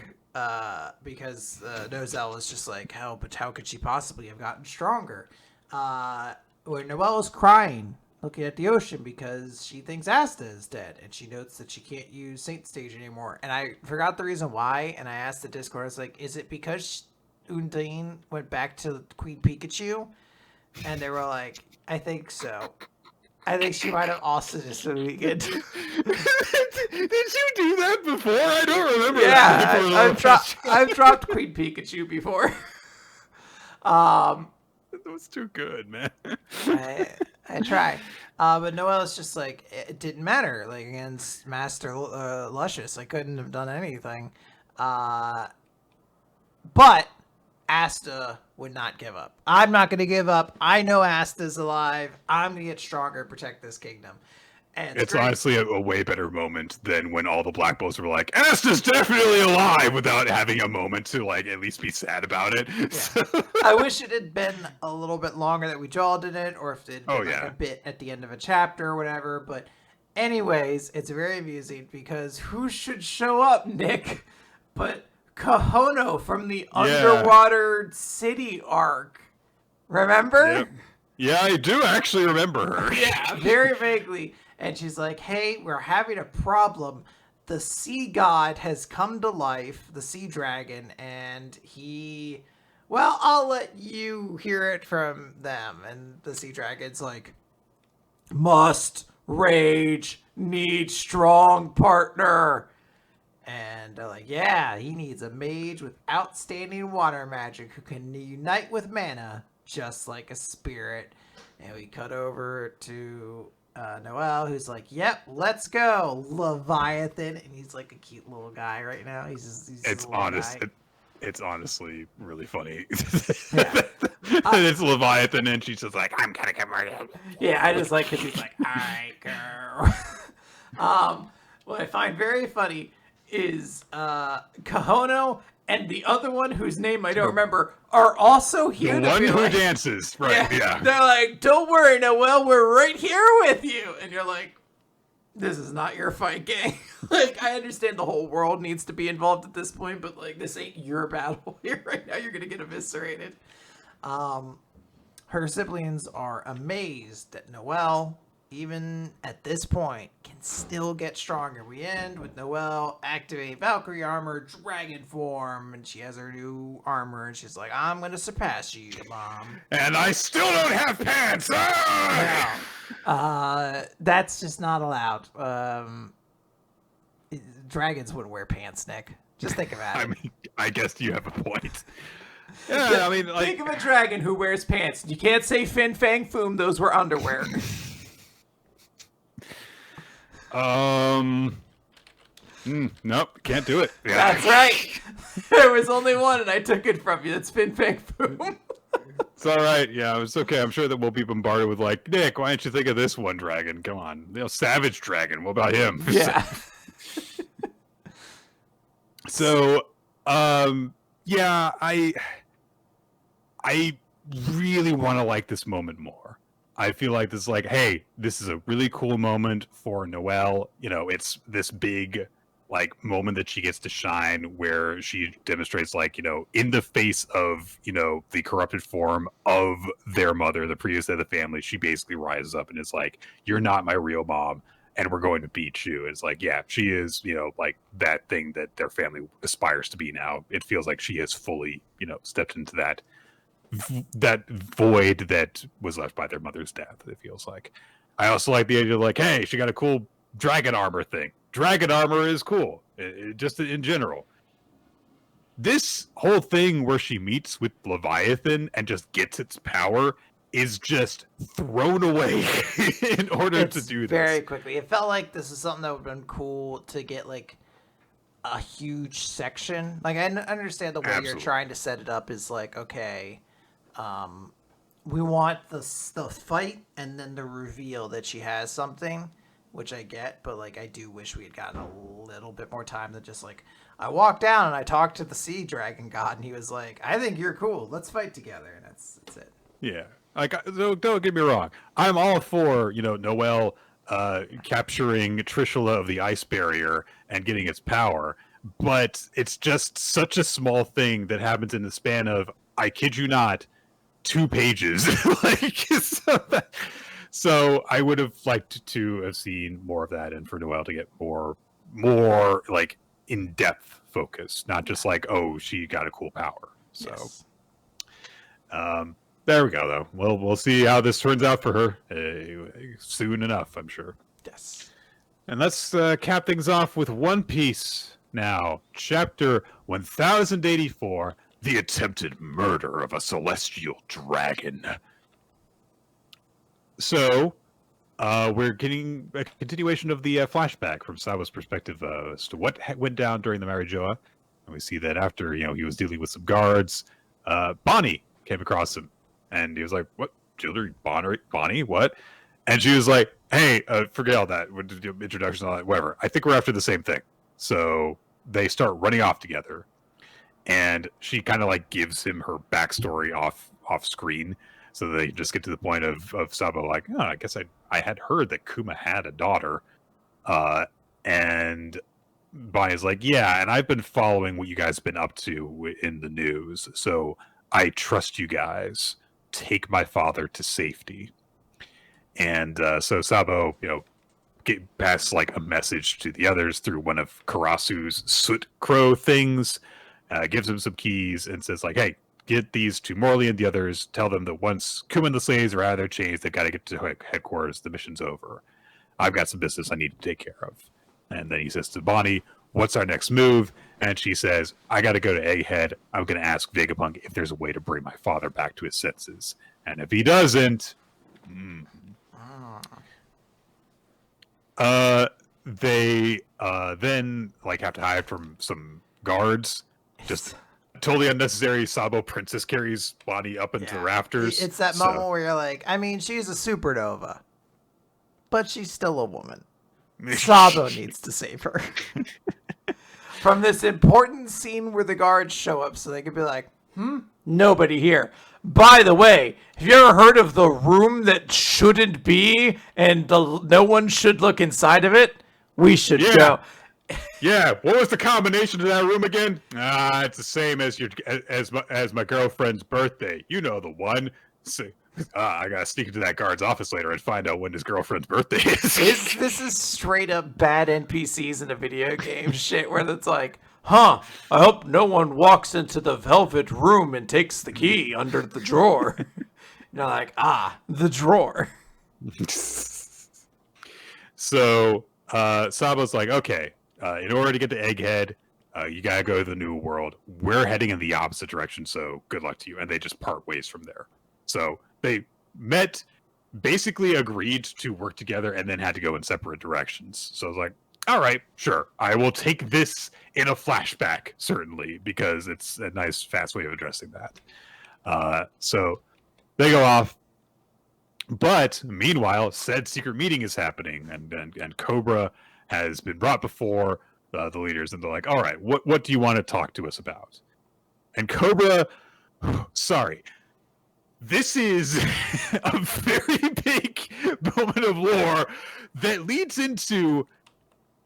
because Noelle is just like, how could she possibly have gotten stronger? Where Noelle is crying, looking at the ocean because she thinks Asta is dead, and she notes that she can't use Saint Stage anymore. And I forgot the reason why, and I asked the Discord, I was like, is it because Undine went back to Queen Pikachu? And they were like, I think so. I think she might have also just been weekend. Did you do that before? I don't remember. Yeah, I've dropped Queen Pikachu before. That was too good, man. I try. But Noelle's just like, it didn't matter. Like, against Master Luscious, I couldn't have done anything. But Asta would not give up. I'm not going to give up. I know Asta's alive. I'm going to get stronger, protect this kingdom. And it's honestly a way better moment than when all the Black Bulls were like, Asta's definitely alive, without having a moment to like at least be sad about it. Yeah. I wish it had been a little bit longer that we dwelled in it, or if it had been a bit at the end of a chapter or whatever. But anyways, it's very amusing because who should show up, Nick, but Kahono from the Underwater City arc. Remember? Yep. Yeah, I do actually remember her. Yeah, very vaguely. And she's like, hey, we're having a problem. The sea god has come to life, the sea dragon, and I'll let you hear it from them. And the sea dragon's like, must rage, need strong partner. And they're like, yeah, he needs a mage with outstanding water magic who can unite with mana just like a spirit. And we cut over to Noelle, who's like, yep, let's go, Leviathan. And he's like a cute little guy right now. It's honestly really funny. Yeah. And it's Leviathan, and she's just like, I'm gonna get murdered. Yeah, I just like because he's like, all right, girl. What I find very funny is Kahono and the other one whose name I don't remember are also here. The one who dances, right? Yeah. They're like, don't worry, Noelle, we're right here with you. And you're like, this is not your fight, gang. Like, I understand the whole world needs to be involved at this point, but like, this ain't your battle here right now. You're gonna get eviscerated. Her siblings are amazed that Noelle, even at this point, can still get stronger. We end with Noelle activate Valkyrie armor, dragon form, and she has her new armor, and she's like, I'm gonna surpass you, Mom. And I still don't have pants! No. That's just not allowed. Dragons wouldn't wear pants, Nick. Just think about it. I mean, I guess you have a point. Yeah, I mean, like... Think of a dragon who wears pants. You can't say Fin Fang Foom, those were underwear. Nope, can't do it. Yeah. That's right. There was only one, and I took it from you. It's Fin Fang Foom. It's all right. Yeah, it's okay. I'm sure that we'll be bombarded with like, Nick, why don't you think of this one dragon? Come on, Savage Dragon. What about him? Yeah. So, yeah, I really want to like this moment more. I feel like this is like, hey, this is a really cool moment for Noelle. You know, it's this big like moment that she gets to shine where she demonstrates like, you know, in the face of, you know, the corrupted form of their mother, the previous head of the family, she basically rises up and is like, you're not my real mom and we're going to beat you. And it's like, yeah, she is, you know, like that thing that their family aspires to be now. It feels like she has fully, you know, stepped into that void that was left by their mother's death, it feels like. I also like the idea of like, hey, she got a cool dragon armor thing. Dragon armor is cool, just in general. This whole thing where she meets with Leviathan and just gets its power is just thrown away in order to do this. Very quickly. It felt like this is something that would have been cool to get like a huge section. Like I understand the way you're trying to set it up is like, okay, we want the fight and then the reveal that she has something, which I get, but like I do wish we had gotten a little bit more time than just like I walked down and I talked to the sea dragon god and he was like, I think you're cool, let's fight together, and that's it. Yeah, like don't get me wrong, I'm all for Noelle capturing Trishula of the ice barrier and getting its power, but it's just such a small thing that happens in the span of, I kid you not, 2 pages. So I would have liked to have seen more of that, and for Noelle to get more like in-depth focus, not just like, oh, she got a cool power. So yes. There we go, though. We'll see how this turns out for her soon enough, I'm sure. Yes. And let's cap things off with One Piece now. Chapter 1084, The Attempted Murder of a Celestial Dragon. So, we're getting a continuation of the flashback from Sabo's perspective as to what went down during the Marijoa. And we see that after, he was dealing with some guards, Bonnie came across him. And he was like, what? Jewelry? Bonnie? What? And she was like, hey, forget all that. Introduction, all that, whatever. I think we're after the same thing. So they start running off together. And she kind of like gives him her backstory off screen. So they just get to the point of Sabo like, oh, I guess I had heard that Kuma had a daughter. And Bonnie's like, yeah, and I've been following what you guys have been up to in the news. So I trust you guys. Take my father to safety. And so Sabo, pass like a message to the others through one of Karasu's soot crow things, gives him some keys and says like, hey, get these to Morley and the others. Tell them that once Kuma and the slaves are out of their chains, they've got to get to headquarters. The mission's over. I've got some business I need to take care of. And then he says to Bonnie, what's our next move? And she says, I got to go to Egghead. I'm going to ask Vegapunk if there's a way to bring my father back to his senses. And if he doesn't... they then like have to hide from some guards. Just totally unnecessary. Sabo princess carries Bonnie up into the rafters. It's that moment where you're like, I mean, she's a supernova, but she's still a woman. Sabo needs to save her from this important scene where the guards show up so they could be like, nobody here. By the way, have you ever heard of the room that shouldn't be and no one should look inside of it? We should go. Yeah, what was the combination to that room again? It's the same as my girlfriend's birthday. You know the one. So, I gotta sneak into that guard's office later and find out when his girlfriend's birthday is. This is straight up bad NPCs in a video game shit where it's like, I hope no one walks into the velvet room and takes the key under the drawer. You're like, the drawer. So Sabo's like, okay, in order to get to Egghead, you gotta go to the New World. We're heading in the opposite direction, so good luck to you. And they just part ways from there. So they met, basically agreed to work together, and then had to go in separate directions. So I was like, all right, sure. I will take this in a flashback, certainly, because it's a nice, fast way of addressing that. So they go off. But meanwhile, said secret meeting is happening, and Cobra has been brought before the leaders, and they're like, all right, what do you want to talk to us about? And Cobra, sorry, this is a very big moment of lore that leads into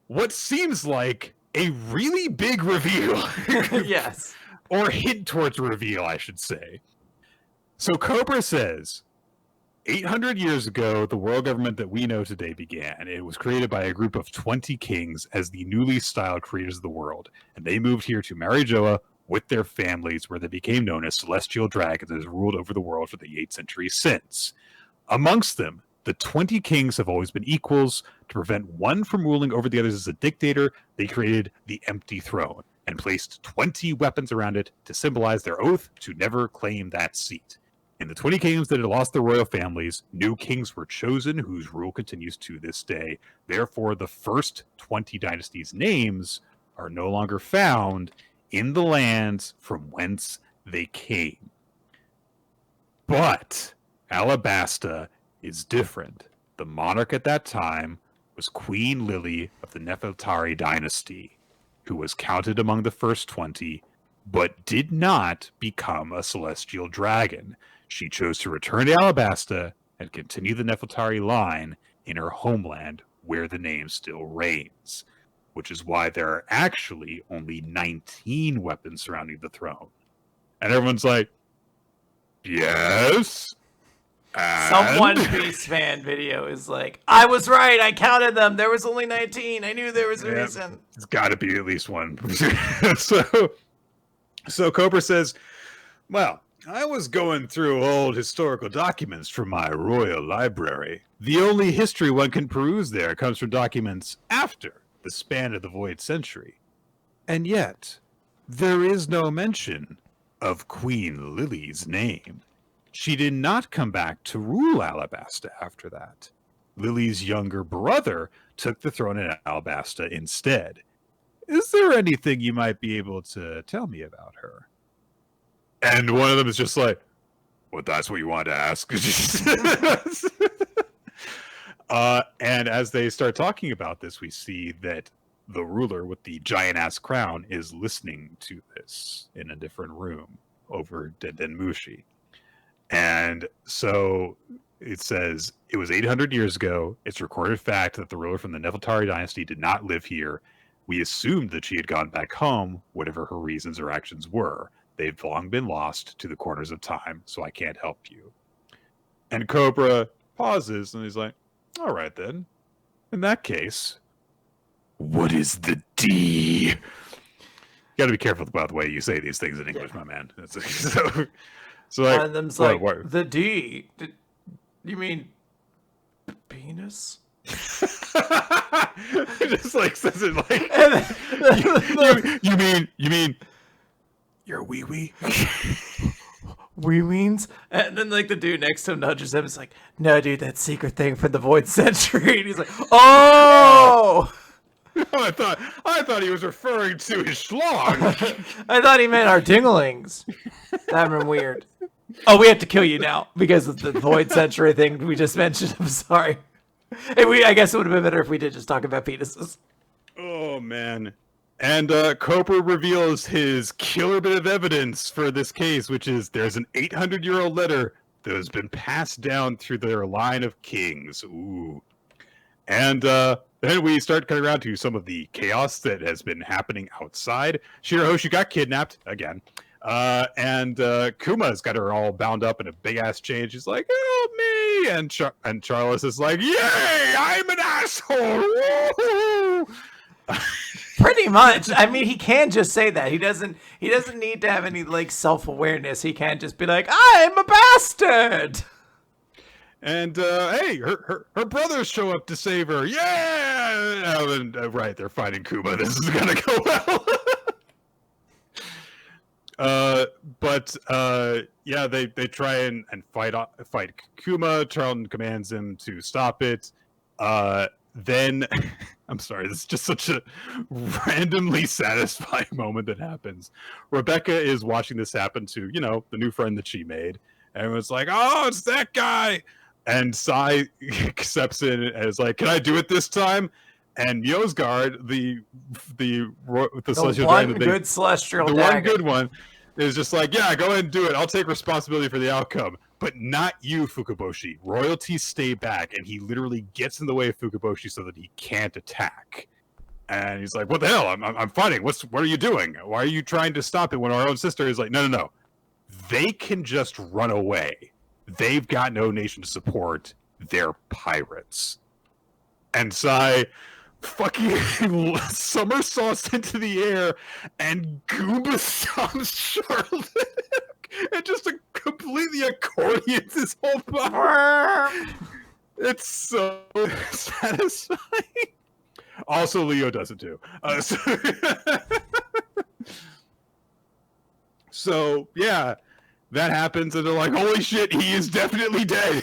what seems like a really big reveal. Yes. Or hint towards a reveal, I should say. So Cobra says, 800 years ago, the world government that we know today began. It was created by a group of 20 kings as the newly styled creators of the world. And they moved here to Marijoa with their families, where they became known as celestial dragons and has ruled over the world for the 8 centuries since. Amongst them, the 20 kings have always been equals. To prevent one from ruling over the others as a dictator, they created the empty throne and placed 20 weapons around it to symbolize their oath to never claim that seat. In the 20 kingdoms that had lost their royal families, new kings were chosen whose rule continues to this day. Therefore, the first 20 dynasties' names are no longer found in the lands from whence they came. But Alabasta is different. The monarch at that time was Queen Lily of the Nefeltari dynasty, who was counted among the first 20, but did not become a celestial dragon. She chose to return to Alabasta and continue the Nefeltari line in her homeland, where the name still reigns, which is why there are actually only 19 weapons surrounding the throne. And everyone's like, yes? Some One Piece fan video is like, I was right, I counted them, there was only 19, I knew there was a reason. It's got to be at least one. So Cobra says, well, I was going through old historical documents from my royal library. The only history one can peruse there comes from documents after the span of the Void Century. And yet, there is no mention of Queen Lily's name. She did not come back to rule Alabasta after that. Lily's younger brother took the throne in Alabasta instead. Is there anything you might be able to tell me about her? And one of them is just like, well, that's what you wanted to ask. And as they start talking about this, we see that the ruler with the giant-ass crown is listening to this in a different room over Denmushi. And so it says, it was 800 years ago. It's recorded fact that the ruler from the Nefeltari dynasty did not live here. We assumed that she had gone back home, whatever her reasons or actions were. They've long been lost to the corners of time, so I can't help you. And Cobra pauses, and he's like, all right then. In that case, what is the D? You gotta be careful about the way you say these things in English, my man. So like, one of them's like, the D. You mean penis? Just like says it like you mean your wee wee. Wee weens? And then like the dude next to him nudges him. It's like, no, dude, that secret thing from the Void Century. And he's like, oh. I thought he was referring to his schlong. I thought he meant our dinglings. That'd been weird. Oh, we have to kill you now because of the Void Century thing we just mentioned. I'm sorry. I guess it would have been better if we did just talk about penises. Oh, man. And Cobra reveals his killer bit of evidence for this case, which is there's an 800-year-old letter that has been passed down through their line of kings. Ooh. And then we start coming around to some of the chaos that has been happening outside. Shirahoshi got kidnapped again. And Kuma's got her all bound up in a big-ass chain. She's like, help me! And Charles is like, yay! I'm an asshole! Woo! Pretty much. I mean, he can just say that. He doesn't need to have any like self-awareness. He can't just be like, I'm a bastard. And hey, her brothers show up to save her. Yeah! Oh, and, right, they're fighting Kuma. This is gonna go well. Yeah, they try and fight Kuma. Charlton commands him to stop it. Then I'm sorry, this is just such a randomly satisfying moment that happens. Rebecca is watching this happen to, the new friend that she made. And everyone's like, oh, it's that guy. And Sai steps in and is like, can I do it this time? And Yozgard, the celestial one dragon, good celestial the dagger. one good one, is just like, yeah, go ahead and do it. I'll take responsibility for the outcome. But not you, Fukaboshi. Royalty stay back. And he literally gets in the way of Fukaboshi so that he can't attack. And he's like, what the hell? I'm fighting. What are you doing? Why are you trying to stop it when our own sister is like, no. They can just run away. They've got no nation to support. They're pirates. And Sai fucking somersaults into the air and Goomba stomps Charlotte and just completely accordions his whole body. It's so satisfying. Also, Leo does it too. So yeah, that happens, and they're like, "Holy shit, he is definitely dead!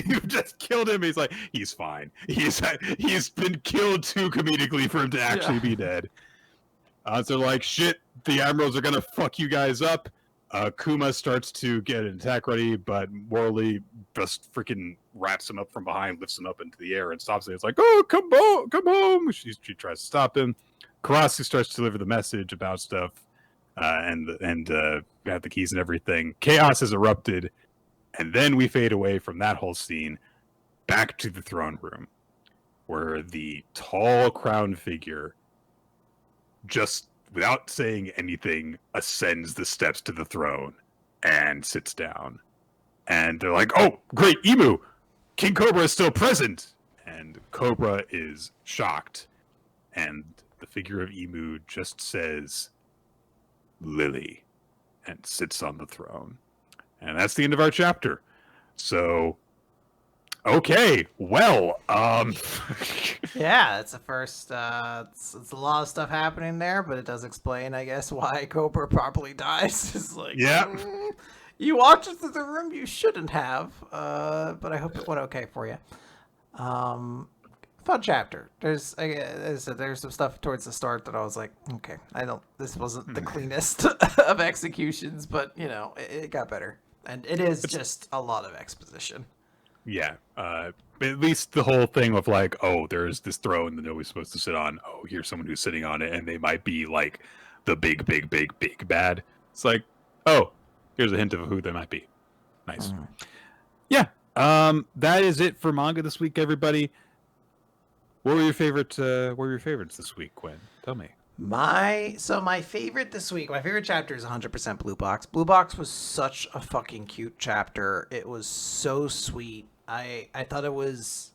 You just killed him." He's like, "He's fine. He's been killed too comedically for him to actually be dead." So they're like, "Shit, the admirals are gonna fuck you guys up." Kuma starts to get an attack ready, but Morley just freaking wraps him up from behind, lifts him up into the air, and stops him. It's like, "Oh, come home!" She tries to stop him. Karasu starts to deliver the message about stuff, and have the keys and everything. Chaos has erupted, and then we fade away from that whole scene back to the throne room, where the tall crowned figure, just without saying anything, ascends the steps to the throne and sits down. And they're like, "Oh, great, Emu! King Cobra is still present!" And Cobra is shocked. And the figure of Emu just says, "Lily," and sits on the throne. And that's the end of our chapter. So, okay, well, yeah, it's the first, it's a lot of stuff happening there, but it does explain, I guess, why Cobra probably dies. It's like, yeah. You walked into the room you shouldn't have, but I hope it went okay for you. Fun chapter. There's some stuff towards the start that I was like, okay, this wasn't the cleanest of executions, but, you know, it got better. And it's just a lot of exposition. Yeah, at least the whole thing of like, oh, there's this throne that nobody's supposed to sit on. Oh, here's someone who's sitting on it, and they might be like the big bad. It's like, oh, here's a hint of who they might be. Nice. Yeah, that is it for manga this week, everybody. What were your favorites this week, Quinn? Tell me. My favorite this week, my favorite chapter is 100% Blue Box. Blue Box was such a fucking cute chapter. It was so sweet. I thought it was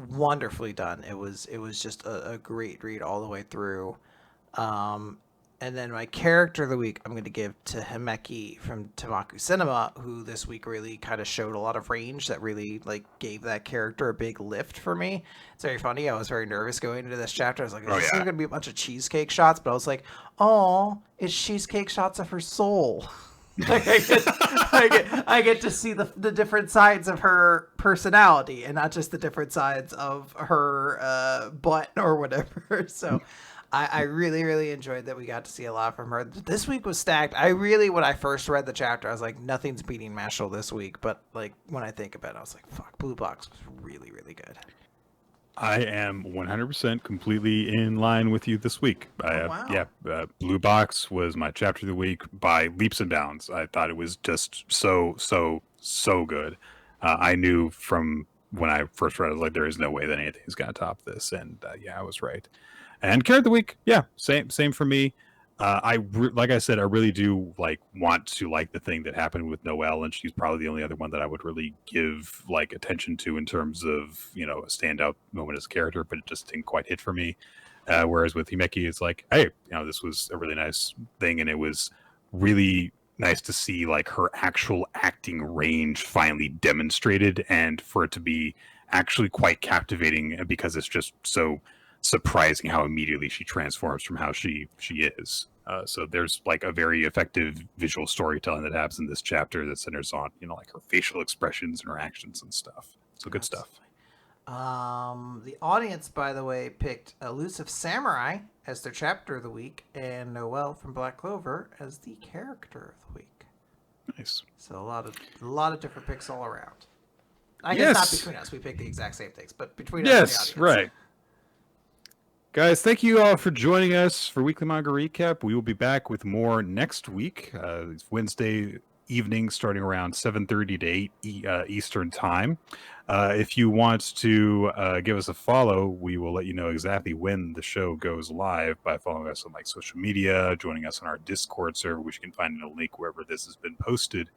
wonderfully done. It was just a great read all the way through. And then my character of the week, I'm going to give to Himeki from Tenmaku Cinema, who this week really kind of showed a lot of range that really like gave that character a big lift for me. It's very funny. I was very nervous going into this chapter. I was like, this is going to be a bunch of cheesecake shots, but I was like, oh, it's cheesecake shots of her soul. Like I get to see the different sides of her personality and not just the different sides of her butt or whatever. So I really, really enjoyed that we got to see a lot from her. This week was stacked. When I first read the chapter, I was like, nothing's beating Mashle this week. But like when I think about it, I was like, fuck, Blue Box was really, really good. I am 100% completely in line with you this week. Wow. Yeah, Blue Box was my chapter of the week by leaps and bounds. I thought it was just so good. I knew from when I first read it, I was like, there is no way that anything's going to top this. And yeah, I was right. And character of the week, yeah, same for me. Like I said, I really do want to like the thing that happened with Noelle, and she's probably the only other one that I would really give attention to in terms of a standout moment as a character, but it just didn't quite hit for me. Whereas with Himeki, it's like, hey, this was a really nice thing, and it was really nice to see her actual acting range finally demonstrated, and for it to be actually quite captivating because it's just so surprising how immediately she transforms from how she is. So there's a very effective visual storytelling that happens in this chapter that centers on her facial expressions and her actions and stuff. So good stuff. The audience, by the way, picked Elusive Samurai as their chapter of the week and Noelle from Black Clover as the character of the week. Nice. So a lot of different picks all around. I guess not between us. We picked the exact same things, but between us and the audience. Right. Guys, thank you all for joining us for Weekly Manga Recap. We will be back with more next week. It's Wednesday evening starting around 7:30 to 8 Eastern Time. If you want to give us a follow, we will let you know exactly when the show goes live by following us on social media, joining us on our Discord server, which you can find in a link wherever this has been posted.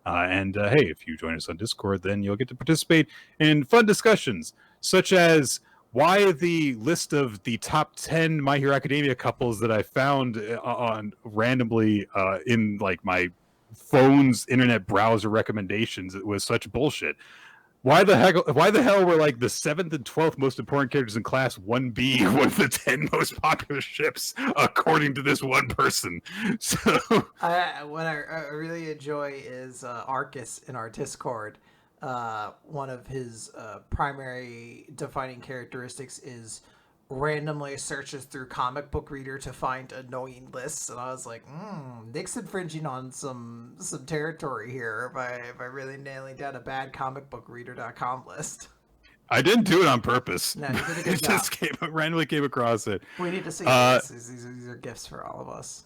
And hey, if you join us on Discord, then you'll get to participate in fun discussions, such as why the list of the top 10 My Hero Academia couples that I found on randomly in my phone's internet browser recommendations, it was such bullshit. Why the hell were like the 7th and 12th most important characters in class 1B one of the 10 most popular ships according to this one person? So what I really enjoy is Arcus in our Discord. One of his primary defining characteristics is randomly searches through comic book reader to find annoying lists, and I was like, Nick's infringing on some territory here by really nailing down a bad comicbookreader.com list. I didn't do it on purpose. No, you did a good job. Just randomly came across it. We need to see this. These are gifts for all of us.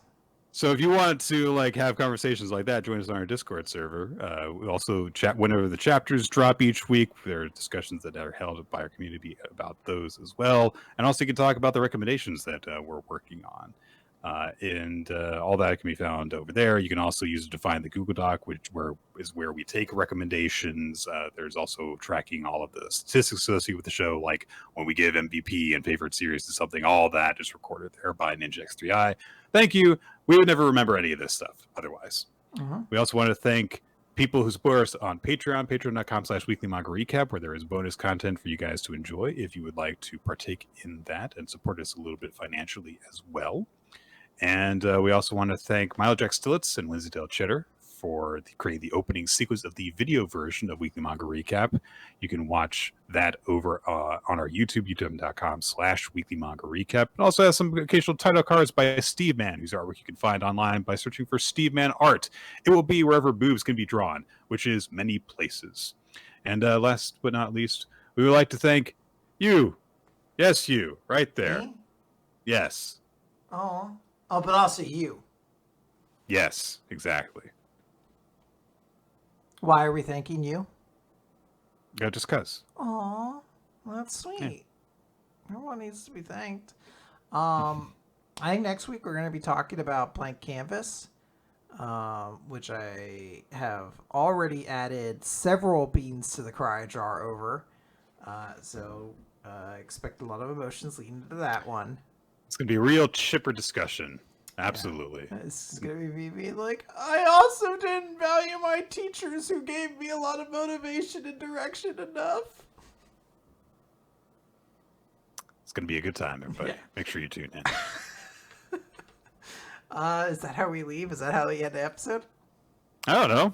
So if you want to like have conversations like that, join us on our Discord server. We also chat whenever the chapters drop each week. There are discussions that are held by our community about those as well, and also you can talk about the recommendations that we're working on. And all that can be found over there. You can also use it to find the Google Doc, which is where we take recommendations. There's also tracking all of the statistics associated with the show, like when we give MVP and favorite series to something. All that is recorded there by Ninja X3i. Thank you. We would never remember any of this stuff otherwise. We also want to thank people who support us on Patreon, patreon.com/weekly manga recap, where there is bonus content for you guys to enjoy if you would like to partake in that and support us a little bit financially as well. And we also want to thank Milo Jack Stillitz and Winsdale Cheddar for creating the opening sequence of the video version of Weekly Manga Recap. You can watch that over on our YouTube, youtube.com/Weekly Manga Recap. It also has some occasional title cards by Steve Man, whose artwork you can find online by searching for Steve Man Art. It will be wherever boobs can be drawn, which is many places. And last but not least, we would like to thank you. Yes, you, right there. Me? Yes. Oh, but also you. Yes, exactly. Why are we thanking you? Yeah, just cause. Aw, that's sweet. Yeah. Everyone needs to be thanked. I think next week we're going to be talking about Blank Canvas, which I have already added several beans to the cry jar over. So expect a lot of emotions leading into that one. It's going to be a real chipper discussion. Absolutely. Yeah. This is going to be me being like, I also didn't value my teachers who gave me a lot of motivation and direction enough. It's going to be a good time, everybody. Yeah. Make sure you tune in. Is that how we leave? Is that how we end the episode? I don't know.